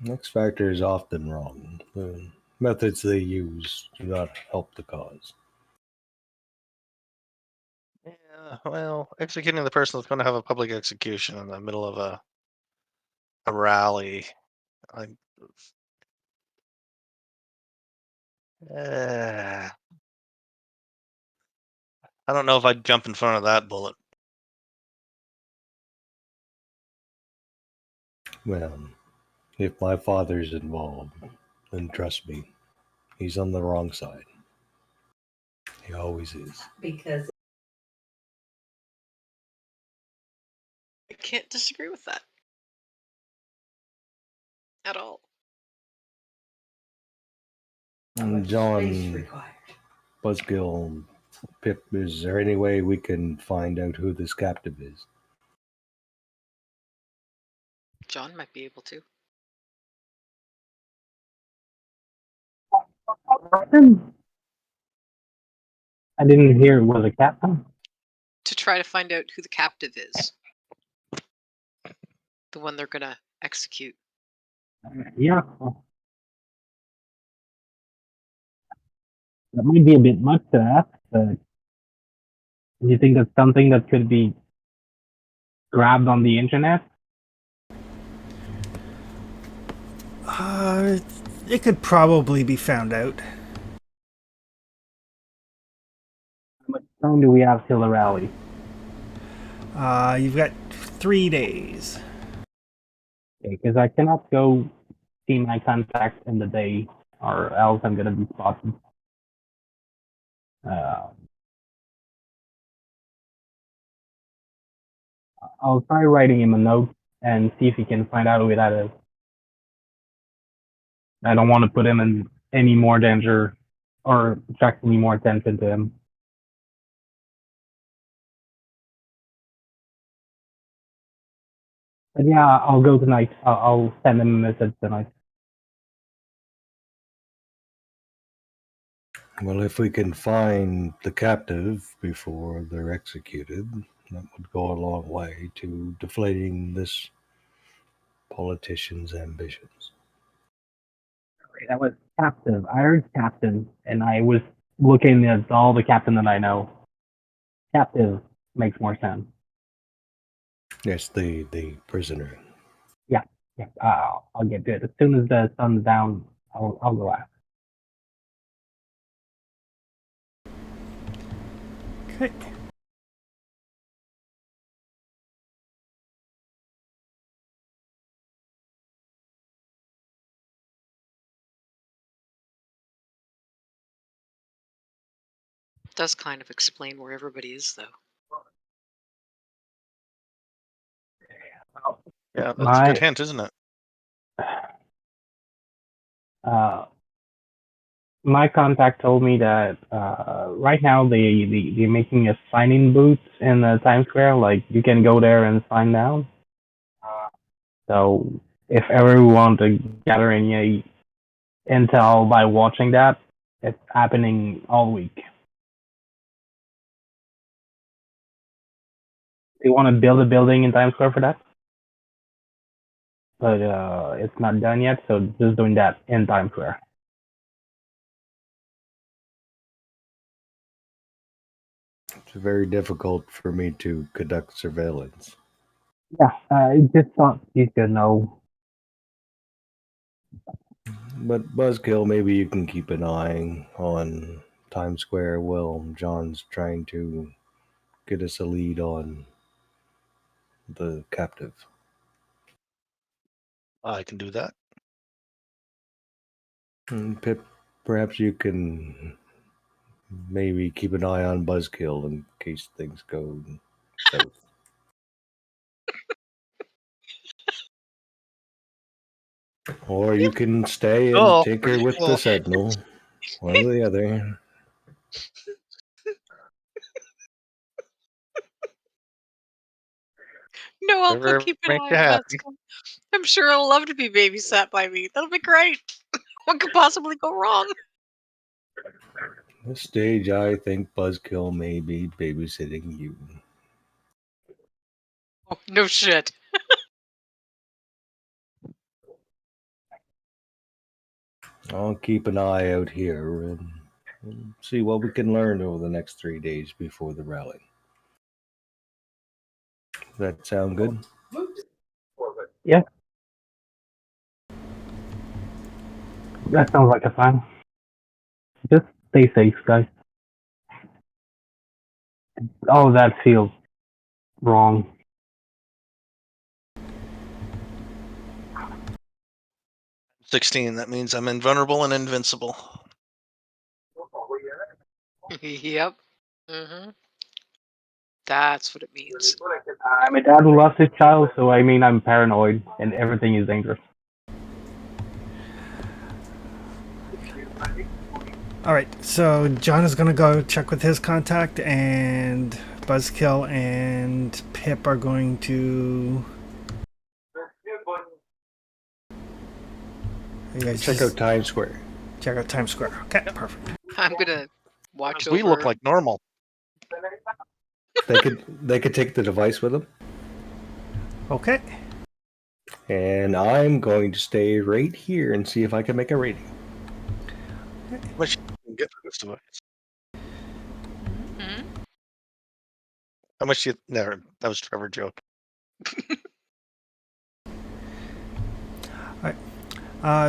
X Factor is often wrong. The methods they use do not help the cause. Yeah, well, executing the person that's going to have a public execution in the middle of a rally. I don't know if I'd jump in front of that bullet. Well, if my father's involved, then trust me, he's on the wrong side. He always is. Because I can't disagree with that at all. And space John required. Buzzkill, Pip, is there any way we can find out who this captive is? John might be able to. I didn't hear. Was a captain? To try to find out who the captive is. The one they're gonna execute. Yeah. That might be a bit much to ask, but do you think that's something that could be grabbed on the internet? It could probably be found out. How much time do we have till the rally? You've got 3 days. Okay, because I cannot go see my contacts in the day, or else I'm gonna be spotted. I'll try writing him a note and see if he can find out who that is. I don't want to put him in any more danger or attract any more attention to him. But yeah, I'll go tonight. I'll send him a message tonight. Well, if we can find the captive before they're executed, that would go a long way to deflating this politician's ambitions. That was captive. I heard captain, and I was looking at all the captain that I know. Captive makes more sense. Yes, the prisoner. Yeah. I'll get to it as soon as the sun's down. I'll go out. Okay. Does kind of explain where everybody is, though. Yeah, that's a My good hint, isn't it? my contact told me that right now they're making a signing booth in Times Square. Like you can go there and sign down. So if ever we want to gather any intel by watching that, it's happening all week. They want to build a building in Times Square for that, but it's not done yet. So just doing that in Times Square. It's very difficult for me to conduct surveillance. Yeah, I just thought you could know. But Buzzkill, maybe you can keep an eye on Times Square while John's trying to get us a lead on the captive. I can do that. And Pip, perhaps you can maybe keep an eye on Buzzkill in case things go south. Or you can stay and Oh, tinker pretty with the cool. Sentinel. One or the other. No, I'll go Whatever keep an makes eye you on happy. Buzzkill. I'm sure he'll love to be babysat by me. That'll be great. What could possibly go wrong? At this stage, I think Buzzkill may be babysitting you. Oh, no shit. I'll keep an eye out here and see what we can learn over the next 3 days before the rally. Does that sound good? Yeah, that sounds like a plan. Just stay safe, guys. Oh, that feels wrong. 16. That means I'm invulnerable and invincible. Yep. Mm-hmm. That's what it means. I'm a dad who lost his child, so I mean I'm paranoid and everything is dangerous. All right. So John is going to go check with his contact, and Buzzkill and Pip are going to. You guys Check just out Times Square. check out Times Square. Okay, perfect. I'm gonna watch We look over. like normal. They could take the device with them. Okay. And I'm going to stay right here and see if I can make a rating. How much you can get for this device? Mhm. How much you? Never. That was Trevor joke.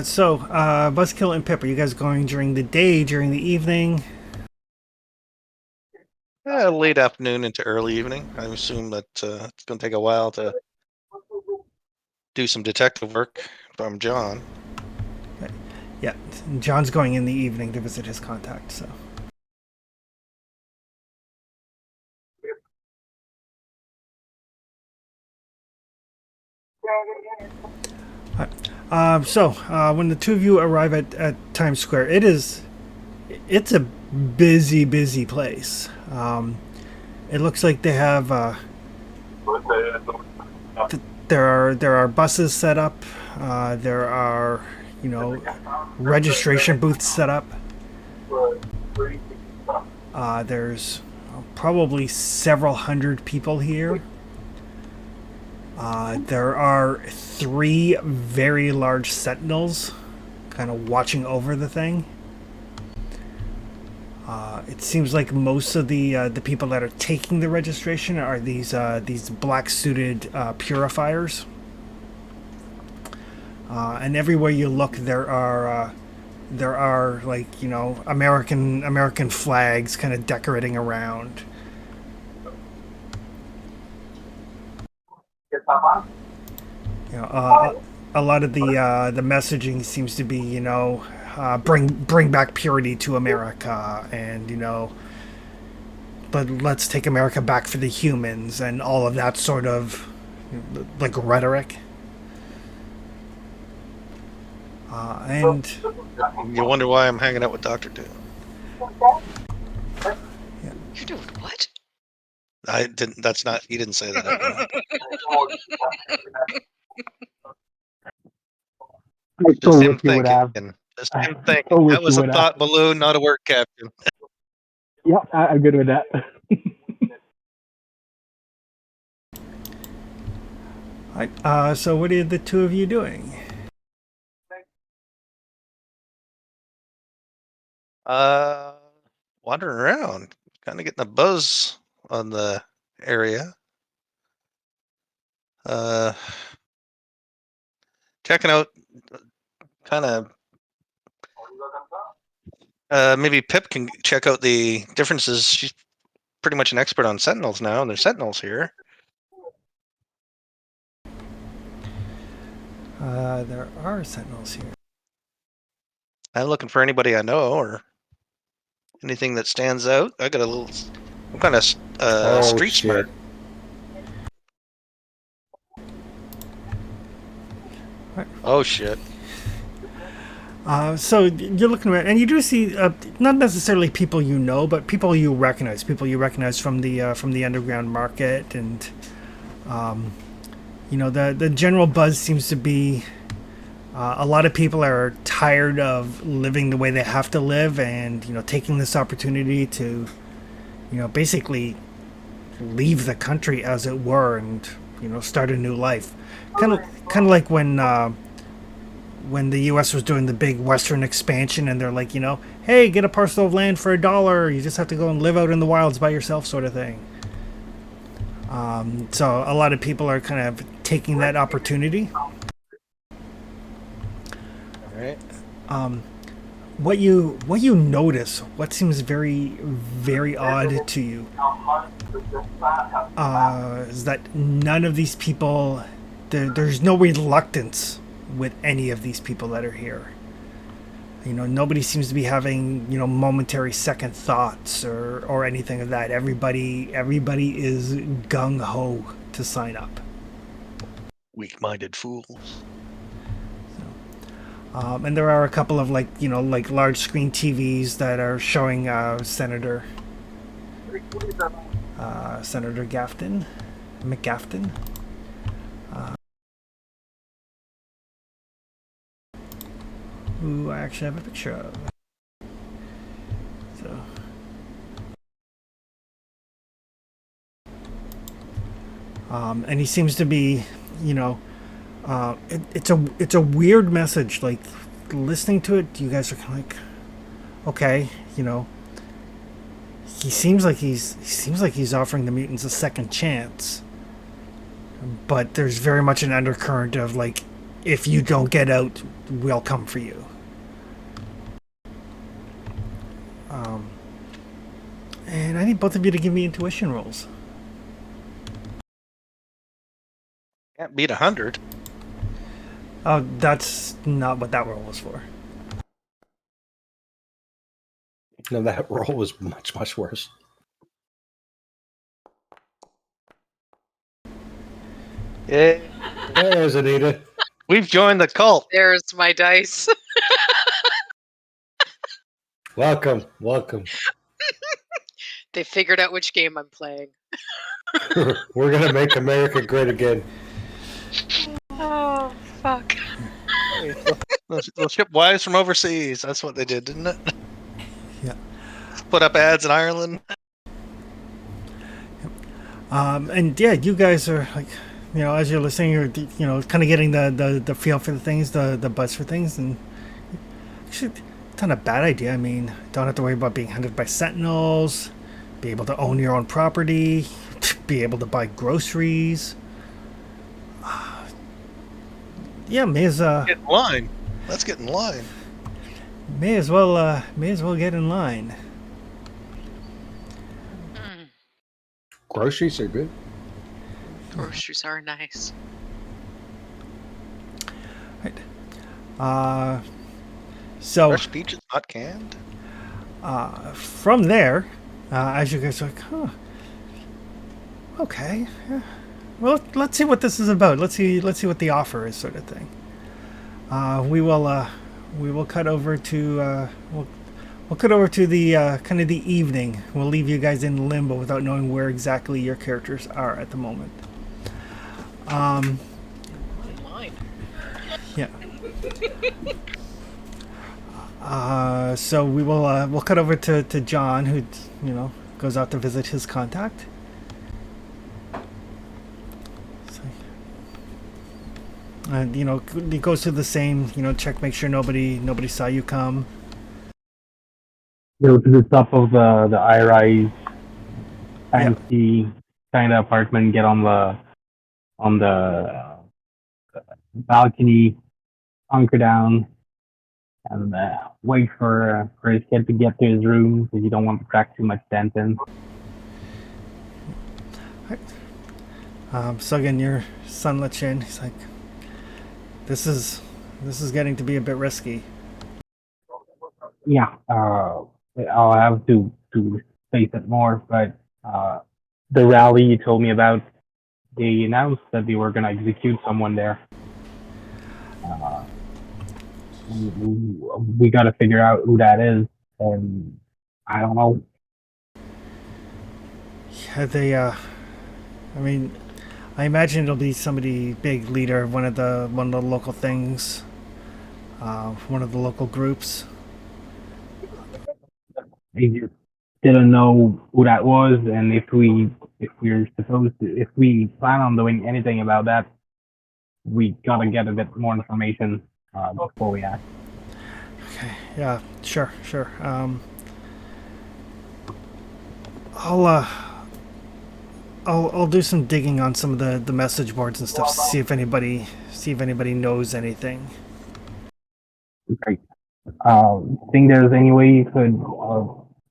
So Buzzkill and Pip, are you guys going during the day, during the evening? Late afternoon into early evening. I assume that it's going to take a while to do some detective work from John. Yeah, John's going in the evening to visit his contact. So. When the two of you arrive at Times Square, it's a busy place. It looks like they have there are buses set up. There are registration booths set up. There's probably several hundred people here. There are 3 very large sentinels kind of watching over the thing. It seems like most of the people that are taking the registration are these black suited purifiers. And everywhere you look, there are like American flags kind of decorating around. A lot of the messaging seems to be bring back purity to America, and but let's take America back for the humans, and all of that sort of like rhetoric. And You wonder why I'm hanging out with Dr. Doom. You're doing what? I didn't. That's not. He didn't say that. I so Just him wish you would have. thinking. Just him thinking. so wish That was you a would thought balloon, not a word caption. Yeah, I'm good with that. So what are the two of you doing? Wandering around, kind of getting a buzz on the area. Checking out, kind of. Maybe Pip can check out the differences. She's pretty much an expert on sentinels now, and there's sentinels here. There are sentinels here. I'm looking for anybody I know or anything that stands out. I got a little. I'm kind of street smart. Oh shit. So you're looking around, and you do see not necessarily people you know, but people you recognize from the underground market, and the general buzz seems to be a lot of people are tired of living the way they have to live, and taking this opportunity to basically leave the country, as it were, and start a new life, kind of like when the U.S. was doing the big Western expansion, and they're like, hey, get a parcel of land for $1. You just have to go and live out in the wilds by yourself, sort of thing. So a lot of people are kind of taking that opportunity. All right. What you notice, what seems very, very odd to you, is that none of these people, there's no reluctance with any of these people that are here. Nobody seems to be having momentary second thoughts or anything of that. Everybody is gung ho to sign up. Weak-minded fools. And there are a couple of like large screen TVs that are showing Senator McGafton. Who I actually have a picture of. So. And he seems to be, it's a weird message. Like, listening to it, you guys are kind of like, okay, he seems like he's offering the mutants a second chance. But there's very much an undercurrent of like, if you don't get out, we'll come for you. And I need both of you to give me intuition rolls. Can't beat 100. Oh, that's not what that roll was for. No, that roll was much, much worse. Yeah. There's Anita. We've joined the cult. There's my dice. Welcome. They figured out which game I'm playing. We're going to make America great again. Oh fuck! Hey, they'll ship wives from overseas. That's what they did, didn't it? Yeah. Put up ads in Ireland. And yeah, you guys are like, as you're listening, you're kind of getting the feel for the things, the buzz for things, and actually, it's not a bad idea. I mean, don't have to worry about being hunted by sentinels, be able to own your own property, be able to buy groceries. Yeah, Get in line. Let's get in line. may as well get in line. Mm, Groceries are good. groceries are nice. Right. So Fresh peaches, not canned. from there, as you guys are like, okay, yeah. Well, let's see what this is about. Let's see what the offer is, sort of thing. We will cut over to we'll cut over to the kind of the evening. We'll leave you guys in limbo without knowing where exactly your characters are at the moment. Mine. Yeah. So we'll cut over to John, who goes out to visit his contact. And he goes through the same, check, make sure nobody saw you come. Go to the top of the high-rise, fancy kind of apartment. Get on the balcony, hunker down, and wait for his kid to get to his room because you don't want to crack too much dent in. So again, your son lets you in. He's like, "This is getting to be a bit risky." Yeah, I'll have to face it more, but the rally you told me about, they announced that they were going to execute someone there. We got to figure out who that is, and I don't know. Yeah, they. I mean, I imagine it'll be somebody big, leader of one of the local things, one of the local groups. They just didn't know who that was, and if we plan on doing anything about that, we gotta get a bit more information before we act. Okay. Yeah. Sure. I'll do some digging on some of the message boards and stuff. See if anybody knows anything. Great. Think there's any way you could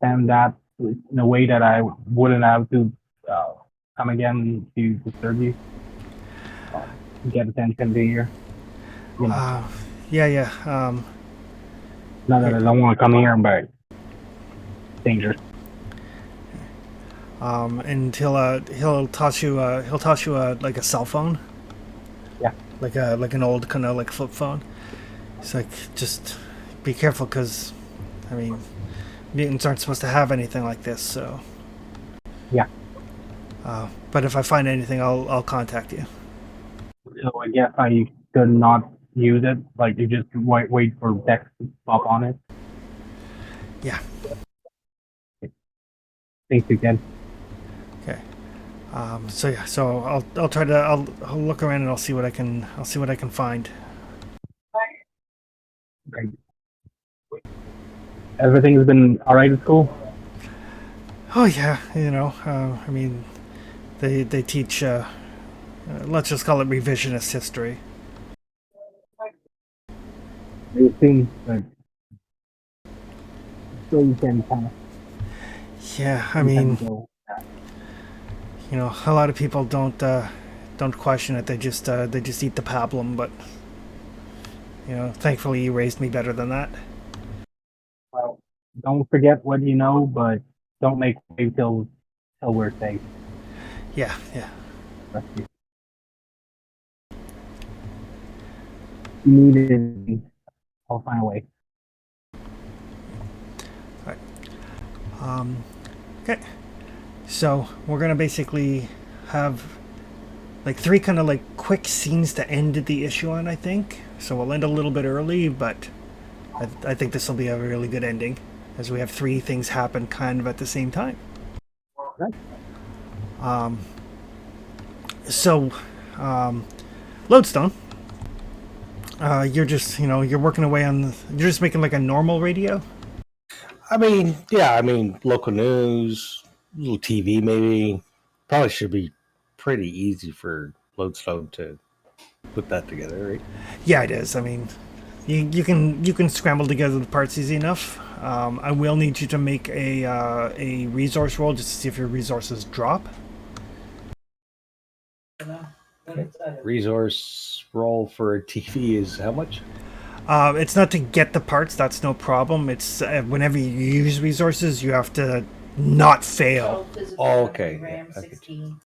send that in a way that I wouldn't have to come again to disturb you, get attention to here. Yeah. Not that I don't want to come here, but it's dangerous. And he'll toss you like a cell phone. Yeah. Like an old kind of like flip phone. It's like, just be careful, because I mean, mutants aren't supposed to have anything like this. So. Yeah. But if I find anything, I'll contact you. So I guess I should not use it. Like you just wait for Dex to pop on it. Yeah. Thanks again. Okay. So I'll try to I'll look around and I'll see what I can find. Great. Everything's been all right at school. Oh yeah, I mean, they teach let's just call it revisionist history. It seems like still you can kind of. Yeah, I mean, a lot of people don't question it. They just eat the pablum. But thankfully you raised me better than that. Well, don't forget what you know, but don't make wave till we're safe. Yeah. Trust you. You need it. I'll find a way. All right. Okay. So we're gonna basically have like 3 kind of like quick scenes to end the issue on, I think. So we'll end a little bit early, but I think this will be a really good ending, as we have 3 things happen kind of at the same time. Nice. So, Lodestone, you're just, you're working away on, you're just making like a normal radio? I mean, yeah, local news, little TV maybe. Probably should be pretty easy for Lodestone to put that together, right? Yeah, it is. I mean, you can scramble together the parts easy enough. I will need you to make a resource roll just to see if your resources drop. Okay. Resource roll for a TV is how much? It's not to get the parts. That's no problem. It's whenever you use resources, you have to not fail. Oh, okay. Yeah, I get you.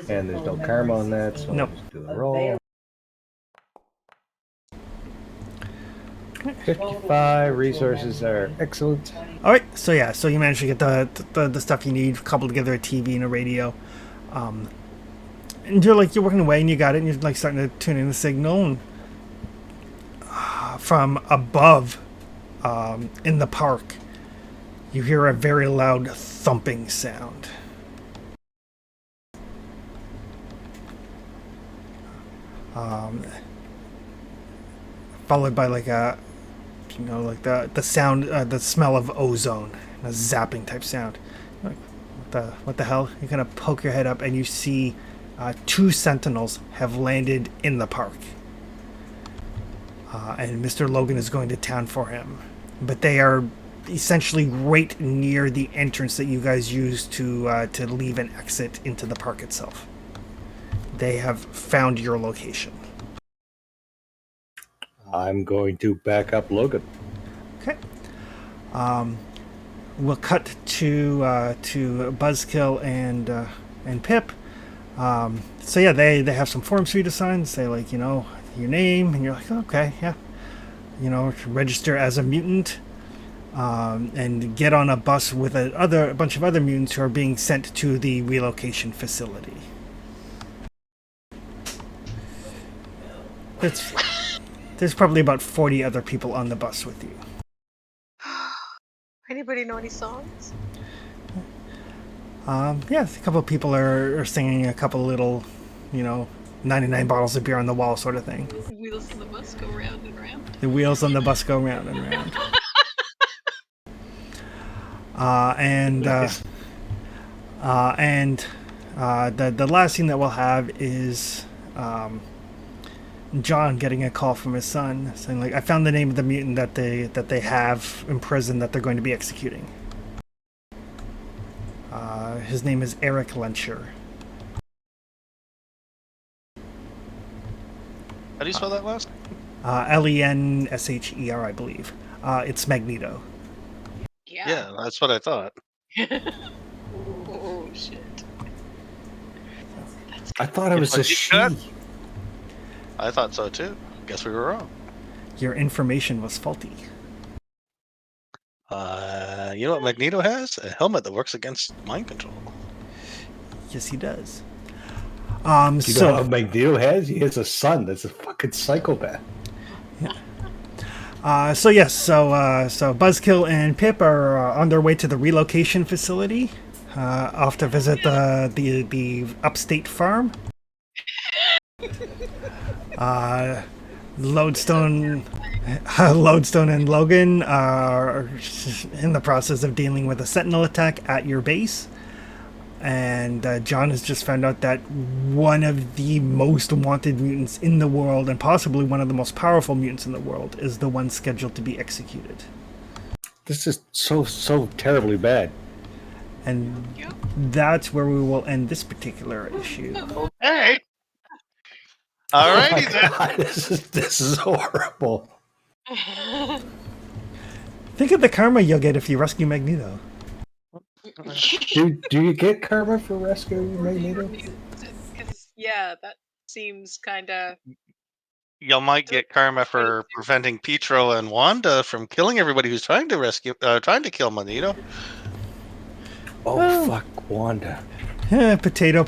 And there's no karma on that, so Nope. I'll just do the roll. 55 resources are excellent. All right. So yeah. So you managed to get the stuff you need, couple together a TV and a radio. And you're working away, and you got it, and you're like starting to tune in the signal, and from above, in the park, you hear a very loud thumping sound. Followed by like a, like the sound, the smell of ozone, a zapping type sound. Like, what the hell? You kind of poke your head up, and you see 2 sentinels have landed in the park. And Mr. Logan is going to town for him. But they are essentially right near the entrance that you guys use to leave and exit into the park itself. They have found your location. I'm going to back up Logan. Okay. We'll cut to Buzzkill and Pip. So yeah, they have some forms for you to sign. Say your name, and you're like, okay, yeah, register as a mutant, and get on a bus with a bunch of other mutants who are being sent to the relocation facility. There's probably about 40 other people on the bus with you. Anybody know any songs? Yeah, a couple of people are singing a couple little, 99 bottles of beer on the wall sort of thing. The wheels on the bus go round and round. The wheels on the bus go round and round. The last thing that we'll have is John getting a call from his son saying, I found the name of the mutant that they have in prison that they're going to be executing. His name is Eric Lenscher. How do you spell that last? Lensher, I believe. It's Magneto. Yeah, that's what I thought. Oh shit. I thought it was a she. I thought so too. Guess we were wrong. Your information was faulty. You know what Magneto has? A helmet that works against mind control. Yes, he does. You know what Magneto has? He has a son that's a fucking psychopath. So Buzzkill and Pip are on their way to the relocation facility, off to visit the upstate farm. Lodestone and Logan are in the process of dealing with a sentinel attack at your base. And John has just found out that one of the most wanted mutants in the world, and possibly one of the most powerful mutants in the world, is the one scheduled to be executed. This is so terribly bad. And that's where we will end this particular issue. Hey! Alrighty then. God, this is horrible. Think of the karma you'll get if you rescue Magneto. Do you get karma for rescuing Magneto? Because that seems kind of. You might get karma for preventing Pietro and Wanda from killing everybody who's trying to kill Magneto. Oh, fuck Wanda. Potato.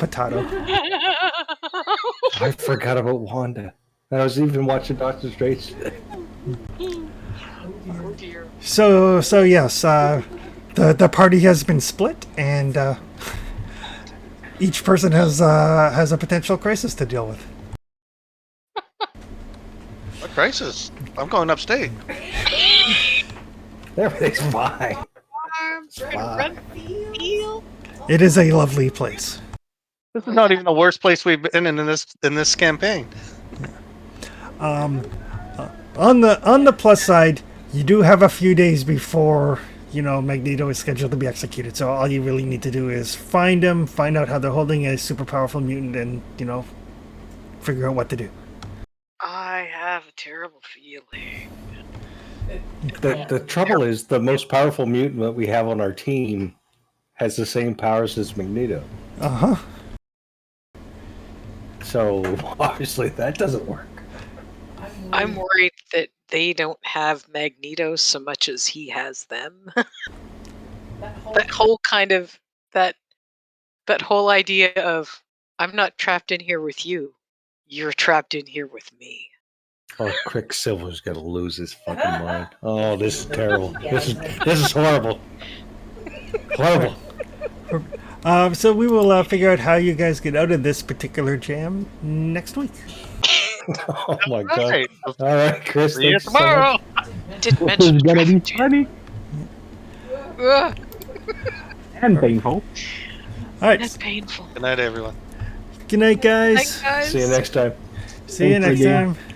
I forgot about Wanda. I was even watching Doctor Strange today. Oh dear. So yes, the party has been split, and each person has a potential crisis to deal with. What crisis? I'm going upstate. Everything's fine. I'm gonna run field. It is a lovely place. This is not even the worst place we've been in this campaign. On the plus side, you do have a few days before Magneto is scheduled to be executed. So all you really need to do is find him, find out how they're holding a super powerful mutant, and figure out what to do. I have a terrible feeling. The trouble is, the most powerful mutant that we have on our team has the same powers as Magneto. Uh huh. So obviously that doesn't work. I'm worried that they don't have Magneto so much as he has them. That whole kind of that whole idea of I'm not trapped in here with you. You're trapped in here with me. Oh, Quicksilver's gonna lose his fucking mind. Oh, this is terrible. This is horrible. Horrible. So we will figure out how you guys get out of this particular jam next week. Oh my god. Right. All right, Chris. See you Thanks so much. tomorrow. Didn't This mention is gonna be traffic jam. funny Ugh, and painful. All right. that's painful. Good night, everyone. Good night, guys. Thanks, guys. See you next time. See you Thanks next again. time.